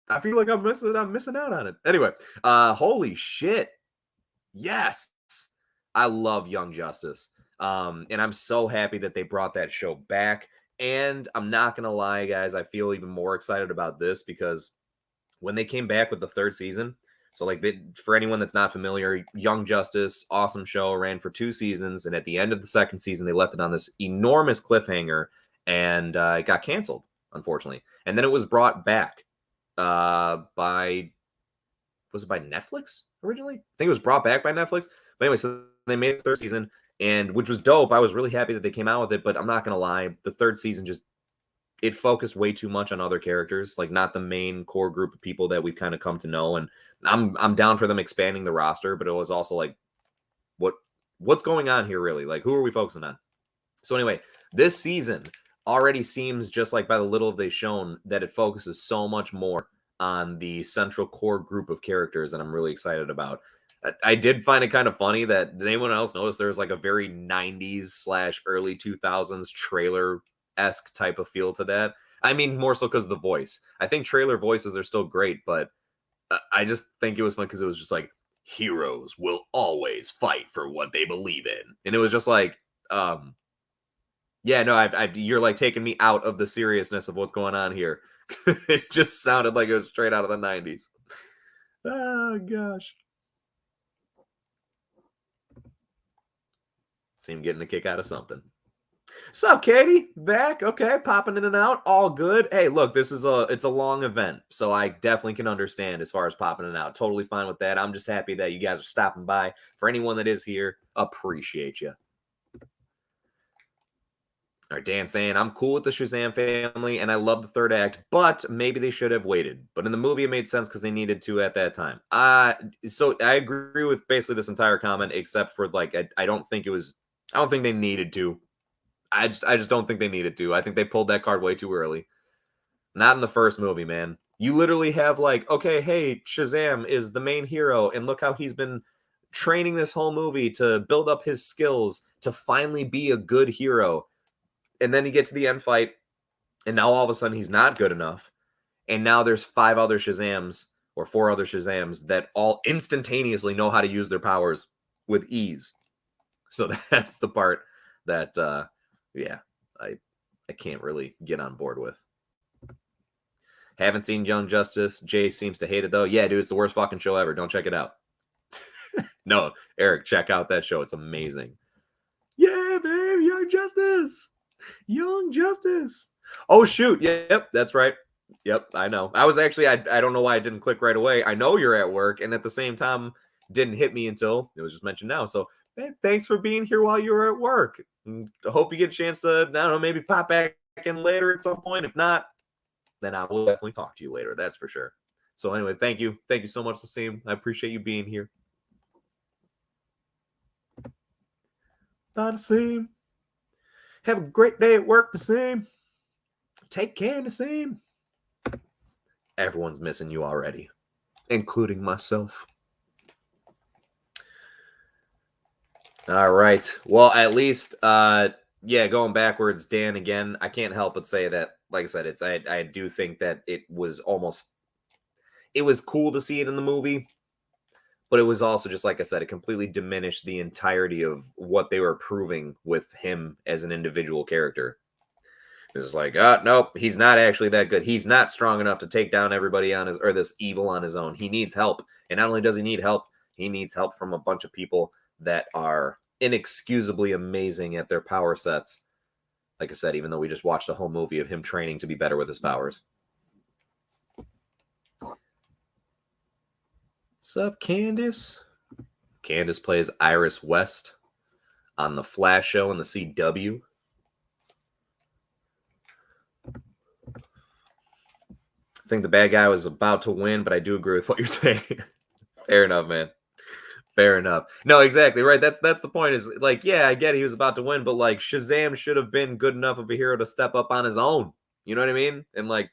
I feel like I'm missing out on it. Anyway, holy shit. Yes. I love Young Justice. And I'm so happy that they brought that show back. And I'm not going to lie, guys, I feel even more excited about this because when they came back with the third season, so like for anyone that's not familiar, Young Justice, awesome show, ran for 2 seasons. And at the end of the second season, they left it on this enormous cliffhanger and it got canceled, unfortunately. And then it was brought back was it by Netflix originally? I think it was brought back by Netflix. But anyway, so they made the third season, and which was dope. I was really happy that they came out with it, but I'm not going to lie. The third season it focused way too much on other characters, like not the main core group of people that we've kind of come to know. And I'm down for them expanding the roster, but it was also like, what's going on here really? Like, who are we focusing on? So anyway, this season already seems, just like by the little they've shown, that it focuses so much more on the central core group of characters that I'm really excited about. I did find it kind of funny that, did anyone else notice there was like a very 90s / early 2000s trailer-esque type of feel to that? I mean, more so because of the voice. I think trailer voices are still great, but I just think it was fun because it was just like, heroes will always fight for what they believe in. And it was just like, yeah, no, you're like taking me out of the seriousness of what's going on here. It just sounded like it was straight out of the 90s. Oh, gosh. Seem getting a kick out of something. Sup, Katie? Back? Okay, popping in and out. All good. Hey, look, it's a long event, so I definitely can understand as far as popping in and out. Totally fine with that. I'm just happy that you guys are stopping by. For anyone that is here, appreciate you. All right, Dan saying, I'm cool with the Shazam family, and I love the third act, but maybe they should have waited. But in the movie, it made sense because they needed to at that time. So I agree with basically this entire comment, except for, like, I don't think they needed to. I just don't think they needed to. I think they pulled that card way too early. Not in the first movie, man. You literally have, like, okay, hey, Shazam is the main hero, and look how he's been training this whole movie to build up his skills to finally be a good hero. And then you get to the end fight, and now all of a sudden he's not good enough. And now there's 4 other Shazams that all instantaneously know how to use their powers with ease. So that's the part that, yeah, I can't really get on board with. Haven't seen Young Justice. Jay seems to hate it, though. Yeah, dude, it's the worst fucking show ever. Don't check it out. No, Eric, check out that show. It's amazing. Yeah, babe, Young Justice. Young Justice. Oh, shoot. Yep, that's right. Yep, I know. I was actually, I don't know why I didn't click right away. I know you're at work, and at the same time, didn't hit me until it was just mentioned now. So, hey, thanks for being here while you were at work. And I hope you get a chance to, I don't know, maybe pop back in later at some point. If not, then I will definitely talk to you later. That's for sure. So anyway, thank you. Thank you so much, Nassim. I appreciate you being here. Bye, Nassim. Have a great day at work, Nassim. Take care, Nassim. Everyone's missing you already, including myself. All right. Well, at least, yeah, going backwards, Dan, again, I can't help but say that, like I said, I do think that it was cool to see it in the movie, but it was also, just like I said, it completely diminished the entirety of what they were proving with him as an individual character. It was like, nope, he's not actually that good. He's not strong enough to take down everybody or this evil on his own. He needs help. And not only does he need help from a bunch of people that are inexcusably amazing at their power sets. Like I said, even though we just watched a whole movie of him training to be better with his powers. Sup, Candace? Candace plays Iris West on the Flash show in the CW. I think the bad guy was about to win, but I do agree with what you're saying. Fair enough, man. Fair enough. No, exactly right. That's the point. Is like, yeah, I get it, he was about to win, but like Shazam should have been good enough of a hero to step up on his own. You know what I mean? And like,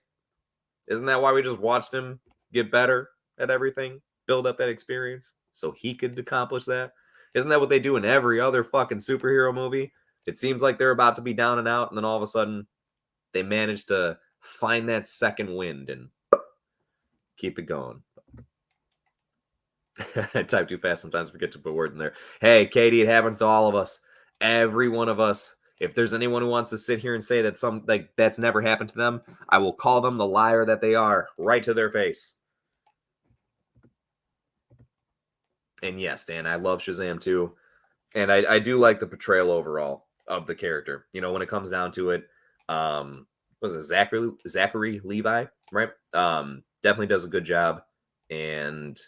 isn't that why we just watched him get better at everything, build up that experience so he could accomplish that? Isn't that what they do in every other fucking superhero movie? It seems like they're about to be down and out, and then all of a sudden they manage to find that second wind and keep it going. I type too fast sometimes, forget to put words in there. Hey, Katie, it happens to all of us. Every one of us If there's anyone who wants to sit here and say that that's never happened to them, I will call them the liar that they are right to their face. And yes, Dan, I love Shazam too. And I do like the portrayal overall of the character. You know, when it comes down to it, was it Zachary Levi, right? Definitely does a good job. And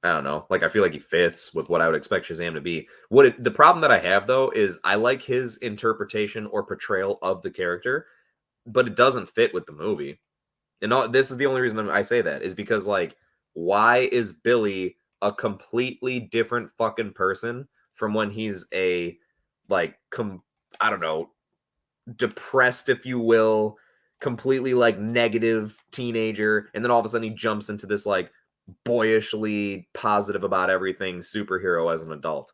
I don't know, like I feel like he fits with what I would expect Shazam to be. The problem that I have though is I like his interpretation or portrayal of the character, but it doesn't fit with the movie. And this is the only reason I say that is because, like, why is Billy a completely different fucking person from when he's a, like, I don't know, depressed, if you will, completely, like, negative teenager, and then all of a sudden he jumps into this, like, boyishly positive about everything superhero as an adult.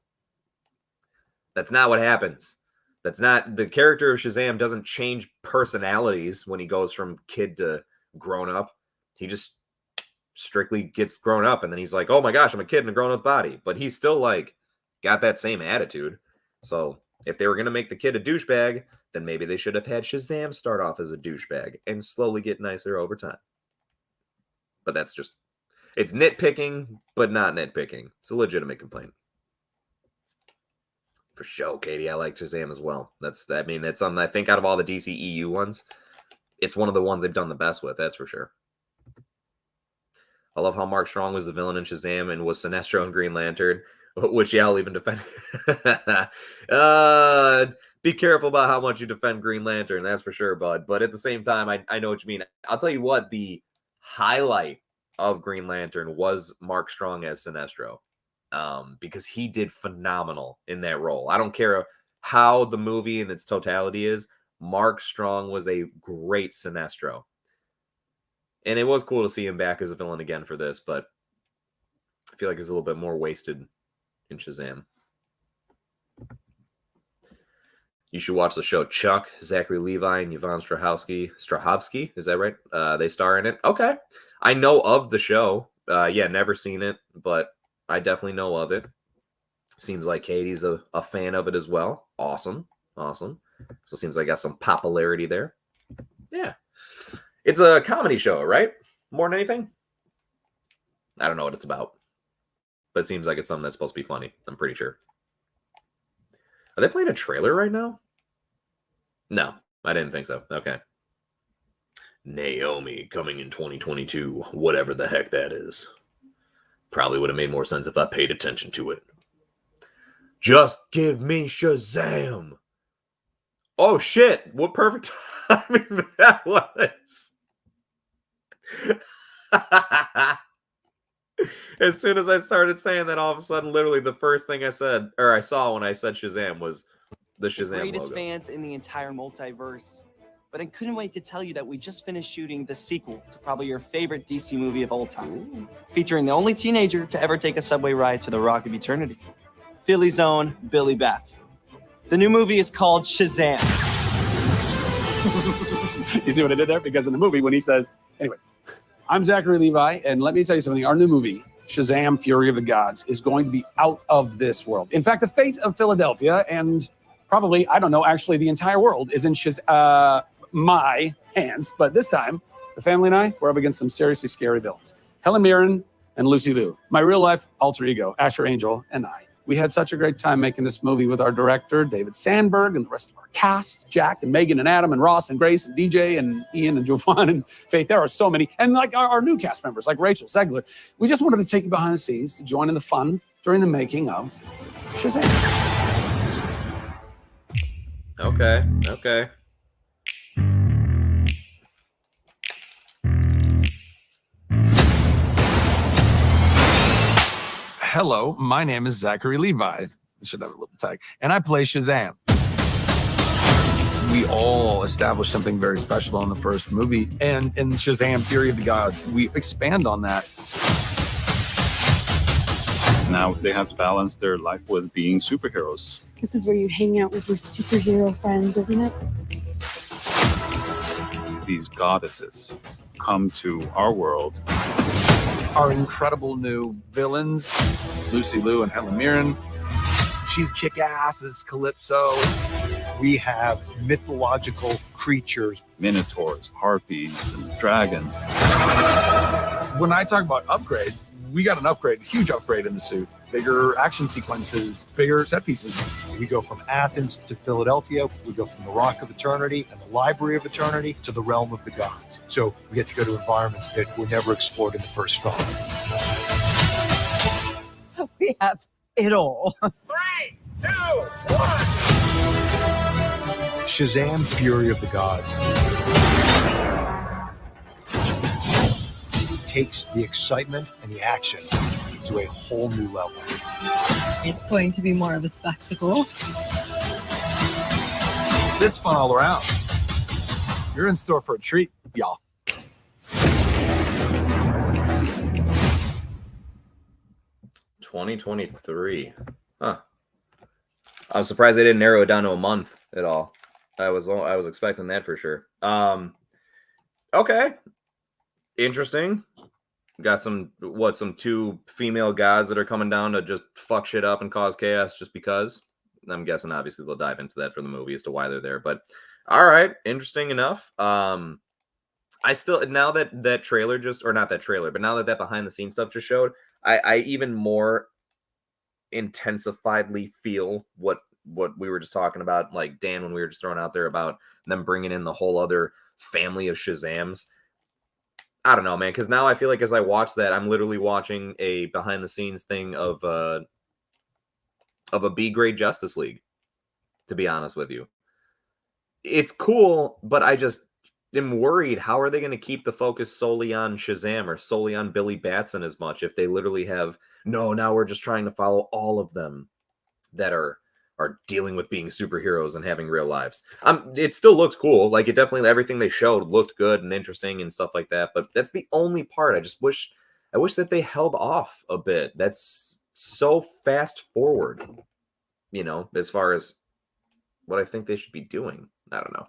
That's not what happens. That's not, the character of Shazam doesn't change personalities when he goes from kid to grown up. He just strictly gets grown up, and then he's like, oh my gosh, I'm a kid in a grown-up body. But he's still, like, got that same attitude. So if they were going to make the kid a douchebag, then maybe they should have had Shazam start off as a douchebag and slowly get nicer over time. But that's just, it's nitpicking, but not nitpicking. It's a legitimate complaint. For sure, Katie, I like Shazam as well. That's something I think out of all the DCEU ones, it's one of the ones they've done the best with, that's for sure. I love how Mark Strong was the villain in Shazam and was Sinestro in Green Lantern, which, yeah, I'll even defend. Be careful about how much you defend Green Lantern, that's for sure, bud. But at the same time, I know what you mean. I'll tell you what, the highlight of Green Lantern was Mark Strong as Sinestro, because he did phenomenal in that role. I don't care how the movie in its totality is, Mark Strong was a great Sinestro. And it was cool to see him back as a villain again for this, but I feel like he's a little bit more wasted in Shazam. You should watch the show Chuck, Zachary Levi, and Yvonne Strahovski. Is that right? They star in it. Okay. I know of the show. Yeah, never seen it, but I definitely know of it. Seems like Katie's a fan of it as well. Awesome. Awesome. So it seems like I got some popularity there. Yeah. It's a comedy show, right? More than anything? I don't know what it's about. But it seems like it's something that's supposed to be funny. I'm pretty sure. Are they playing a trailer right now? No, I didn't think so. Okay. Naomi coming in 2022. Whatever the heck that is. Probably would have made more sense if I paid attention to it. Just give me Shazam. Oh, shit. What perfect timing that was. As soon as I started saying that, all of a sudden, literally the first thing I said, or I saw when I said Shazam, was the Shazam greatest logo. Fans in the entire multiverse. But I couldn't wait to tell you that we just finished shooting the sequel to probably your favorite DC movie of all time, featuring the only teenager to ever take a subway ride to the Rock of Eternity, Philly's own Billy Batson. The new movie is called Shazam. You see what I did there? Because in the movie, when he says, anyway, I'm Zachary Levi, and let me tell you something. Our new movie, Shazam! Fury of the Gods, is going to be out of this world. In fact, the fate of Philadelphia and probably, I don't know, actually the entire world is in my hands. But this time, the family and I, we're up against some seriously scary villains. Helen Mirren and Lucy Liu, my real-life alter ego, Asher Angel, and I. We had such a great time making this movie with our director, David Sandberg, and the rest of our cast, Jack and Megan and Adam and Ross and Grace and DJ and Ian and Jovan and Faith. There are so many. And like our new cast members, like Rachel Zegler. We just wanted to take you behind the scenes to join in the fun during the making of Shazam. Okay, okay. Hello, my name is Zachary Levi. I should have a little tag. And I play Shazam. We all established something very special in the first movie. And in Shazam! Fury of the Gods, we expand on that. Now they have to balance their life with being superheroes. This is where you hang out with your superhero friends, isn't it? These goddesses come to our world. Our incredible new villains, Lucy Liu and Helen Mirren. she's kick-ass as Calypso. We have mythological creatures, Minotaurs, harpies, and dragons. When I talk about upgrades, we got an upgrade, a huge upgrade in the suit. Bigger action sequences, bigger set pieces. We go from Athens to Philadelphia. We go from the Rock of Eternity and the Library of Eternity to the Realm of the Gods. So we get to go to environments that were never explored in the first film. We have it all. 3, 2, 1. Shazam! Fury of the Gods takes the excitement and the action to a whole new level. It's going to be more of a spectacle. This fun all around. You're in store for a treat, y'all. $2023. Huh. I'm surprised they didn't narrow it down to a month at all. I was expecting that for sure. Okay. Interesting. Got some 2 female gods that are coming down to just fuck shit up and cause chaos just because. I'm guessing obviously they'll dive into that for the movie as to why they're there. But all right, interesting enough. I still, now that trailer just, or not that trailer, but now that behind the scenes stuff just showed, I even more intensifiedly feel what we were just talking about, like Dan, when we were just throwing out there about them bringing in the whole other family of Shazams. I don't know, man, because now I feel like as I watch that, I'm literally watching a behind the scenes thing of a B-grade Justice League, to be honest with you. It's cool, but I just am worried, how are they going to keep the focus solely on Shazam or solely on Billy Batson as much if they literally have, no, now we're just trying to follow all of them that are dealing with being superheroes and having real lives. It still looked cool. Like, it definitely, everything they showed looked good and interesting and stuff like that. But that's the only part. I wish that they held off a bit. That's so fast forward, you know, as far as what I think they should be doing. I don't know.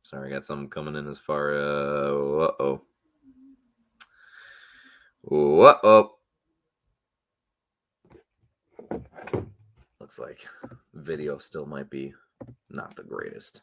Sorry, I got something coming in as far uh-oh. Looks like video still might be not the greatest.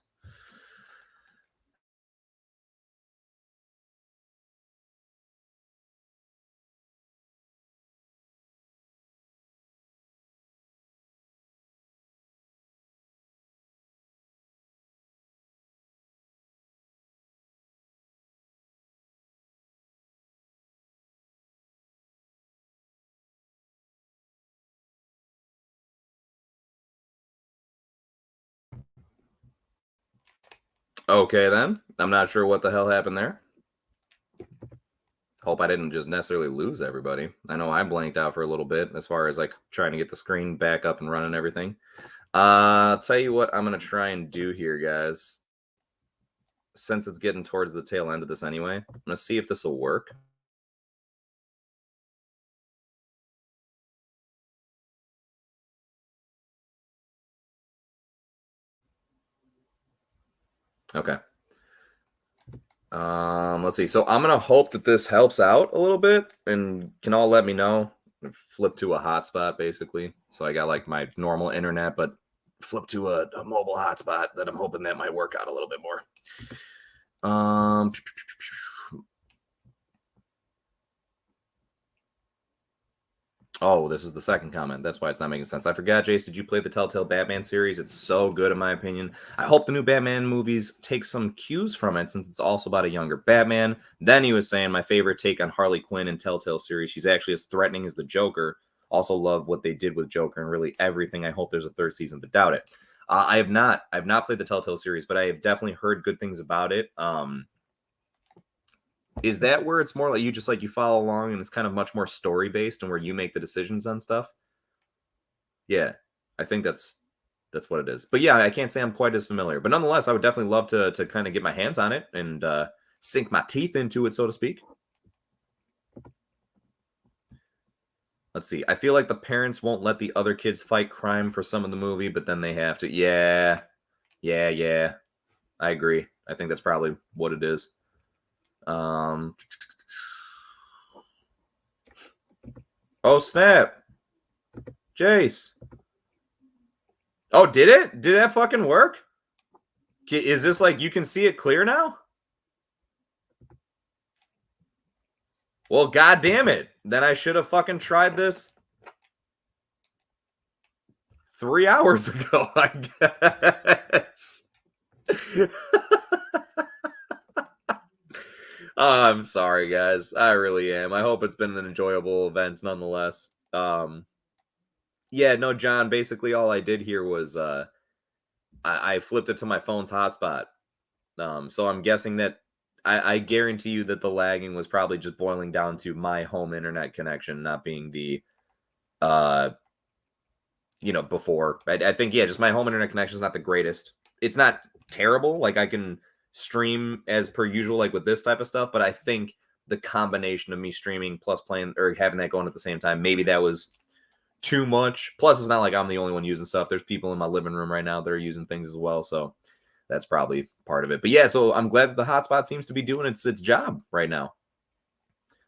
Okay, then. I'm not sure what the hell happened there. Hope I didn't just necessarily lose everybody. I know I blanked out for a little bit as far as like trying to get the screen back up and running and everything. I'll tell you what I'm going to try and do here, guys. Since it's getting towards the tail end of this anyway, I'm going to see if this will work. Okay. Let's see. So I'm gonna hope that this helps out a little bit, and can all let me know. Flip to a hotspot basically. So I got like my normal internet, but flip to a mobile hotspot that I'm hoping that might work out a little bit more. Oh, this is the second comment. That's why it's not making sense. I forgot, Jace, did you play the Telltale Batman series? It's so good, in my opinion. I hope the new Batman movies take some cues from it, since it's also about a younger Batman. Then he was saying, my favorite take on Harley Quinn in Telltale series. She's actually as threatening as the Joker. Also love what they did with Joker and really everything. I hope there's a third season, but doubt it. I've not played the Telltale series, but I have definitely heard good things about it. Is that where it's more like you follow along and it's kind of much more story based and where you make the decisions on stuff? Yeah, I think that's what it is. But yeah, I can't say I'm quite as familiar. But nonetheless, I would definitely love to kind of get my hands on it and sink my teeth into it, so to speak. Let's see. I feel like the parents won't let the other kids fight crime for some of the movie, but then they have to. Yeah. I agree. I think that's probably what it is. Oh, snap. Jace. Oh, did it? Did that fucking work? Is this like you can see it clear now? Well, god damn it. Then I should have fucking tried this 3 hours ago, I guess. Oh, I'm sorry, guys. I really am. I hope it's been an enjoyable event nonetheless. Yeah, no, John, basically all I did here was I flipped it to my phone's hotspot. So I'm guessing that I guarantee you that the lagging was probably just boiling down to my home internet connection not being the before. I think, yeah, just my home internet connection is not the greatest. It's not terrible. Like, I can stream as per usual, like with this type of stuff, but I think the combination of me streaming plus playing or having that going at the same time, maybe that was too much. Plus, it's not like I'm the only one using stuff. There's people in my living room right now that are using things as well, so that's probably part of it. But yeah, so I'm glad that the hotspot seems to be doing its job right now.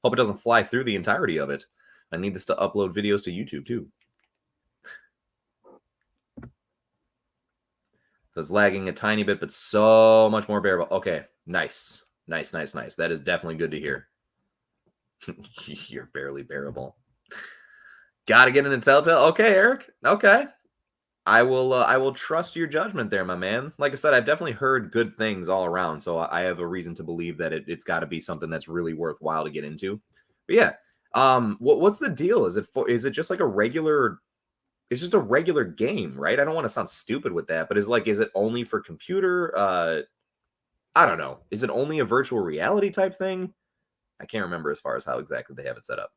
Hope it doesn't fly through the entirety of it. I need this to upload videos to YouTube too. So it's lagging a tiny bit, but so much more bearable. Okay, nice. Nice, nice, nice. That is definitely good to hear. You're barely bearable. Gotta get into Telltale. Okay, Eric. Okay. I will trust your judgment there, my man. Like I said, I've definitely heard good things all around, so I have a reason to believe that it's got to be something that's really worthwhile to get into. But yeah, what's the deal? Is it just like a regular? It's just a regular game, right? I don't want to sound stupid with that, but is it only for computer? I don't know. Is it only a virtual reality type thing? I can't remember as far as how exactly they have it set up.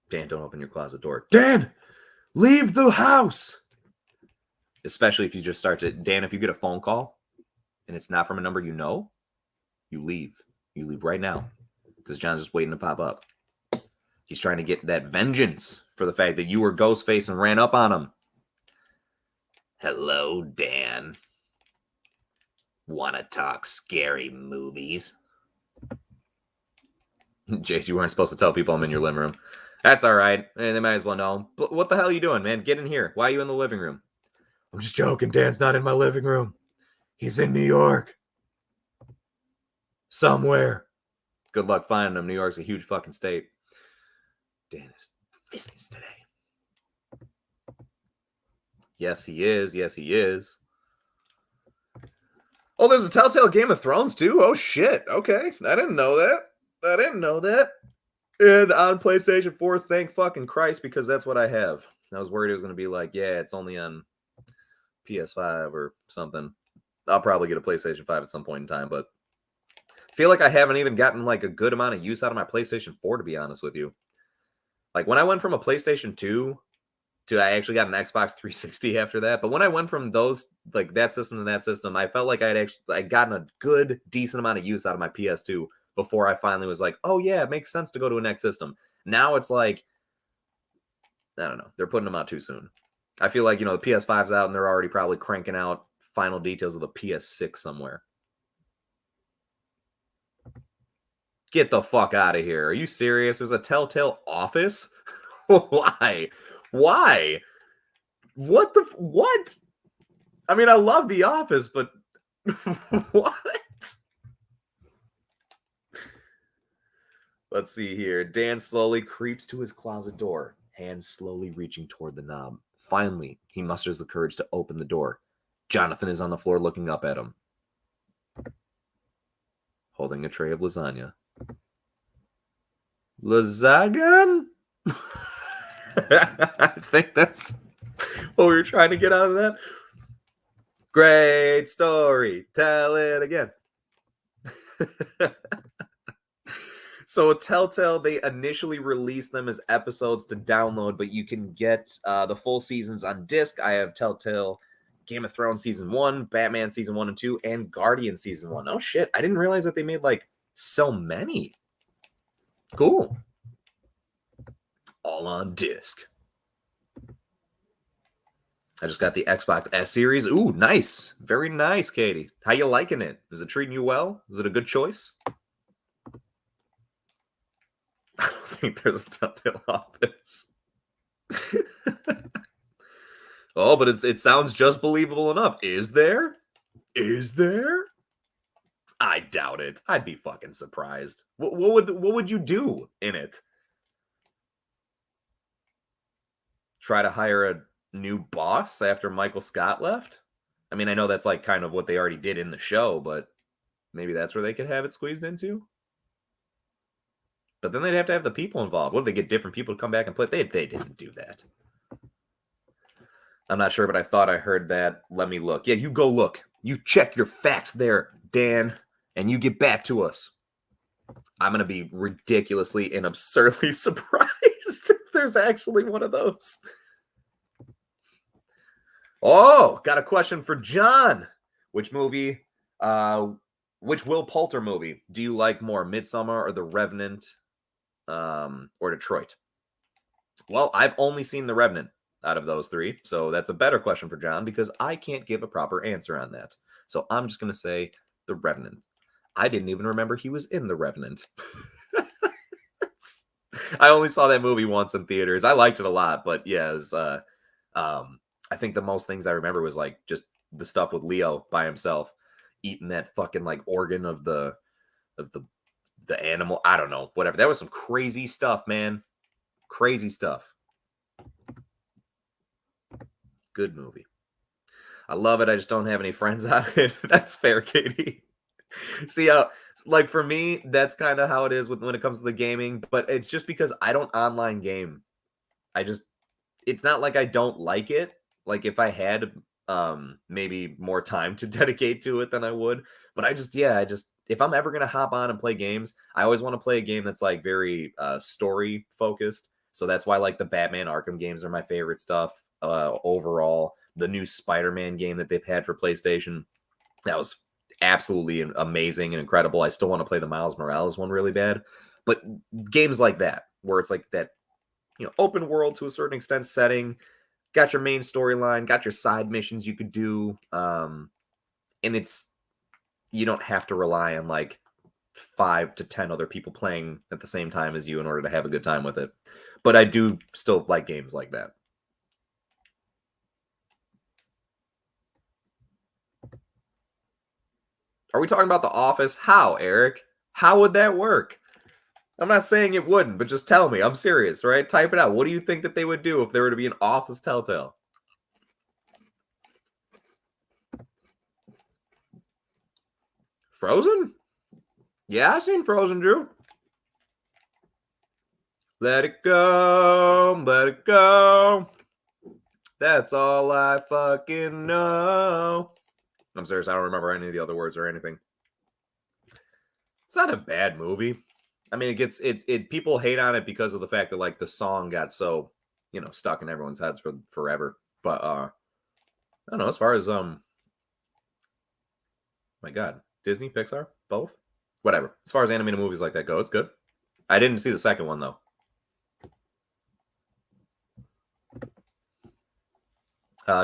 Dan, don't open your closet door. Dan, leave the house. Especially if you just start to, Dan, if you get a phone call and it's not from a number you know, you leave. You leave right now because John's just waiting to pop up. He's trying to get that vengeance for the fact that you were Ghostface and ran up on him. Hello, Dan. Want to talk scary movies? Jace, you weren't supposed to tell people I'm in your living room. That's all right. And they might as well know. But what the hell are you doing, man? Get in here. Why are you in the living room? I'm just joking. Dan's not in my living room. He's in New York. Somewhere. Good luck finding him. New York's a huge fucking state. Dan is business today. Yes, he is. Yes, he is. Oh, there's a Telltale Game of Thrones, too? Oh, shit. Okay. I didn't know that. And on PlayStation 4, thank fucking Christ, because that's what I have. I was worried it was going to be like, yeah, it's only on PS5 or something. I'll probably get a PlayStation 5 at some point in time, but I feel like I haven't even gotten like a good amount of use out of my PlayStation 4, to be honest with you. Like when I went from a PlayStation 2 to I actually got an Xbox 360 after that. But when I went from those, like that system to that system, I felt like I'd gotten a good, decent amount of use out of my PS2 before I finally was like, oh yeah, it makes sense to go to a next system. Now it's like, I don't know. They're putting them out too soon. I feel like, the PS5's out and they're already probably cranking out final details of the PS6 somewhere. Get the fuck out of here. Are you serious? There's a Telltale office? Why? Why? What? I mean, I love The Office, but what? Let's see here. Dan slowly creeps to his closet door, hands slowly reaching toward the knob. Finally, he musters the courage to open the door. Jonathan is on the floor looking up at him, holding a tray of lasagna. Lasagna? I think that's what we were trying to get out of that. Great story. Tell it again. So Telltale, they initially released them as episodes to download, but you can get the full seasons on disc. I have Telltale Game of Thrones Season 1, Batman Season 1 and 2, and Guardian Season 1. Oh, shit. I didn't realize that they made, like, so many. Cool. All on disc. I just got the Xbox S series. Ooh, nice. Very nice, Katie. How you liking it? Is it treating you well? Is it a good choice? I don't think there's a Telltale Office. Oh, but it sounds just believable enough. Is there? Is there? I doubt it. I'd be fucking surprised. What would you do in it? Try to hire a new boss after Michael Scott left? I mean, I know that's like kind of what they already did in the show, but maybe that's where they could have it squeezed into. But then they'd have to have the people involved. What if they get different people to come back and play? They didn't do that. I'm not sure, but I thought I heard that. Let me look. Yeah, you go look. You check your facts there, Dan, and you get back to us. I'm going to be ridiculously and absurdly surprised if there's actually one of those. Oh, got a question for John. Which movie, which Will Poulter movie do you like more, Midsommar or The Revenant or Detroit? Well, I've only seen The Revenant out of those three, so that's a better question for John because I can't give a proper answer on that. So I'm just going to say The Revenant. I didn't even remember he was in The Revenant. I only saw that movie once in theaters. I liked it a lot, but yeah, it was, I think the most things I remember was like just the stuff with Leo by himself eating that fucking like organ of the animal. I don't know, whatever. That was some crazy stuff, man. Crazy stuff. Good movie. I love it. I just don't have any friends on it. That's fair, Katie. See, like for me, that's kind of how it is when it comes to the gaming, but it's just because I don't online game. It's not like I don't like it. Like if I had maybe more time to dedicate to it than I would, but if I'm ever going to hop on and play games, I always want to play a game that's like very story focused. So that's why like the Batman Arkham games are my favorite stuff. Overall, the new Spider-Man game that they've had for PlayStation, that was absolutely amazing and incredible. I still want to play the Miles Morales one really bad, but games like that where it's like that, open world to a certain extent setting, got your main storyline, got your side missions you could do, and you don't have to rely on like 5 to 10 other people playing at the same time as you in order to have a good time with it. But I do still like games like that. Are we talking about The Office? How, Eric? How would that work? I'm not saying it wouldn't, but just tell me. I'm serious, right? Type it out. What do you think that they would do if there were to be an Office Telltale? Frozen? Yeah, I've seen Frozen, Drew. Let it go, let it go. That's all I fucking know. I'm serious, I don't remember any of the other words or anything. It's not a bad movie. I mean, people hate on it because of the fact that like the song got so, stuck in everyone's heads for forever. But I don't know, as far as my God, Disney, Pixar, both? Whatever. As far as animated movies like that go, it's good. I didn't see the second one though.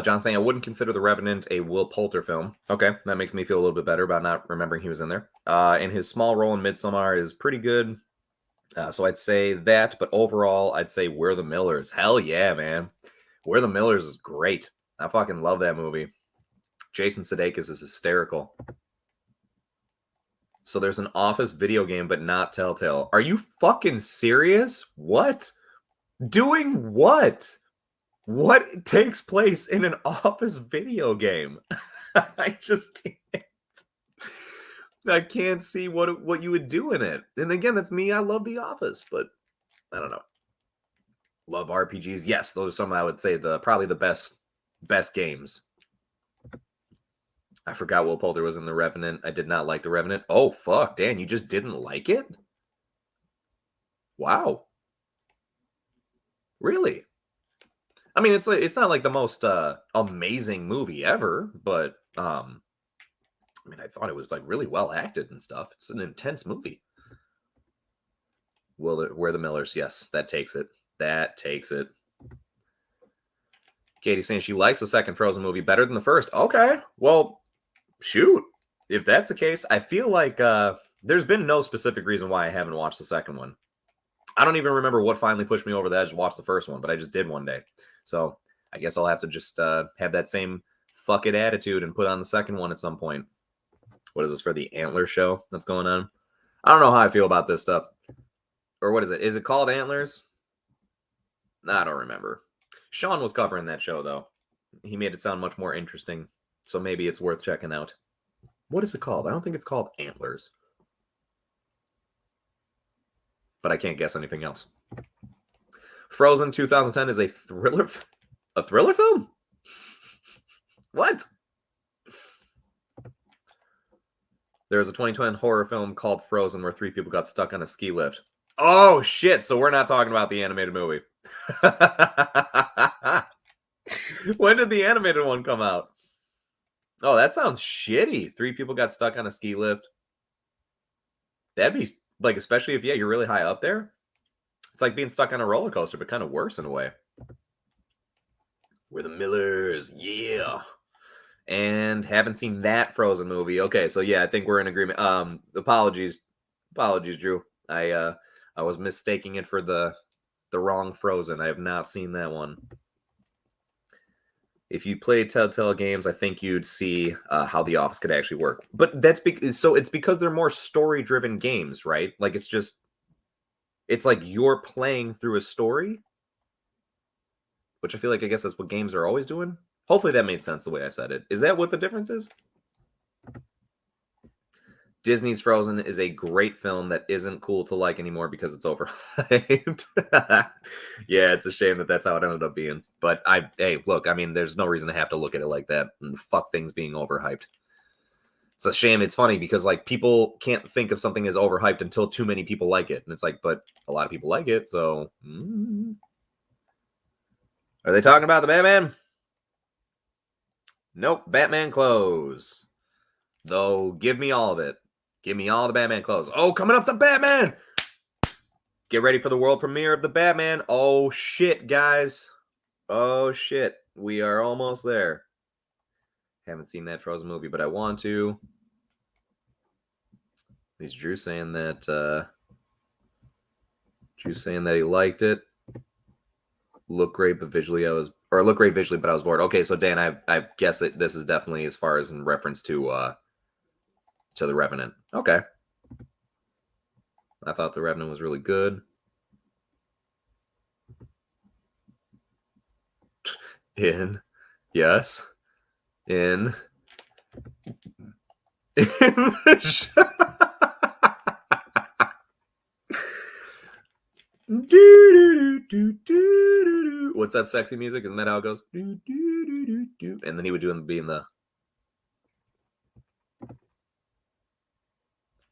John saying, I wouldn't consider The Revenant a Will Poulter film. Okay, that makes me feel a little bit better about not remembering he was in there. And his small role in Midsommar is pretty good. So I'd say that, but overall, I'd say We're the Millers. Hell yeah, man. We're the Millers is great. I fucking love that movie. Jason Sudeikis is hysterical. So there's an Office video game, but not Telltale. Are you fucking serious? What? Doing what? What takes place in an Office video game? I just can't. I can't see what you would do in it. And again, that's me. I love The Office, but I don't know. Love RPGs. Yes, those are some I would say probably the best games. I forgot Will Poulter was in The Revenant. I did not like The Revenant. Oh, fuck, Dan, you just didn't like it? Wow. Really? I mean, it's not like the most amazing movie ever, but I mean, I thought it was like really well acted and stuff. It's an intense movie. We're the Millers. Yes, that takes it. That takes it. Katie saying she likes the second Frozen movie better than the first. Okay, well, shoot. If that's the case, I feel like there's been no specific reason why I haven't watched the second one. I don't even remember what finally pushed me over the edge to watch the first one, but I just did one day. So I guess I'll have to just have that same fuck it attitude and put on the second one at some point. What is this for the Antler show that's going on? I don't know how I feel about this stuff. Or what is it? Is it called Antlers? I don't remember. Sean was covering that show, though. He made it sound much more interesting. So maybe it's worth checking out. What is it called? I don't think it's called Antlers. But I can't guess anything else. Frozen 2010 is a thriller film? What? There was a 2010 horror film called Frozen where 3 people got stuck on a ski lift. Oh, shit. So we're not talking about the animated movie. When did the animated one come out? Oh, that sounds shitty. 3 people got stuck on a ski lift. That'd be, like, especially if, yeah, you're really high up there. It's like being stuck on a roller coaster, but kind of worse in a way. We're the Millers. Yeah. And haven't seen that Frozen movie. Okay, so yeah, I think we're in agreement. Apologies, Drew. I was mistaking it for the wrong Frozen. I have not seen that one. If you play Telltale games, I think you'd see how The Office could actually work. But that's so it's because they're more story-driven games, right? Like it's like you're playing through a story, which I feel like I guess that's what games are always doing. Hopefully that made sense the way I said it. Is that what the difference is? Disney's Frozen is a great film that isn't cool to like anymore because it's overhyped. Yeah, it's a shame that that's how it ended up being. But hey, look, I mean, there's no reason to have to look at it like that and fuck things being overhyped. It's a shame. It's funny because like people can't think of something as overhyped until too many people like it. And it's like, but a lot of people like it, so... Are they talking about the Batman? Nope, Batman clothes. Though, give me all of it. Give me all the Batman clothes. Oh, coming up, the Batman! Get ready for the world premiere of the Batman. Oh, shit, guys. Oh, shit. We are almost there. Haven't seen that Frozen movie, but I want to. At least Drew's saying that, he liked it. Look great, but visually but I was bored. Okay, so Dan, I guess that this is definitely as far as in reference to the Revenant. Okay. I thought the Revenant was really good. Yes. In the What's that sexy music? Isn't that how it goes? And then he would do being the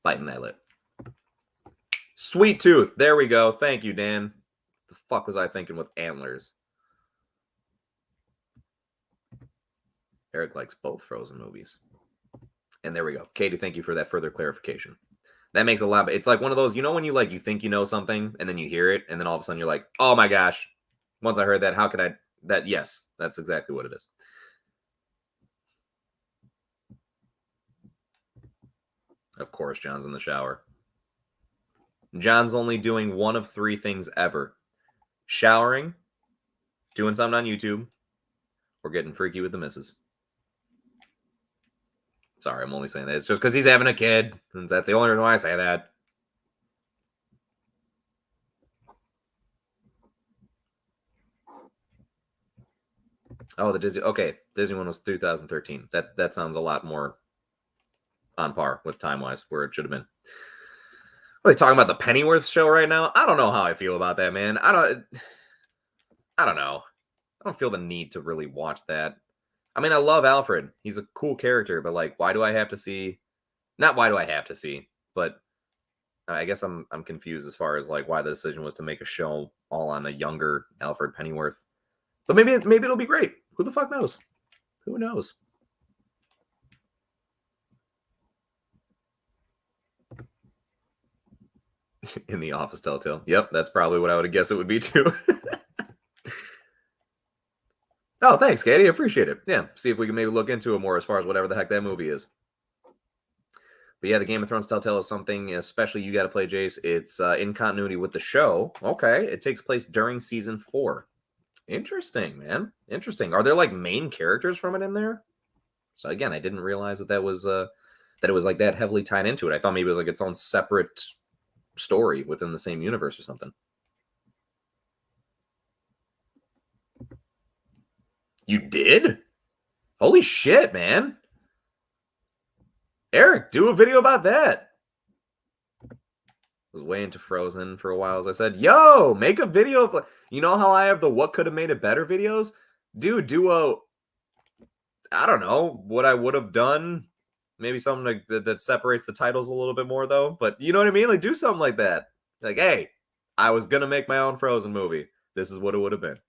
biting that lip. Sweet Tooth. There we go. Thank you, Dan. The fuck was I thinking with Antlers? Eric likes both Frozen movies. And there we go. Katie, thank you for that further clarification. That makes a lot. It's like one of those, you know, when you like, you think you know something and then you hear it and then all of a sudden you're like, oh my gosh, once I heard that, how could I, that, yes, that's exactly what it is. Of course, John's in the shower. John's only doing one of 3 things ever. Showering, doing something on YouTube, or getting freaky with the missus. Sorry, I'm only saying that. It's just because he's having a kid. And that's the only reason why I say that. Oh, the Disney. Okay, Disney one was 2013. That sounds a lot more on par with time-wise where it should have been. Are they talking about the Pennyworth show right now? I don't know how I feel about that, man. I don't know. I don't feel the need to really watch that. I mean, I love Alfred. He's a cool character, but like, why do I have to see? Not why do I have to see, but I guess I'm confused as far as like why the decision was to make a show all on a younger Alfred Pennyworth. But maybe it'll be great. Who the fuck knows? Who knows? In the Office Telltale. Yep, that's probably what I would have guessed it would be too. Oh, thanks, Katie. I appreciate it. Yeah, see if we can maybe look into it more as far as whatever the heck that movie is. But yeah, the Game of Thrones Telltale is something especially you got to play, Jace. It's in continuity with the show. Okay, it takes place during season 4. Interesting, man. Interesting. Are there like main characters from it in there? So again, I didn't realize that was that it was like that heavily tied into it. I thought maybe it was like its own separate story within the same universe or something. You did? Holy shit, man. Eric, do a video about that. I was way into Frozen for a while, as I said. Yo, make a video of, you know how I have the what could have made it better videos? Dude, do a, I don't know, what I would have done. Maybe something like that separates the titles a little bit more, though. But you know what I mean? Like, do something like that. Like, hey, I was going to make my own Frozen movie. This is what it would have been.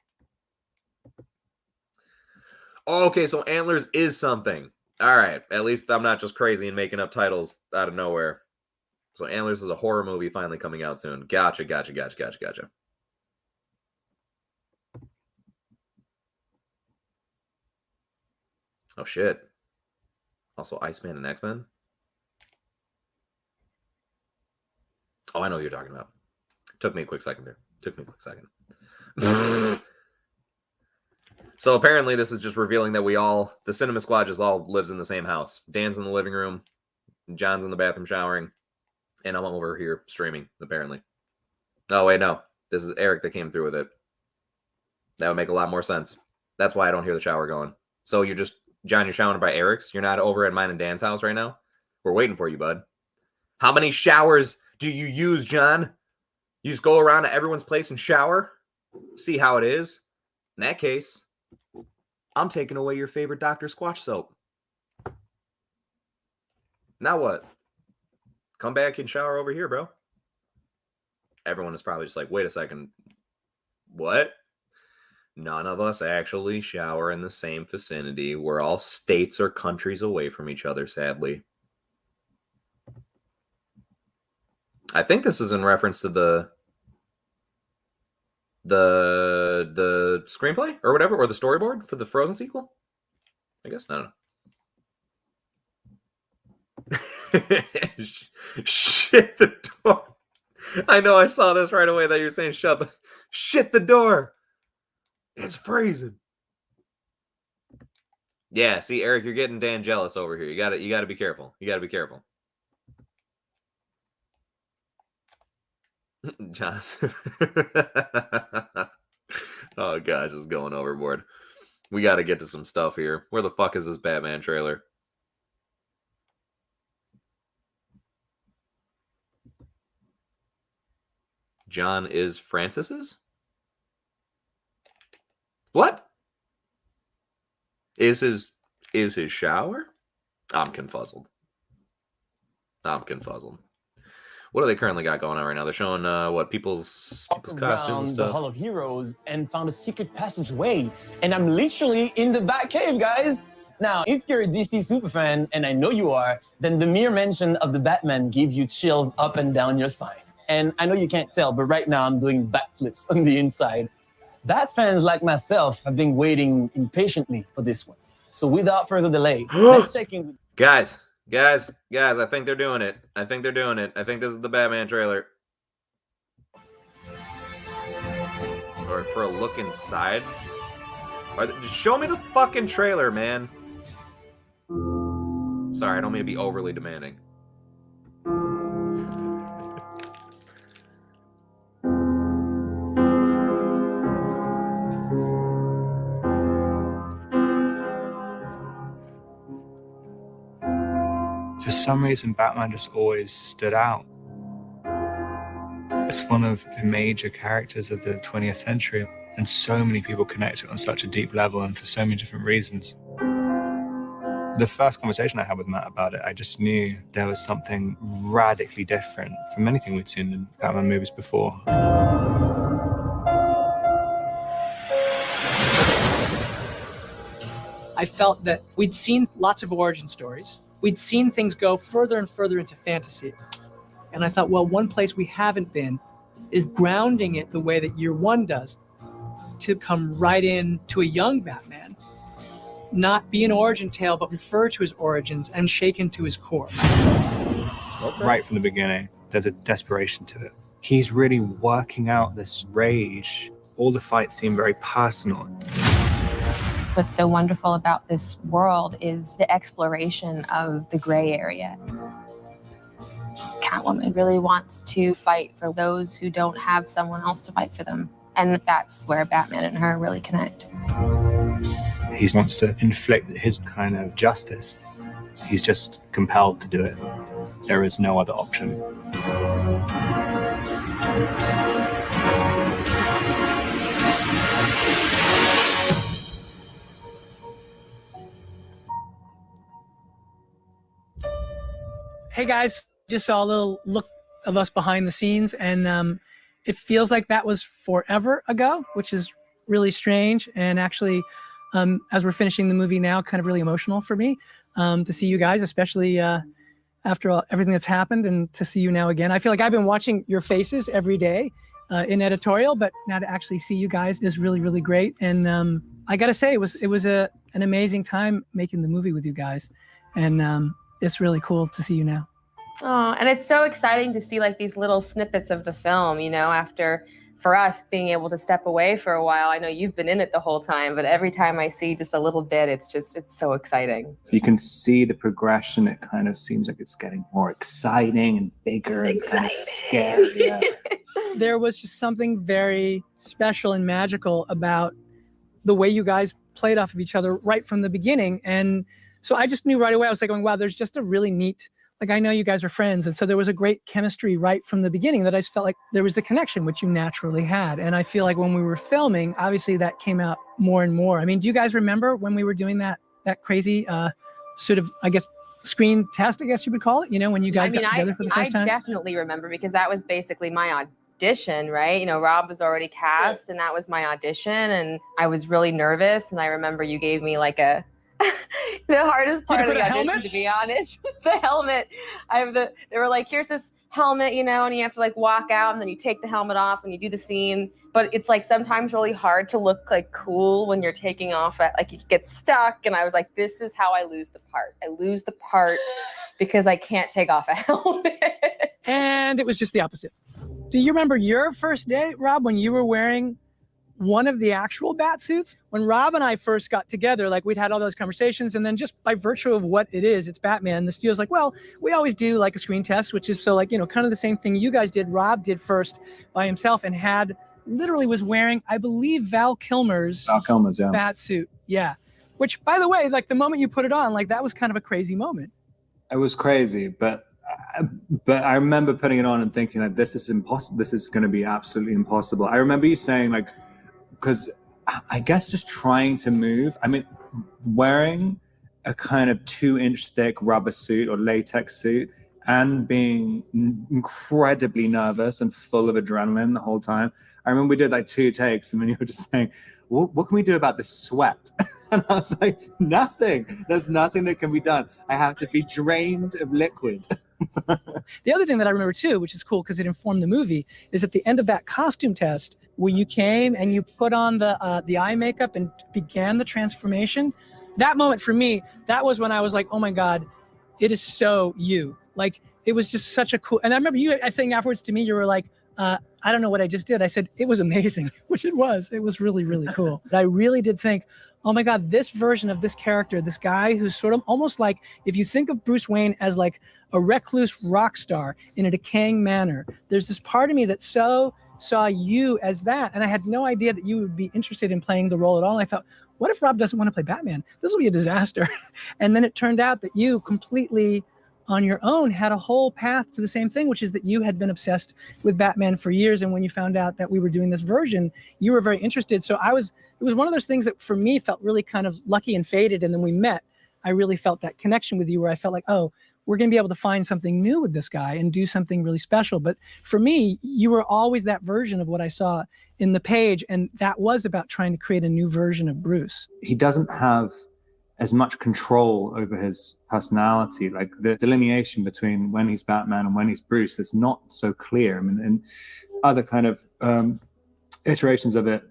Okay, so Antlers is something. All right, at least I'm not just crazy and making up titles out of nowhere. So Antlers is a horror movie finally coming out soon. Gotcha. Oh, shit. Also, Iceman and X-Men? Oh, I know what you're talking about. Took me a quick second there. So apparently this is just revealing that the Cinema Squad just all lives in the same house. Dan's in the living room, John's in the bathroom showering, and I'm over here streaming, apparently. Oh, wait, no. This is Eric that came through with it. That would make a lot more sense. That's why I don't hear the shower going. So John, you're showering by Eric's? You're not over at mine and Dan's house right now? We're waiting for you, bud. How many showers do you use, John? You just go around to everyone's place and shower? See how it is? In that case, I'm taking away your favorite Dr. Squatch soap. Now what? Come back and shower over here, bro. Everyone is probably just like, wait a second. What? None of us actually shower in the same vicinity. We're all states or countries away from each other, sadly. I think this is in reference to the screenplay or whatever, or the storyboard for the Frozen sequel. I guess. I don't know. Shit the door. I know I saw this right away that you're saying shit the door. It's freezing. Yeah, see, Eric, you're getting Dan jealous over here. You gotta be careful. Jonathan. Oh gosh, it's going overboard. We gotta get to some stuff here. Where the fuck is this Batman trailer? John is Francis's? What? Is his shower? I'm confuzzled. What do they currently got going on right now? They're showing what people's costumes and stuff. The Hall of Heroes and found a secret passageway, and I'm literally in the Batcave, guys. Now, if you're a DC superfan, and I know you are, then the mere mention of the Batman gives you chills up and down your spine. And I know you can't tell, but right now I'm doing backflips on the inside. Bat fans like myself have been waiting impatiently for this one. So without further delay, let's check in. Guys, I think they're doing it. I think this is the Batman trailer. Or for a look inside. Just show me the fucking trailer, man. Sorry, I don't mean to be overly demanding. For some reason, Batman just always stood out. It's one of the major characters of the 20th century, and so many people connect to it on such a deep level and for so many different reasons. The first conversation I had with Matt about it, I just knew there was something radically different from anything we'd seen in Batman movies before. I felt that we'd seen lots of origin stories. We'd seen things go further and further into fantasy. And I thought, well, one place we haven't been is grounding it the way that Year One does, to come right in to a young Batman, not be an origin tale, but refer to his origins and shake into his core. right from the beginning. There's a desperation to it. He's really working out this rage. All the fights seem very personal. What's so wonderful about this world is the exploration of the gray area. Catwoman really wants to fight for those who don't have someone else to fight for them. And that's where Batman and her really connect. He wants to inflict his kind of justice. He's just compelled to do it. There is no other option. Hey guys, just saw a little look of us behind the scenes, and it feels like that was forever ago, which is really strange. And actually, as we're finishing the movie now, kind of really emotional for me to see you guys, especially after everything that's happened, and to see you now again. I feel like I've been watching your faces every day in editorial, but now to actually see you guys is really, really great. And I gotta say, it was an amazing time making the movie with you guys, and it's really cool to see you now. Oh, and it's so exciting to see like these little snippets of the film, you know, after for us being able to step away for a while. I know you've been in it the whole time, but every time I see just a little bit, it's so exciting. You can see the progression. It kind of seems like it's getting more exciting and bigger and kind of scary. Yeah. There was just something very special and magical about the way you guys played off of each other right from the beginning. And so I just knew right away, I was like going, wow, there's just a really neat, like, I know you guys are friends. And so there was a great chemistry right from the beginning that I just felt like there was a connection, which you naturally had. And I feel like when we were filming, obviously that came out more and more. I mean, do you guys remember when we were doing that crazy sort of, I guess, screen test, I guess you would call it, you know, when you guys got together for the first time? I definitely remember, because that was basically my audition, right? You know, Rob was already cast, and that was my audition, and I was really nervous. And I remember you gave me like the hardest part of the audition, to be honest, was the helmet. They were like, here's this helmet, you know, and you have to like walk out, and then you take the helmet off and you do the scene. But it's like sometimes really hard to look like cool when you're taking off like you get stuck. And I was like, this is how I lose the part. I lose the part because I can't take off a helmet. And it was just the opposite. Do you remember your first day, Rob, when you were wearing one of the actual bat suits? When Rob and I first got together, like, we'd had all those conversations, and then just by virtue of what it is, it's Batman, the studio's like, well, we always do like a screen test, which is so like, you know, kind of the same thing you guys did. Rob did first by himself and literally was wearing, I believe, Val Kilmer's yeah. bat suit. Yeah. Which, by the way, like, the moment you put it on, like, that was kind of a crazy moment. It was crazy, but I remember putting it on and thinking that this is impossible. This is going to be absolutely impossible. I remember you saying, like, because I guess just trying to move, I mean, wearing a kind of 2-inch thick rubber suit or latex suit and being incredibly nervous and full of adrenaline the whole time. I remember we did like 2 takes, and then you were just saying, what can we do about this sweat? And I was like, nothing. There's nothing that can be done. I have to be drained of liquid. The other thing that I remember too, which is cool because it informed the movie, is at the end of that costume test, where you came and you put on the eye makeup and began the transformation. That moment for me, that was when I was like, oh my God, it is so you. Like, it was just such a cool, and I remember you saying afterwards to me, you were like, I don't know what I just did. I said, it was amazing, which it was. It was really, really cool. But I really did think, oh my God, this version of this character, this guy who's sort of almost like, if you think of Bruce Wayne as like a recluse rock star in a decaying manner, there's this part of me that so saw you as that. And I had no idea that you would be interested in playing the role at all. And I thought, what if Rob doesn't want to play Batman? This will be a disaster. And then it turned out that you completely on your own had a whole path to the same thing, which is that you had been obsessed with Batman for years. And when you found out that we were doing this version, you were very interested. So it was one of those things that for me felt really kind of lucky and fated. And then we met, I really felt that connection with you where I felt like, oh, we're going to be able to find something new with this guy and do something really special. But for me, you were always that version of what I saw in the page. And that was about trying to create a new version of Bruce. He doesn't have as much control over his personality. Like, the delineation between when he's Batman and when he's Bruce is not so clear. I mean, in other kind of iterations of it,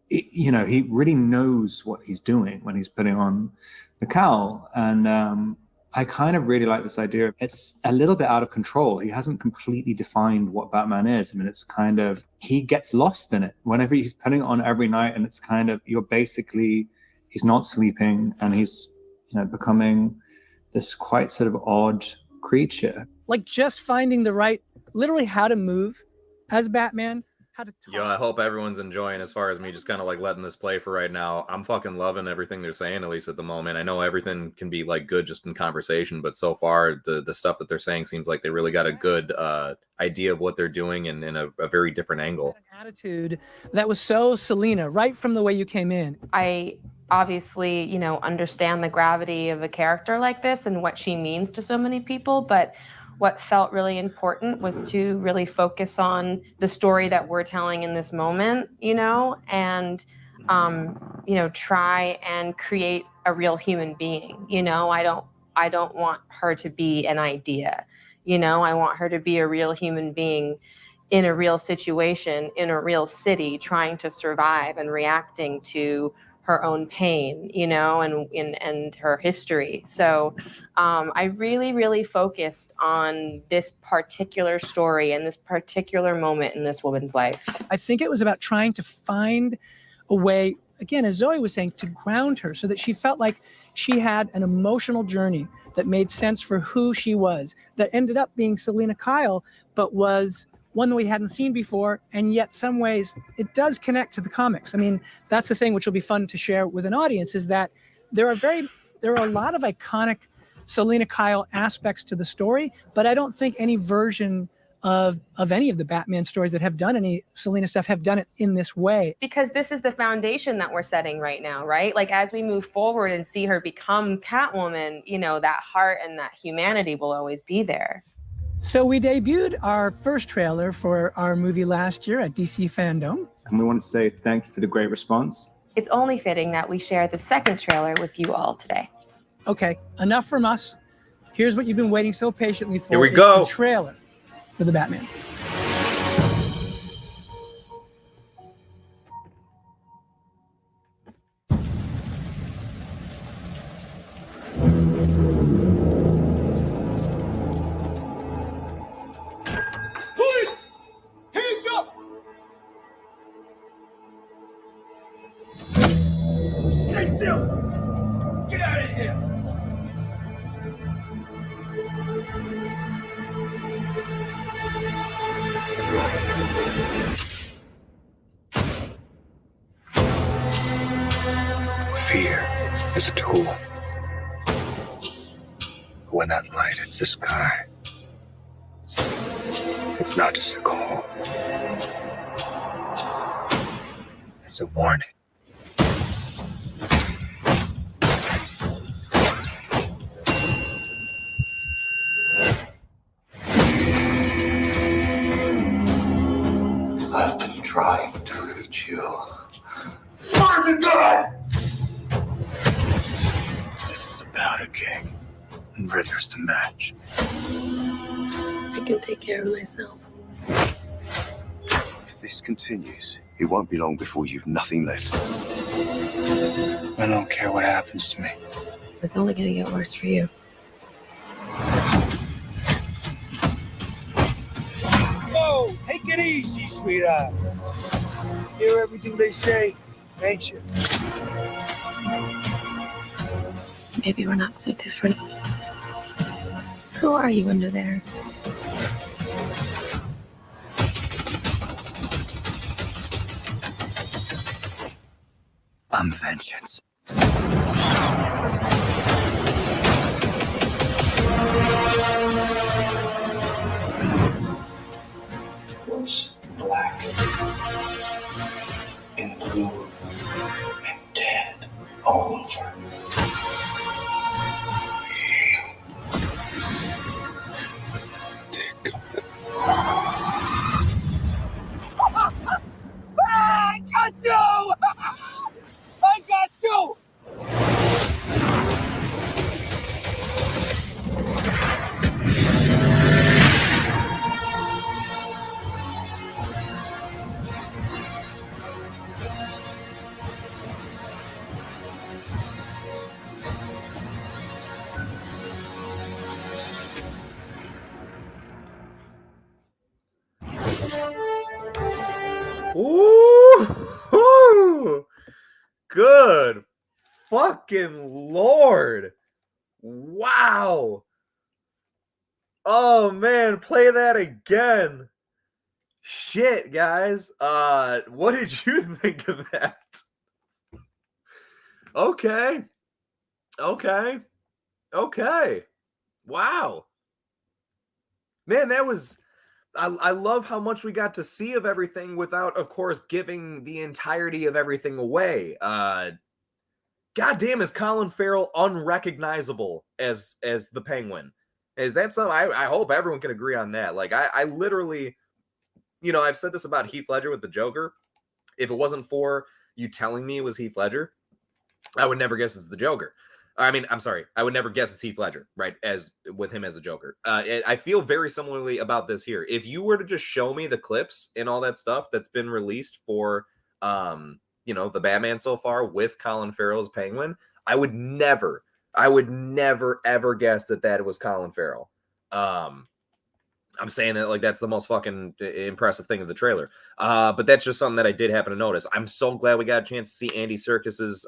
you know, he really knows what he's doing when he's putting on the cowl. And I kind of really like this idea. It's a little bit out of control. He hasn't completely defined what Batman is. I mean, it's kind of, he gets lost in it. Whenever he's putting it on every night, and it's kind of, he's not sleeping, and he's, becoming this quite sort of odd creature. Like just finding the right, literally how to move as Batman, how to talk. Yo, I hope everyone's enjoying as far as me just kind of like letting this play for right now. I'm fucking loving everything they're saying, at least at the moment. I know everything can be like good just in conversation, but so far the stuff that they're saying seems like they really got a good idea of what they're doing and in a very different angle. An attitude that was so Selena, right from the way you came in. I obviously, understand the gravity of a character like this and what she means to so many people, but what felt really important was to really focus on the story that we're telling in this moment, and, try and create a real human being. I don't want her to be an idea. I want her to be a real human being in a real situation, in a real city, trying to survive and reacting to her own pain, and her history. So I really, really focused on this particular story and this particular moment in this woman's life. I think it was about trying to find a way, again, as Zoe was saying, to ground her so that she felt like she had an emotional journey that made sense for who she was, that ended up being Selena Kyle, but was one that we hadn't seen before, and yet some ways it does connect to the comics. I mean, that's the thing which will be fun to share with an audience, is that there are a lot of iconic Selena Kyle aspects to the story, but I don't think any version of any of the Batman stories that have done any Selena stuff have done it in this way. Because this is the foundation that we're setting right now, right? Like as we move forward and see her become Catwoman, that heart and that humanity will always be there. So we debuted our first trailer for our movie last year at DC Fandome. And we want to say thank you for the great response. It's only fitting that we share the second trailer with you all today. Okay, enough from us. Here's what you've been waiting so patiently for. Here we go. The trailer for the Batman. Police! Hands up! Stay still! Get out of here! Fear is a tool. When that light hits the sky, it's not just a call. It's a warning. I've been trying to reach you. Marvin, God! This is a powder king, and rhythms to match. I can take care of myself. If this continues, it won't be long before you've nothing left. I don't care what happens to me. It's only gonna get worse for you. Whoa, take it easy, sweetheart. Hear everything they say, ain't you? Maybe we're not so different. Who are you under there? I'm vengeance. What's black and blue and dead all over? I got you! I got you! Good fucking Lord. Wow. Oh man, play that again. Shit, guys. What did you think of that? Okay. Okay. Wow. Man, that was... I love how much we got to see of everything without, of course, giving the entirety of everything away. Goddamn, is Colin Farrell unrecognizable as the Penguin? Is that something? I hope everyone can agree on that. Like, I literally, you know, I've said this about Heath Ledger with the Joker. If it wasn't for you telling me it was Heath Ledger, I would never guess it's the Joker. I mean, I'm sorry. I would never guess it's Heath Ledger, right? As with him as the Joker. I feel very similarly about this here. If you were to just show me the clips and all that stuff that's been released for, you know, the Batman so far with Colin Farrell's Penguin, I would never ever guess that was Colin Farrell. I'm saying that like that's the most fucking impressive thing of the trailer. But that's just something that I did happen to notice. I'm so glad we got a chance to see Andy Serkis's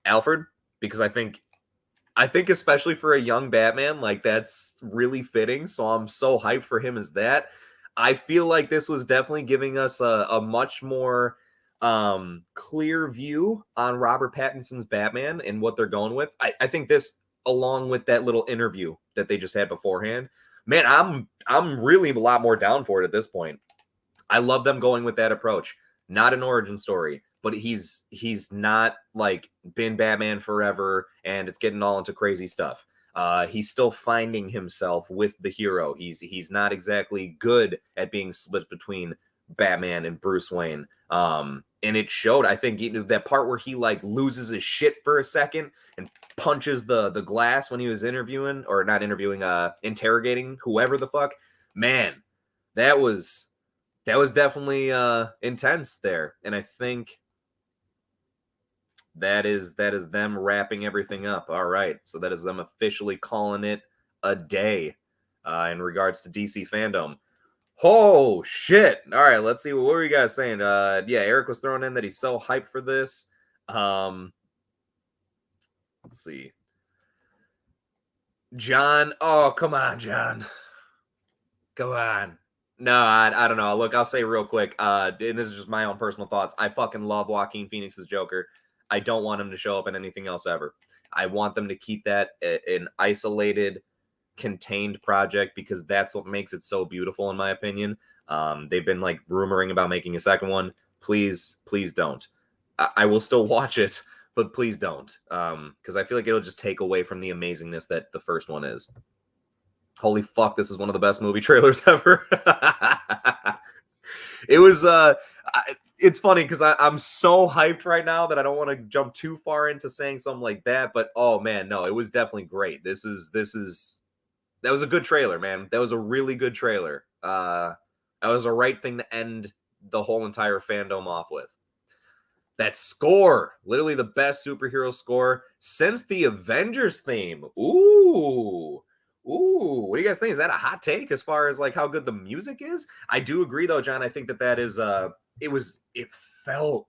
Alfred, because I think especially for a young Batman, like that's really fitting. So I'm so hyped for him as that. I feel like this was definitely giving us a much more clear view on Robert Pattinson's Batman and what they're going with. I think this, along with that little interview that they just had beforehand, man, I'm really a lot more down for it at this point. I love them going with that approach. Not an origin story, but he's not like been Batman forever and it's getting all into crazy stuff. He's still finding himself with the hero. He's not exactly good at being split between Batman and Bruce Wayne. And it showed, I think, that part where he like loses his shit for a second and punches the glass when he was interrogating whoever the fuck. Man, that was definitely intense there. And I think that is them wrapping everything up. All right. So that is them officially calling it a day in regards to DC Fandome. Oh, shit. All right. Let's see. What were you guys saying? Yeah, Eric was throwing in that he's so hyped for this. Let's see. John. Oh, come on, John. Come on. No, I don't know. Look, I'll say real quick, and this is just my own personal thoughts. I fucking love Joaquin Phoenix's Joker. I don't want him to show up in anything else ever. I want them to keep that an isolated, contained project because that's what makes it so beautiful, in my opinion. They've been like rumoring about making a second one. Please don't. I will still watch it, but please don't. Because I feel like it'll just take away from the amazingness that the first one is. Holy fuck, this is one of the best movie trailers ever. It was it's funny because I'm so hyped right now that I don't want to jump too far into saying something like that, but oh man, no, it was definitely great. That was a good trailer, man. That was a really good trailer. That was a right thing to end the whole entire fandom off with. That score, literally the best superhero score since the Avengers theme. Ooh, what do you guys think? Is that a hot take as far as like how good the music is? I do agree though, John. I think that is it felt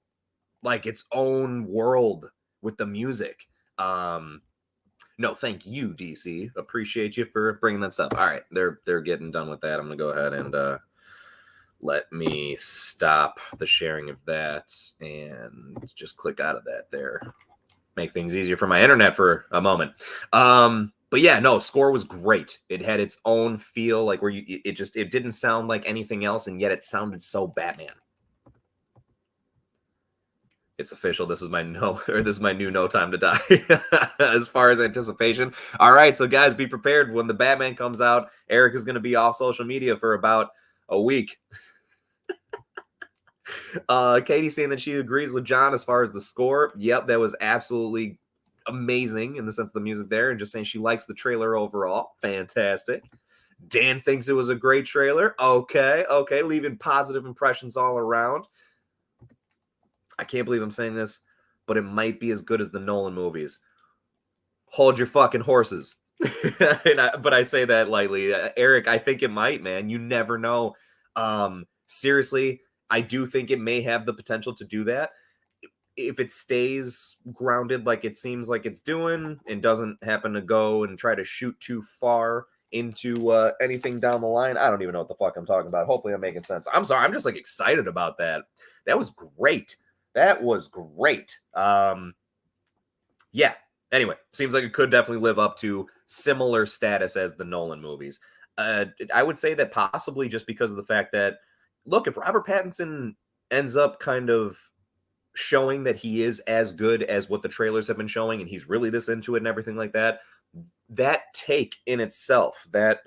like its own world with the music. No, thank you, DC. Appreciate you for bringing that stuff. All right, they're getting done with that. I'm gonna go ahead and let me stop the sharing of that and just click out of that there. Make things easier for my internet for a moment. But yeah, no, score was great. It had its own feel, like where it didn't sound like anything else, and yet it sounded so Batman. It's official. This is my new No Time to Die as far as anticipation. All right, so guys, be prepared when the Batman comes out. Eric is going to be off social media for about a week. Katie saying that she agrees with John as far as the score. Yep, that was absolutely amazing in the sense of the music there, and just saying she likes the trailer overall. Fantastic. Dan thinks it was a great trailer. Okay, leaving positive impressions all around. I can't believe I'm saying this, but it might be as good as the Nolan movies. Hold your fucking horses. But I say that lightly. Eric, I think it might, man. You never know. Seriously, I do think it may have the potential to do that. if it stays grounded like it seems like it's doing and doesn't happen to go and try to shoot too far into anything down the line. I don't even know what the fuck I'm talking about. Hopefully I'm making sense. I'm sorry. I'm just like excited about that. That was great. That was great. Yeah. Anyway, seems like it could definitely live up to similar status as the Nolan movies. I would say that possibly just because of the fact that, look, if Robert Pattinson ends up kind of showing that he is as good as what the trailers have been showing and he's really this into it and everything like that, that take in itself, that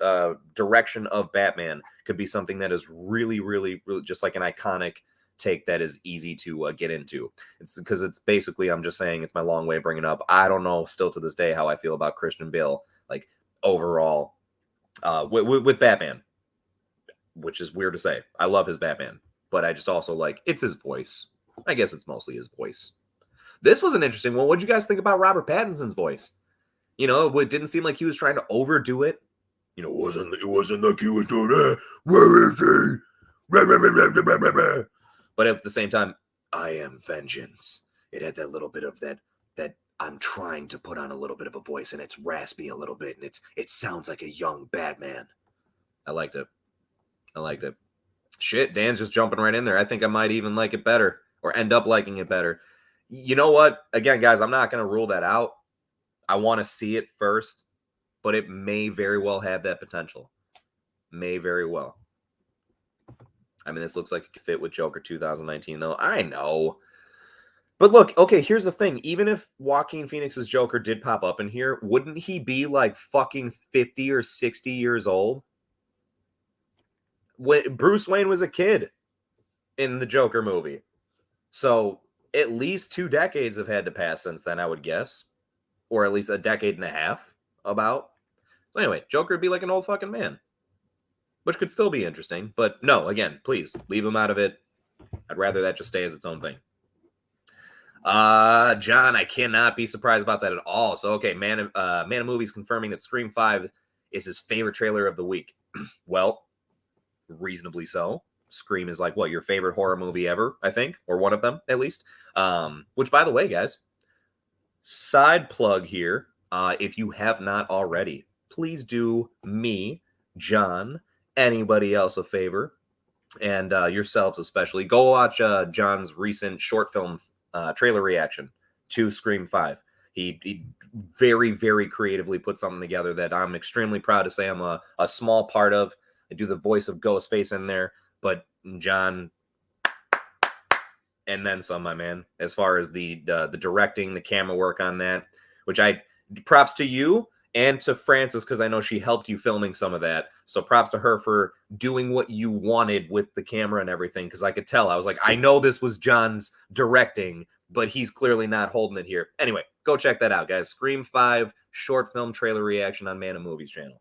direction of Batman could be something that is really, really, really just like an iconic take that is easy to get into. It's because it's basically, I'm just saying, it's my long way of bringing up. I don't know still to this day how I feel about Christian Bale, like overall, with Batman, which is weird to say. I love his Batman, but I just also like, it's his voice. I guess it's mostly his voice. This was an interesting one. What did you guys think about Robert Pattinson's voice? You know, it didn't seem like he was trying to overdo it. You know, it wasn't like he was doing that. Where is he? But at the same time, I am vengeance. It had that little bit of that I'm trying to put on a little bit of a voice, and it's raspy a little bit, and it sounds like a young Batman. I liked it. I liked it. Shit, Dan's just jumping right in there. I think I might even like it better, or end up liking it better. You know what? Again, guys, I'm not going to rule that out. I want to see it first, but it may very well have that potential. May very well. I mean, this looks like it could fit with Joker 2019, though. I know. But look, okay, here's the thing. Even if Joaquin Phoenix's Joker did pop up in here, wouldn't he be like fucking 50 or 60 years old? When Bruce Wayne was a kid in the Joker movie. So at least 2 decades have had to pass since then, I would guess. Or at least a decade and a half, about. So anyway, Joker would be like an old fucking man. Which could still be interesting. But no, again, please, leave him out of it. I'd rather that just stay as its own thing. John, I cannot be surprised about that at all. So, okay, Man of Movies confirming that Scream 5 is his favorite trailer of the week. Well, reasonably so. Scream is like, what, your favorite horror movie ever, I think? Or one of them, at least. Which, by the way, guys, side plug here. If you have not already, please do me, John, anybody else a favor, and yourselves especially. Go watch John's recent short film trailer reaction to Scream 5. He very, very creatively put something together that I'm extremely proud to say I'm a small part of. I do the voice of Ghostface in there, but John, and then some, my man, as far as the directing, the camera work on that, which props to you and to Frances, because I know she helped you filming some of that. So props to her for doing what you wanted with the camera and everything, because I could tell. I was like, I know this was John's directing, but he's clearly not holding it here. Anyway, go check that out, guys. Scream 5 short film trailer reaction on Man of Movies channel.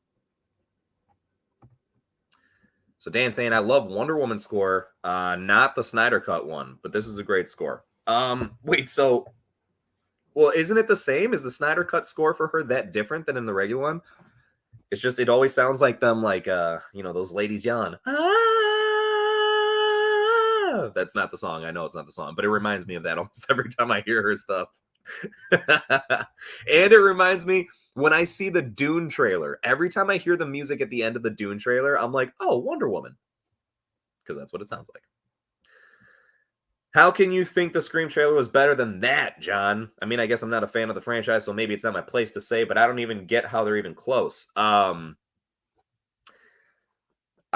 So Dan saying, I love Wonder Woman score, not the Snyder Cut one, but this is a great score. Wait, so... Well, isn't it the same? Is the Snyder Cut score for her that different than in the regular one? It's just, it always sounds like them, like, those ladies yelling. Ah! That's not the song. I know it's not the song, but it reminds me of that almost every time I hear her stuff. And it reminds me, when I see the Dune trailer, every time I hear the music at the end of the Dune trailer, I'm like, oh, Wonder Woman. Because that's what it sounds like. How can you think the Scream trailer was better than that, John? I mean, I guess I'm not a fan of the franchise, so maybe it's not my place to say, but I don't even get how they're even close. I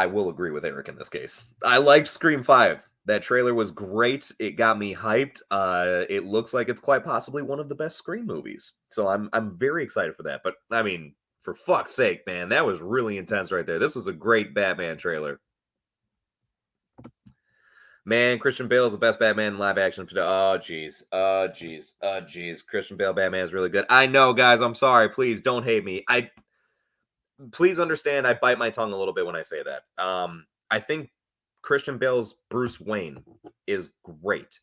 will agree with Eric in this case. I liked Scream 5. That trailer was great. It got me hyped. It looks like it's quite possibly one of the best Scream movies. So I'm very excited for that. But, I mean, for fuck's sake, man, that was really intense right there. This was a great Batman trailer. Man, Christian Bale is the best Batman in live action. Oh, jeez. Oh, jeez. Oh, jeez. Christian Bale Batman is really good. I know, guys. I'm sorry. Please don't hate me. Please understand I bite my tongue a little bit when I say that. I think Christian Bale's Bruce Wayne is great.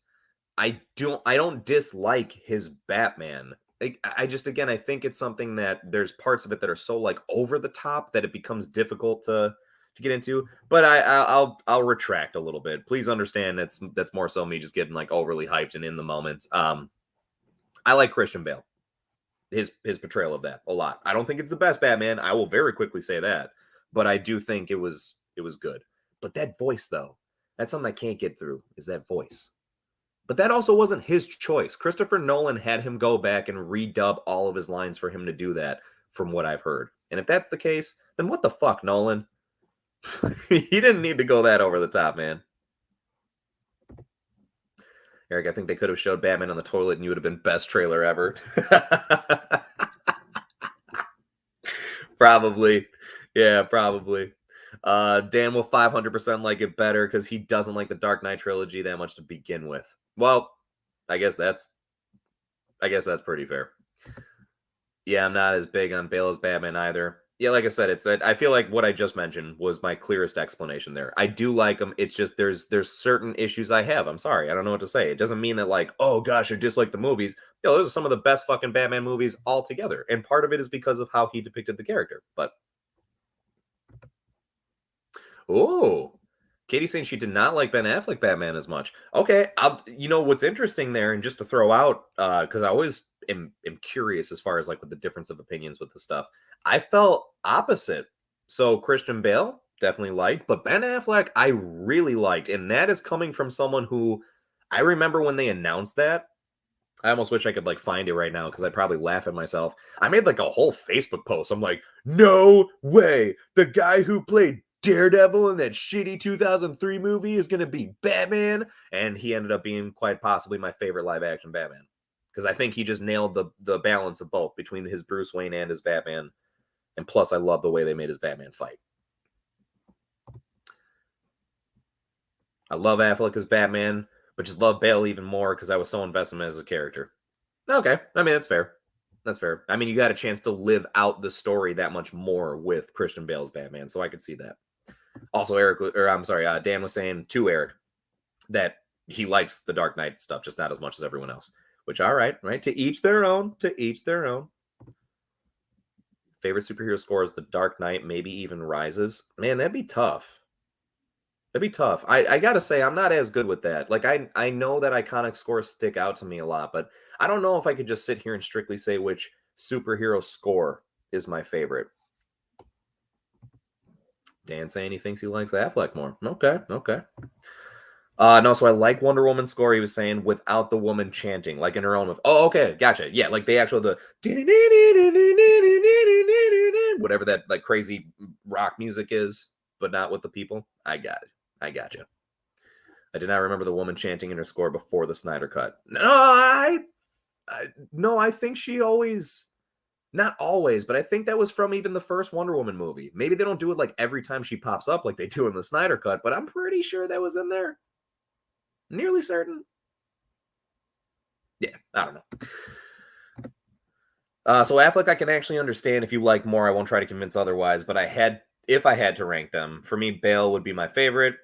I don't dislike his Batman. I just, again, I think it's something that there's parts of it that are so, like, over the top that it becomes difficult to to get into. But I'll retract a little bit. Please understand that's more so me just getting like overly hyped and in the moment. I like Christian Bale. His portrayal of that a lot. I don't think it's the best Batman. I will very quickly say that, but I do think it was good. But that voice, though, that's something I can't get through. Is that voice? But that also wasn't his choice. Christopher Nolan had him go back and redub all of his lines for him to do that, from what I've heard. And if that's the case, then what the fuck, Nolan? He didn't need to go that over the top, man. Eric, I think they could have showed Batman on the toilet and you would have been best trailer ever. Probably. Yeah, probably. Dan will 500% like it better because he doesn't like the Dark Knight trilogy that much to begin with. Well, I guess that's pretty fair. Yeah, I'm not as big on Bale as Batman either. Yeah, like I said, I feel like what I just mentioned was my clearest explanation there. I do like him. It's just there's certain issues I have. I'm sorry. I don't know what to say. It doesn't mean that like, oh gosh, I dislike the movies. Yo, those are some of the best fucking Batman movies altogether. And part of it is because of how he depicted the character. But oh, Katie's saying she did not like Ben Affleck Batman as much. Okay, you know what's interesting there, and just to throw out, because I always am curious as far as like with the difference of opinions with the stuff. I felt opposite. So Christian Bale definitely liked, but Ben Affleck I really liked, and that is coming from someone who I remember when they announced that. I almost wish I could like find it right now because I'd probably laugh at myself. I made like a whole Facebook post. I'm like, no way, the guy who played Daredevil in that shitty 2003 movie is going to be Batman. And he ended up being quite possibly my favorite live action Batman. Because I think he just nailed the balance of both between his Bruce Wayne and his Batman. And plus, I love the way they made his Batman fight. I love Affleck as Batman, but just love Bale even more because I was so invested in him as a character. Okay, I mean, that's fair. That's fair. I mean, you got a chance to live out the story that much more with Christian Bale's Batman, so I could see that. Also, Dan was saying to Eric that he likes the Dark Knight stuff, just not as much as everyone else. Which, all right, right? To each their own. To each their own. Favorite superhero score is The Dark Knight, maybe even Rises. Man, that'd be tough. That'd be tough. I gotta say, I'm not as good with that. Like, I know that iconic scores stick out to me a lot, but I don't know if I could just sit here and strictly say which superhero score is my favorite. Dan saying he thinks he likes Affleck more. Okay. No, so I like Wonder Woman's score, he was saying, without the woman chanting, like in her own. Oh, okay, gotcha. Yeah, like the whatever that like crazy rock music is, but not with the people. I got it. I gotcha. I did not remember the woman chanting in her score before the Snyder Cut. No, I think she always, not always, but I think that was from even the first Wonder Woman movie. Maybe they don't do it like every time she pops up like they do in the Snyder Cut, but I'm pretty sure that was in there. Nearly certain. Yeah, I don't know. So Affleck, I can actually understand if you like more. I won't try to convince otherwise, but if I had to rank them, for me, Bale would be my favorite.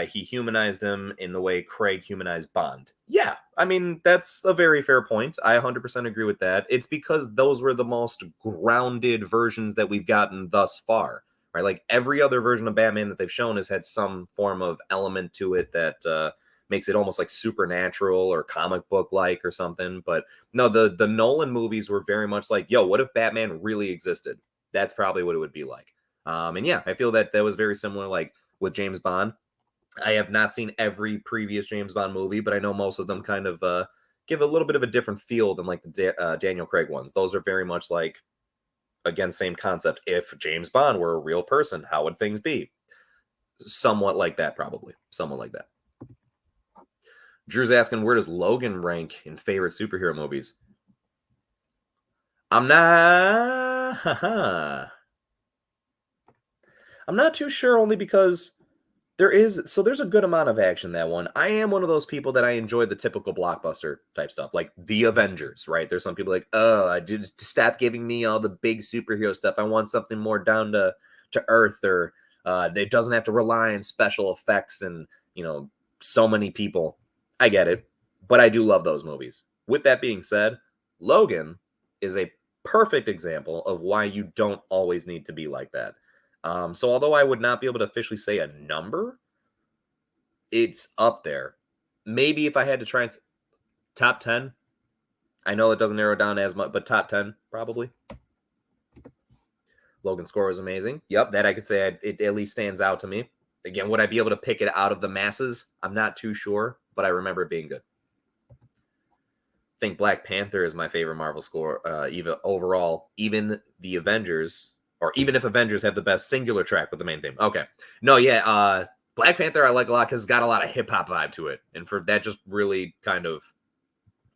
He humanized him in the way Craig humanized Bond. Yeah, I mean, that's a very fair point. I 100% agree with that. It's because those were the most grounded versions that we've gotten thus far, right? Like every other version of Batman that they've shown has had some form of element to it that makes it almost like supernatural or comic book like or something. But no, the Nolan movies were very much like, yo, what if Batman really existed? That's probably what it would be like. And yeah, I feel that was very similar like with James Bond. I have not seen every previous James Bond movie, but I know most of them kind of give a little bit of a different feel than like the Daniel Craig ones. Those are very much like, again, same concept. If James Bond were a real person, how would things be? Somewhat like that, probably. Somewhat like that. Drew's asking, where does Logan rank in favorite superhero movies? I'm not too sure, only because there's a good amount of action in that one. I am one of those people that I enjoy the typical blockbuster type stuff, like the Avengers, right? There's some people like, oh, just stop giving me all the big superhero stuff. I want something more down to earth, or it doesn't have to rely on special effects and, so many people. I get it, but I do love those movies. With that being said, Logan is a perfect example of why you don't always need to be like that. So although I would not be able to officially say a number, it's up there. Maybe if I had to try and top 10, I know it doesn't narrow down as much, but top 10 probably. Logan's score was amazing. Yep, that I could say it at least stands out to me. Again, would I be able to pick it out of the masses? I'm not too sure, but I remember it being good. I think Black Panther is my favorite Marvel score, even overall, even the Avengers, or even if Avengers have the best singular track with the main theme. Okay. No, yeah, Black Panther I like a lot because it's got a lot of hip-hop vibe to it, and for that just really kind of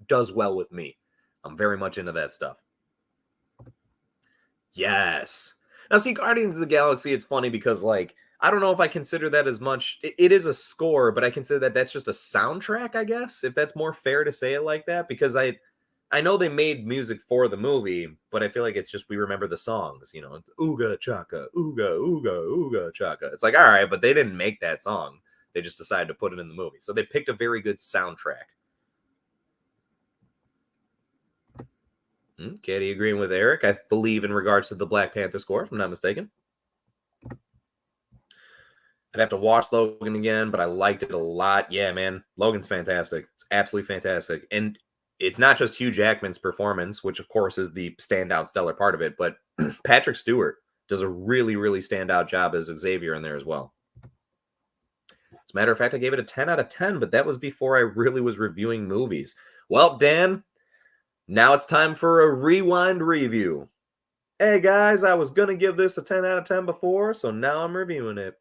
does well with me. I'm very much into that stuff. Yes. Now, see, Guardians of the Galaxy, it's funny because, like, I don't know if I consider that as much. It is a score, but I consider that that's just a soundtrack, I guess, if that's more fair to say it like that, because I know they made music for the movie, but I feel like it's just we remember the songs, you know, it's ooga chaka, ooga, ooga, ooga chaka. It's like, all right, but they didn't make that song. They just decided to put it in the movie. So they picked a very good soundtrack. Katie agreeing with Eric, I believe, in regards to the Black Panther score, if I'm not mistaken. I'd have to watch Logan again, but I liked it a lot. Yeah, man, Logan's fantastic. It's absolutely fantastic. And it's not just Hugh Jackman's performance, which, of course, is the standout stellar part of it, but Patrick Stewart does a really, really standout job as Xavier in there as well. As a matter of fact, I gave it a 10 out of 10, but that was before I really was reviewing movies. Well, Dan, now it's time for a rewind review. Hey, guys, I was going to give this a 10 out of 10 before, so now I'm reviewing it.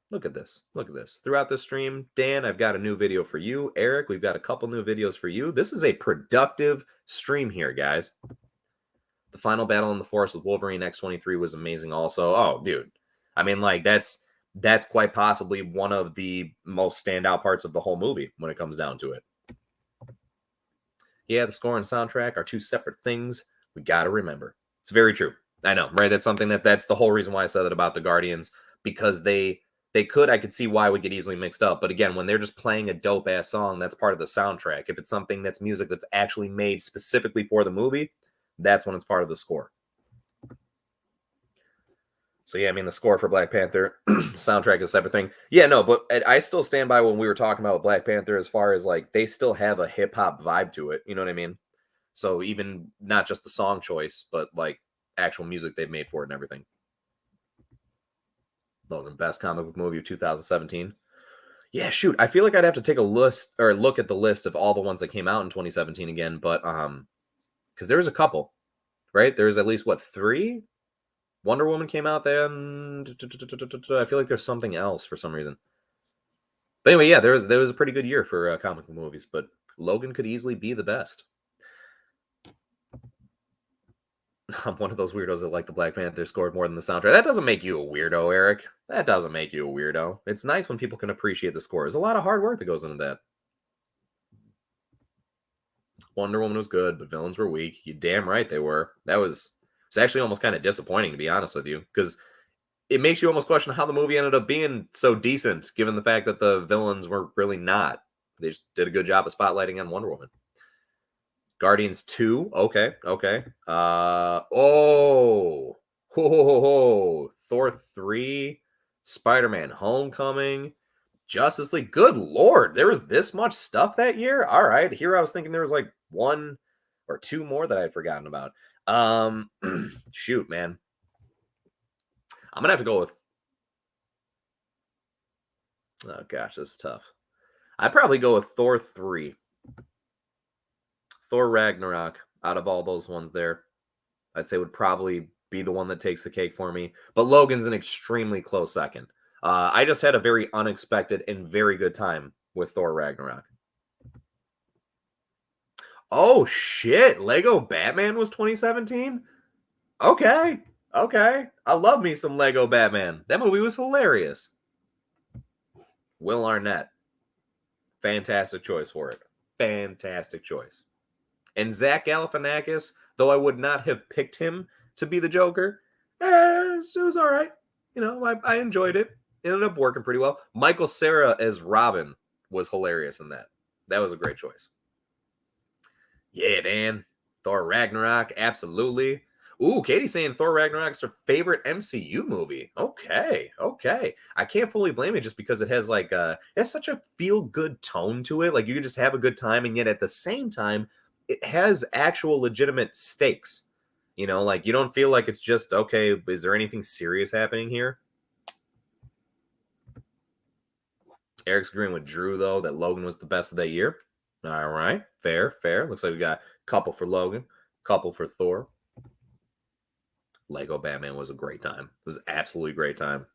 Look at this. Look at this. Throughout the stream, Dan, I've got a new video for you. Eric, we've got a couple new videos for you. This is a productive stream here, guys. The final battle in the forest with Wolverine X-23 was amazing also. Oh, dude. I mean, like, that's quite possibly one of the most standout parts of the whole movie when it comes down to it. Yeah, the score and soundtrack are two separate things we got to remember. It's very true. I know, right? That's something that's the whole reason why I said that about the Guardians, because I could see why we get easily mixed up. But again, when they're just playing a dope-ass song, that's part of the soundtrack. If it's something that's music that's actually made specifically for the movie, that's when it's part of the score. So yeah, I mean, the score for Black Panther, the soundtrack is a separate thing. Yeah, no, but I still stand by when we were talking about Black Panther as far as, like, they still have a hip-hop vibe to it. You know what I mean? So even not just the song choice, but, like, actual music they've made for it and everything. Logan, best comic book movie of 2017. Yeah, shoot. I feel like I'd have to take a list or look at the list of all the ones that came out in 2017 again, but because there was a couple, right? There was at least, what, 3? Wonder Woman came out then. I feel like there's something else for some reason. But anyway, yeah, there was a pretty good year for comic book movies, but Logan could easily be the best. I'm one of those weirdos that like the Black Panther scored more than the soundtrack. That doesn't make you a weirdo, Eric. That doesn't make you a weirdo. It's nice when people can appreciate the score. There's a lot of hard work that goes into that. Wonder Woman was good, but villains were weak. You damn right they were. It's actually almost kind of disappointing, to be honest with you, because it makes you almost question how the movie ended up being so decent, given the fact that the villains were really not. They just did a good job of spotlighting on Wonder Woman. Guardians 2, okay. Thor 3, Spider-Man Homecoming, Justice League. Good Lord, there was this much stuff that year? All right, here I was thinking there was like 1 or 2 more that I had forgotten about. Shoot, man. I'm going to have to go with... Oh, gosh, this is tough. I'd probably go with Thor 3. Thor Ragnarok, out of all those ones there, I'd say would probably be the one that takes the cake for me. But Logan's an extremely close second. I just had a very unexpected and very good time with Thor Ragnarok. Oh, shit. Lego Batman was 2017? Okay. I love me some Lego Batman. That movie was hilarious. Will Arnett. Fantastic choice for it. Fantastic choice. And Zach Galifianakis, though I would not have picked him to be the Joker, it was all right. You know, I enjoyed it. It ended up working pretty well. Michael Cera as Robin was hilarious in that. That was a great choice. Yeah, Dan. Thor Ragnarok, absolutely. Ooh, Katie's saying Thor Ragnarok's her favorite MCU movie. Okay. I can't fully blame it just because it has like it has such a feel-good tone to it. Like you can just have a good time, and yet at the same time, it has actual legitimate stakes. You know, like you don't feel like it's just, okay, is there anything serious happening here? Eric's agreeing with Drew, though, that Logan was the best of that year. All right. Fair. Looks like we got a couple for Logan, couple for Thor. Lego Batman was a great time. It was absolutely a great time.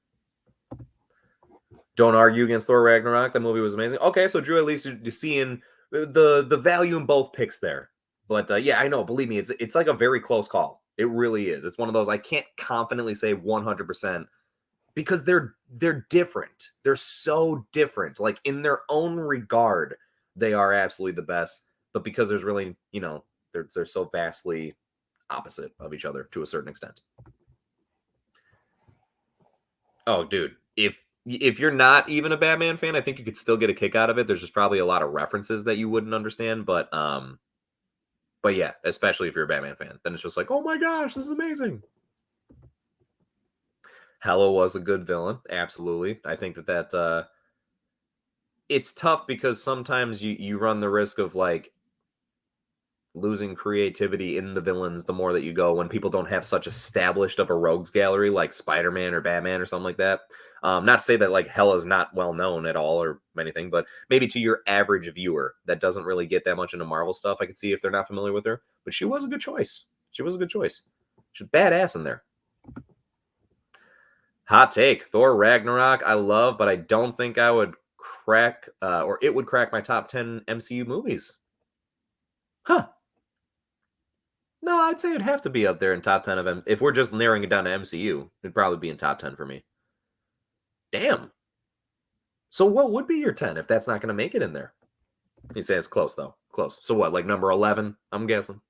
Don't argue against Thor Ragnarok. That movie was amazing. Okay, so Drew, at least you're seeing the value in both picks there. But yeah, I know. Believe me, it's like a very close call. It really is. It's one of those I can't confidently say 100% because they're different. They're so different. Like in their own regard, they are absolutely the best. But because there's really, you know, they're so vastly opposite of each other to a certain extent. Oh, dude, if you're not even a Batman fan, I think you could still get a kick out of it. There's just probably a lot of references that you wouldn't understand, but yeah, especially if you're a Batman fan, then it's just like, oh my gosh, this is amazing. Hela was a good villain, absolutely. I think that it's tough because sometimes you run the risk of like losing creativity in the villains the more that you go when people don't have such established of a rogues gallery like Spider-Man or Batman or something like that. Not to say that like Hela's not well known at all or anything, but maybe to your average viewer that doesn't really get that much into Marvel stuff, I could see if they're not familiar with her. But she was a good choice. She was badass in there. Hot take. Thor Ragnarok I love, but I don't think I would crack or it would crack my top 10 MCU movies. Huh. No, I'd say it'd have to be up there in top 10 of them. If we're just narrowing it down to MCU, it'd probably be in top 10 for me. Damn. So what would be your 10 if that's not going to make it in there? He says close, though. Close. So what, like number 11, I'm guessing?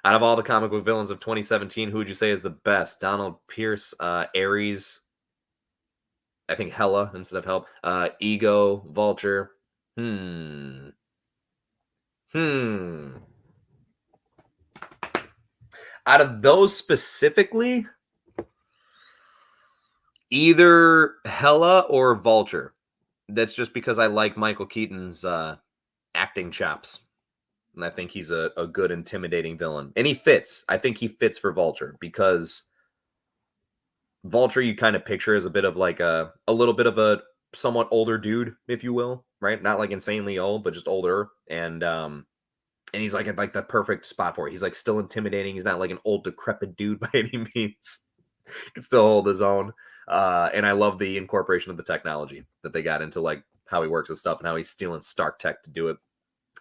Out of all the comic book villains of 2017, who would you say is the best? Donald Pierce, Ares, I think Hela instead of Help, Ego, Vulture. Out of those specifically, either Hela or Vulture. That's just because I like Michael Keaton's acting chops. And I think he's a good, intimidating villain. And he fits. I think he fits for Vulture because Vulture you kind of picture as a bit of like a little bit of a somewhat older dude, if you will, right? Not like insanely old, but just older. And he's like at like the perfect spot for it. He's like still intimidating. He's not like an old decrepit dude by any means. He can still hold his own. And I love the incorporation of the technology that they got into like how he works his stuff and how he's stealing Stark tech to do it.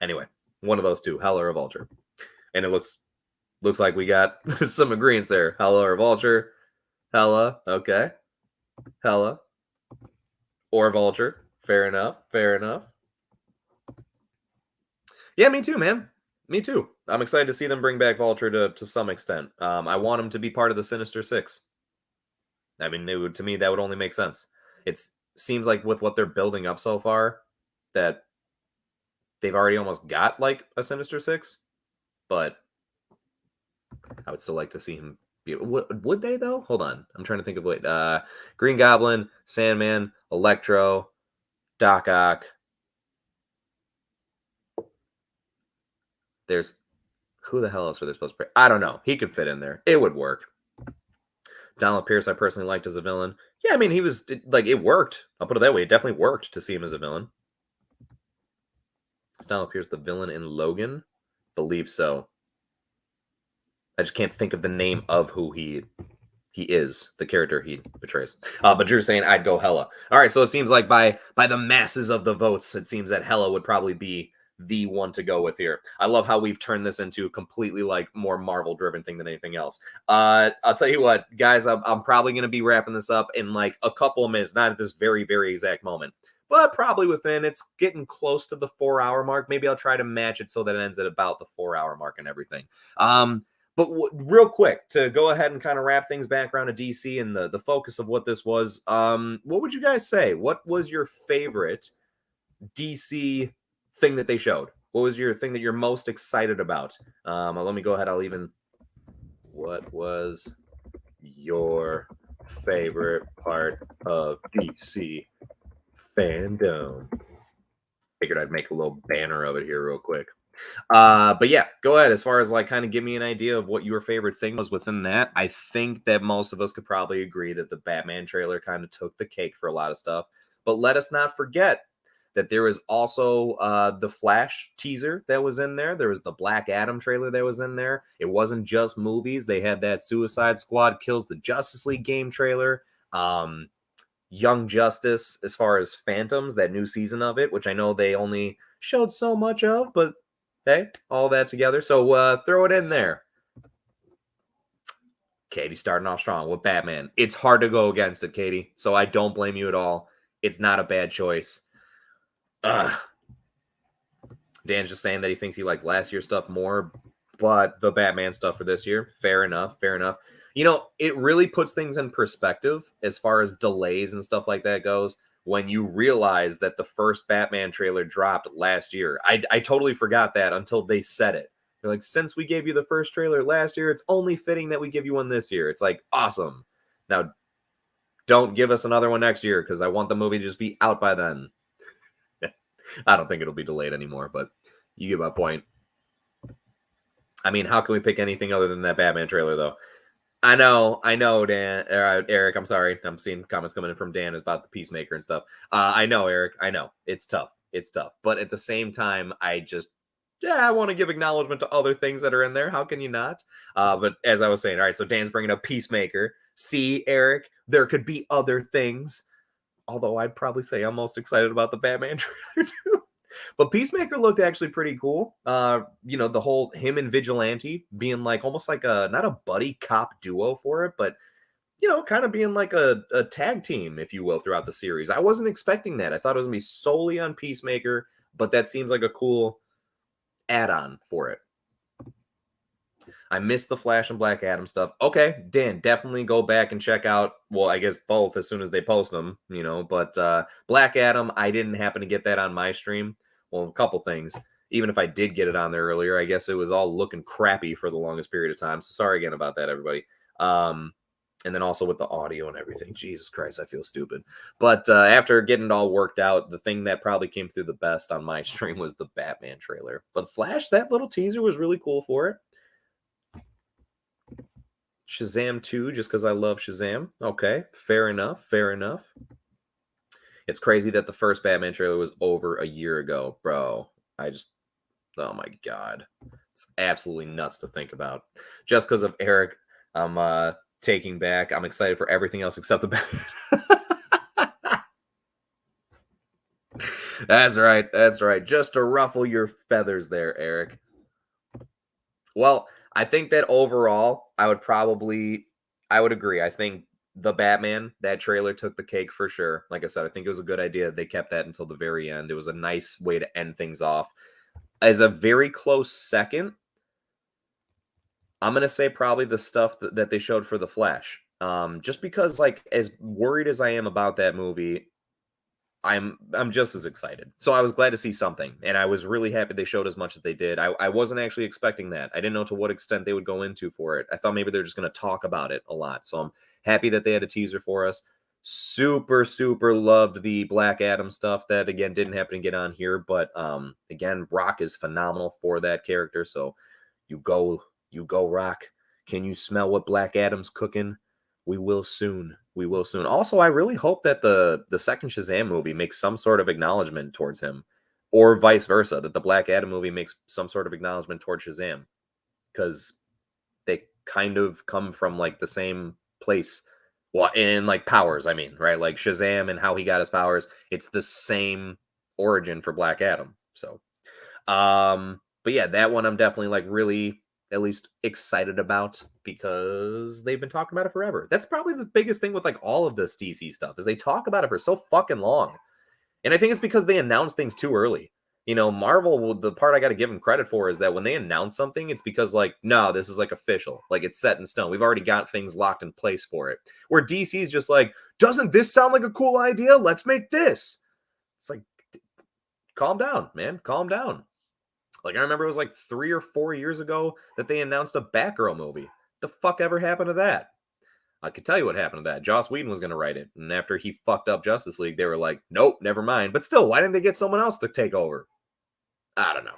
Anyway, one of those two, Hela or Vulture. And it looks like we got some agreements there. Hela or Vulture. Hela, okay. Hela or Vulture. Fair enough. Yeah, me too, man. Me too. I'm excited to see them bring back Vulture to some extent. I want him to be part of the Sinister Six. I mean, to me, that would only make sense. It seems like with what they're building up so far, that they've already almost got like a Sinister Six, but I would still like to see him be. Would they though? Hold on, I'm trying to think of what. Green Goblin, Sandman, Electro, Doc Ock. There's who the hell else are they supposed to play? I don't know. He could fit in there. It would work. Donald Pierce, I personally liked as a villain. Yeah, I mean, it worked. I'll put it that way. It definitely worked to see him as a villain. Is Donald Pierce the villain in Logan? Believe so. I just can't think of the name of who he is, the character he portrays. But Drew's saying I'd go Hela. All right, so it seems like by the masses of the votes, it seems that Hela would probably be the one to go with here. I love how we've turned this into a completely like more Marvel driven thing than anything else. I'll tell you what, guys, I'm probably going to be wrapping this up in like a couple of minutes, not at this very, very exact moment, but probably within, it's getting close to the 4-hour mark. Maybe I'll try to match it so that it ends at about the 4-hour mark and everything. But real quick, to go ahead and kind of wrap things back around to DC and the focus of what this was, what would you guys say? What was your favorite DC thing that they showed? What was your thing that you're most excited about? Let me go ahead. I'll even What was your favorite part of DC Fandome? Figured I'd make a little banner of it here real quick. But yeah, go ahead. As far as like kind of give me an idea of what your favorite thing was within that, I think that most of us could probably agree that the Batman trailer kind of took the cake for a lot of stuff. But let us not forget that there is also the Flash teaser that was in there. There was the Black Adam trailer that was in there. It wasn't just movies. They had that Suicide Squad Kills the Justice League game trailer. Young Justice, as far as Phantoms, that new season of it, which I know they only showed so much of, but hey, all that together. So throw it in there. Katie starting off strong with Batman. It's hard to go against it, Katie. So I don't blame you at all. It's not a bad choice. Dan's just saying that he thinks he liked last year's stuff more, but the Batman stuff for this year, fair enough, fair enough. You know, it really puts things in perspective as far as delays and stuff like that goes when you realize that the first Batman trailer dropped last year. I totally forgot that until they said it. They're like, since we gave you the first trailer last year, it's only fitting that we give you one this year. It's like, awesome. Now, don't give us another one next year because I want the movie to just be out by then. I don't think it'll be delayed anymore, but you get my point. I mean, how can we pick anything other than that Batman trailer, though? I know, Dan, Eric. I'm sorry. I'm seeing comments coming in from Dan about the Peacemaker and stuff. I know, Eric. I know it's tough. It's tough, but at the same time, I want to give acknowledgement to other things that are in there. How can you not? But as I was saying, all right. So Dan's bringing up Peacemaker. See, Eric, there could be other things. Although I'd probably say I'm most excited about the Batman trailer too. But Peacemaker looked actually pretty cool. You know, the whole him and Vigilante being like almost like not a buddy cop duo for it, but you know, kind of being like a tag team, if you will, throughout the series. I wasn't expecting that. I thought it was gonna be solely on Peacemaker, but that seems like a cool add-on for it. I missed the Flash and Black Adam stuff. Okay, Dan, definitely go back and check out, well, I guess both as soon as they post them, you know, but Black Adam, I didn't happen to get that on my stream. Well, a couple things. Even if I did get it on there earlier, I guess it was all looking crappy for the longest period of time. So sorry again about that, everybody. And then also with the audio and everything. Jesus Christ, I feel stupid. But after getting it all worked out, the thing that probably came through the best on my stream was the Batman trailer. But Flash, that little teaser was really cool for it. Shazam 2, just because I love Shazam. Okay, fair enough, fair enough. It's crazy that the first Batman trailer was over a year ago, bro. Oh my God. It's absolutely nuts to think about. Just because of Eric, I'm taking back. I'm excited for everything else except the Batman. That's right, that's right. Just to ruffle your feathers there, Eric. Well, I think that overall, I would agree. I think the Batman, that trailer took the cake for sure. Like I said, I think it was a good idea. They kept that until the very end. It was a nice way to end things off. As a very close second, I'm going to say probably the stuff that they showed for the Flash. Just because, like, as worried as I am about that movie, I'm just as excited. So I was glad to see something, and I was really happy they showed as much as they did. I wasn't actually expecting that. I didn't know to what extent they would go into for it. I thought maybe they're just going to talk about it a lot. So I'm happy that they had a teaser for us. Super, super loved the Black Adam stuff. That, again, didn't happen to get on here. But, again, Rock is phenomenal for that character. So you go, Rock. Can you smell what Black Adam's cooking? We will soon. We will soon. Also, I really hope that the second Shazam movie makes some sort of acknowledgement towards him, or vice versa, that the Black Adam movie makes some sort of acknowledgement towards Shazam, because they kind of come from like the same place. Well, in like powers, I mean, right? Like Shazam and how he got his powers, it's the same origin for Black Adam. So, but yeah, that one I'm definitely like really at least excited about because they've been talking about it forever. That's probably the biggest thing with like all of this DC stuff is they talk about it for so fucking long. And I think it's because they announce things too early. You know, Marvel, the part I got to give them credit for is that when they announce something, it's because like, no, this is like official. Like it's set in stone. We've already got things locked in place for it. Where DC is just like, doesn't this sound like a cool idea? Let's make this. It's like, calm down, man. Calm down. Like, I remember it was like 3 or 4 years ago that they announced a Batgirl movie. The fuck ever happened to that? I could tell you what happened to that. Joss Whedon was going to write it, and after he fucked up Justice League, they were like, nope, never mind. But still, why didn't they get someone else to take over? I don't know.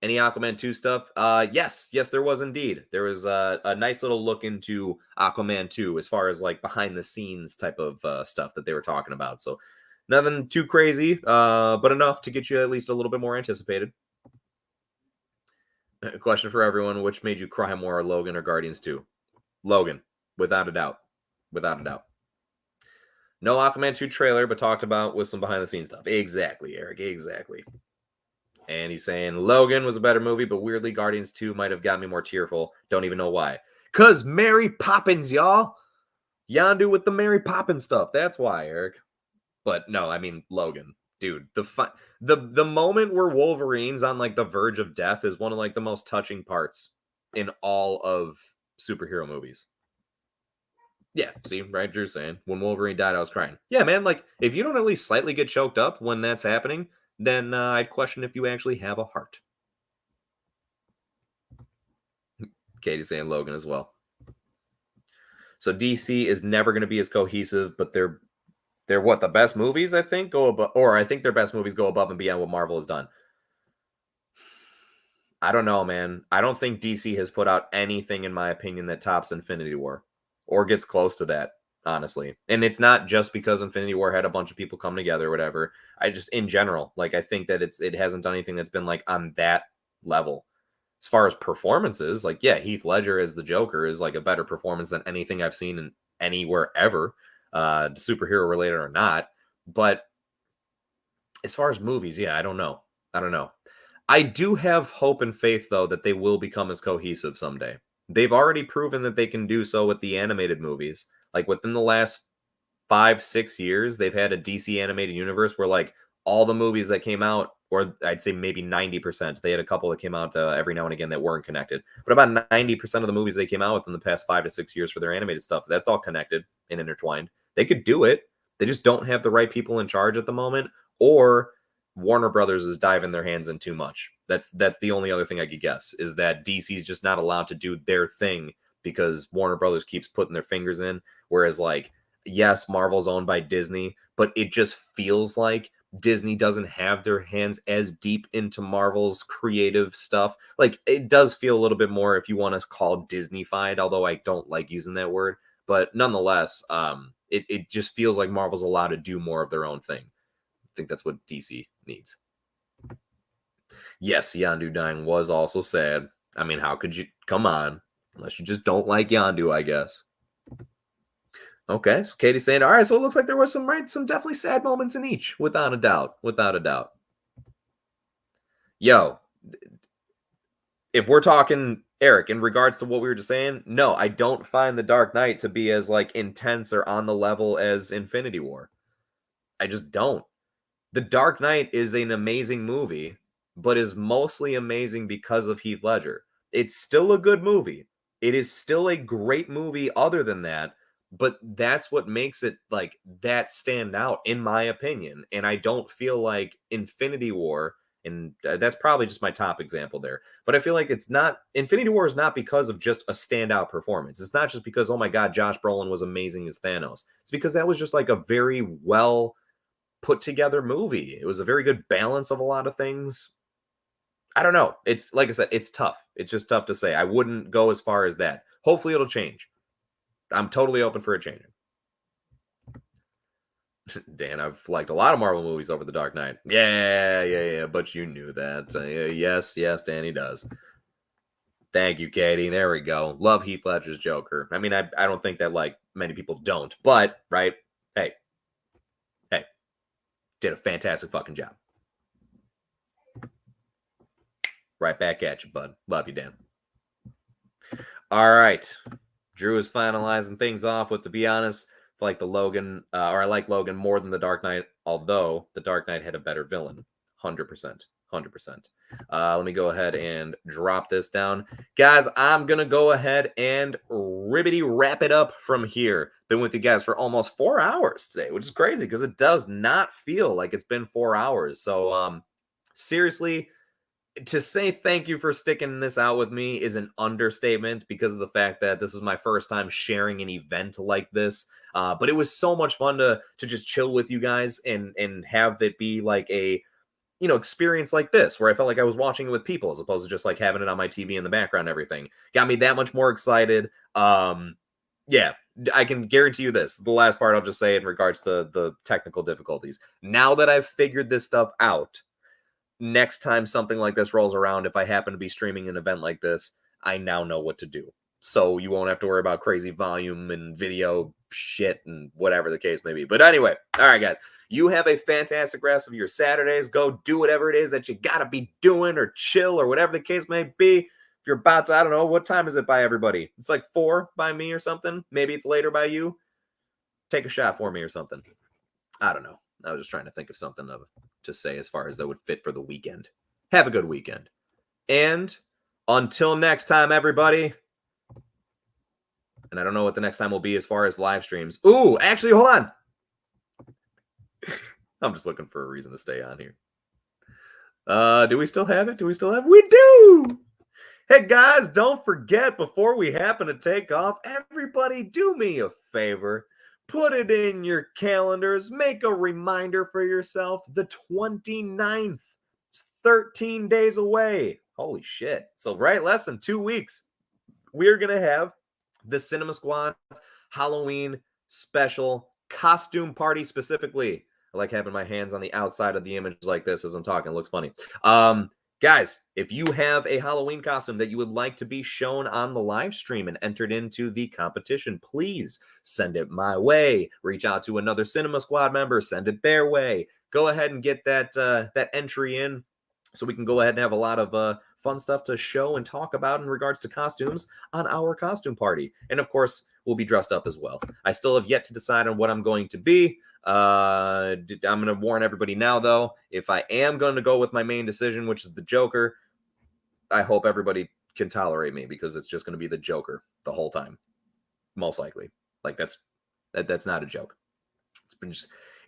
Any Aquaman 2 stuff? Yes, there was indeed. There was a nice little look into Aquaman 2 as far as like behind the scenes type of stuff that they were talking about. So nothing too crazy, but enough to get you at least a little bit more anticipated. Question for everyone: which made you cry more, Logan or Guardians 2? Logan, without a doubt. Without a doubt. No Aquaman 2 trailer, but talked about with some behind the scenes stuff. Exactly, Eric. Exactly. And he's saying Logan was a better movie, but weirdly Guardians 2 might have got me more tearful. Don't even know why. Cause Mary Poppins, y'all. Yondu with the Mary Poppins stuff. That's why, Eric. But no, I mean Logan. Dude, the moment where Wolverine's on like the verge of death is one of like the most touching parts in all of superhero movies. Yeah, see, right? Drew's saying when Wolverine died, I was crying. Yeah, man, like if you don't at least slightly get choked up when that's happening, then I'd question if you actually have a heart. Katie's saying Logan as well. So DC is never going to be as cohesive, but they're what, the best movies, I think, go above, or I think their best movies go above and beyond what Marvel has done. I don't know, man. I don't think DC has put out anything, in my opinion, that tops Infinity War or gets close to that, honestly. And it's not just because Infinity War had a bunch of people come together or whatever. I just, in general, like, I think that it hasn't done anything that's been like on that level. As far as performances, like, yeah, Heath Ledger as the Joker is like a better performance than anything I've seen in anywhere ever, superhero related or not. But as far as movies, yeah, I don't know. I do have hope and faith, though, that they will become as cohesive someday. They've already proven that they can do so with the animated movies. Like within the last 5-6 years, they've had a DC animated universe where like all the movies that came out, or I'd say maybe 90%, they had a couple that came out every now and again that weren't connected. But about 90% of the movies they came out with in the past 5 to 6 years for their animated stuff, that's all connected and intertwined. They could do it. They just don't have the right people in charge at the moment, or Warner Brothers is diving their hands in too much. That's the only other thing I could guess, is that DC's just not allowed to do their thing because Warner Brothers keeps putting their fingers in. Whereas, like, yes, Marvel's owned by Disney, but it just feels like Disney doesn't have their hands as deep into Marvel's creative stuff. Like, it does feel a little bit more, if you want to call Disney-fied, although I don't like using that word. But nonetheless, it just feels like Marvel's allowed to do more of their own thing. I think that's what DC needs. Yes, Yondu dying was also sad. I mean, how could you? Come on. Unless you just don't like Yondu, I guess. Okay, so Katie's saying, all right, so it looks like there was some definitely sad moments in each, without a doubt. Yo, if we're talking, Eric, in regards to what we were just saying, no, I don't find The Dark Knight to be as like intense or on the level as Infinity War. I just don't. The Dark Knight is an amazing movie, but is mostly amazing because of Heath Ledger. It's still a good movie. It is still a great movie other than that, but that's what makes it like that stand out, in my opinion. And I don't feel like Infinity War, and that's probably just my top example there, but I feel like Infinity War is not because of just a standout performance. It's not just because, oh my God, Josh Brolin was amazing as Thanos. It's because that was just like a very well put together movie. It was a very good balance of a lot of things. I don't know. It's like I said, it's tough. It's just tough to say. I wouldn't go as far as that. Hopefully it'll change. I'm totally open for it changing. Dan, I've liked a lot of Marvel movies over The Dark Knight. Yeah, but you knew that. Yes, Danny does. Thank you, Katie. There we go. Love Heath Ledger's Joker. I mean, I don't think that like many people don't, but right? Hey, did a fantastic fucking job. Right back at you, bud. Love you, Dan. All right. Drew is finalizing things off with, to be honest, I like I like Logan more than The Dark Knight, although The Dark Knight had a better villain. 100%. Let me go ahead and drop this down. Guys, I'm going to go ahead and ribbity wrap it up from here. Been with you guys for almost 4 hours today, which is crazy because it does not feel like it's been 4 hours. So, seriously, to say thank you for sticking this out with me is an understatement because of the fact that this was my first time sharing an event like this. But it was so much fun to just chill with you guys and have it be like a, experience like this where I felt like I was watching it with people as opposed to just like having it on my TV in the background and everything. Got me that much more excited. Yeah, I can guarantee you this. The last part I'll just say in regards to the technical difficulties. Now that I've figured this stuff out, next time something like this rolls around, if I happen to be streaming an event like this, I now know what to do. So you won't have to worry about crazy volume and video shit and whatever the case may be. But anyway, all right, guys. You have a fantastic rest of your Saturdays. Go do whatever it is that you got to be doing or chill or whatever the case may be. If you're about to, I don't know, what time is it by everybody? It's like 4 by me or something. Maybe it's later by you. Take a shot for me or something. I don't know. I was just trying to think of something to say as far as that would fit for the weekend. Have a good weekend. And until next time, everybody. And I don't know what the next time will be as far as live streams. Ooh, actually, hold on. I'm just looking for a reason to stay on here. Do we still have it? We do! Hey, guys, don't forget, before we happen to take off, everybody do me a favor. Put it in your calendars. Make a reminder for yourself. The 29th. It's 13 days away. Holy shit. So, right, less than 2 weeks. We're going to have the Cinema Squad Halloween special costume party specifically. I like having my hands on the outside of the image like this as I'm talking. It looks funny. Guys, if you have a Halloween costume that you would like to be shown on the live stream and entered into the competition, please send it my way. Reach out to another Cinema Squad member, send it their way. Go ahead and get that entry in so we can go ahead and have a lot of fun stuff to show and talk about in regards to costumes on our costume party. And of course, we'll be dressed up as well. I still have yet to decide on what I'm going to be. I'm going to warn everybody now, though. If I am going to go with my main decision, which is the Joker, I hope everybody can tolerate me because it's just going to be the Joker the whole time. Most likely. Like, that's not a joke.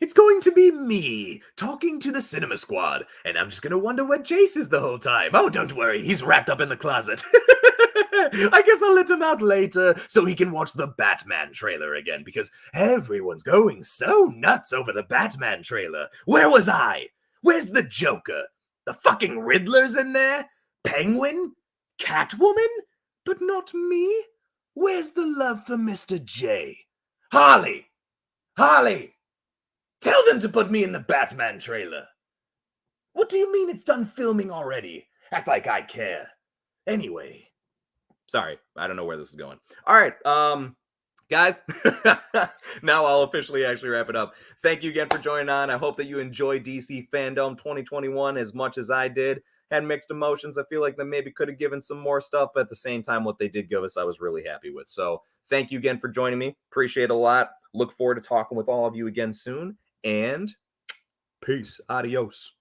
It's going to be me talking to the Cinema Squad, and I'm just going to wonder what Jace is the whole time. Oh, don't worry. He's wrapped up in the closet. I guess I'll let him out later so he can watch the Batman trailer again, because everyone's going so nuts over the Batman trailer. Where was I? Where's the Joker? The fucking Riddler's in there? Penguin? Catwoman? But not me? Where's the love for Mr. J? Harley! Harley! Tell them to put me in the Batman trailer. What do you mean it's done filming already? Act like I care. Anyway. Sorry, I don't know where this is going. All right, guys, now I'll officially actually wrap it up. Thank you again for joining on. I hope that you enjoyed DC Fandome 2021 as much as I did. Had mixed emotions. I feel like they maybe could have given some more stuff, but at the same time, what they did give us, I was really happy with. So thank you again for joining me. Appreciate it a lot. Look forward to talking with all of you again soon. And peace. Adios.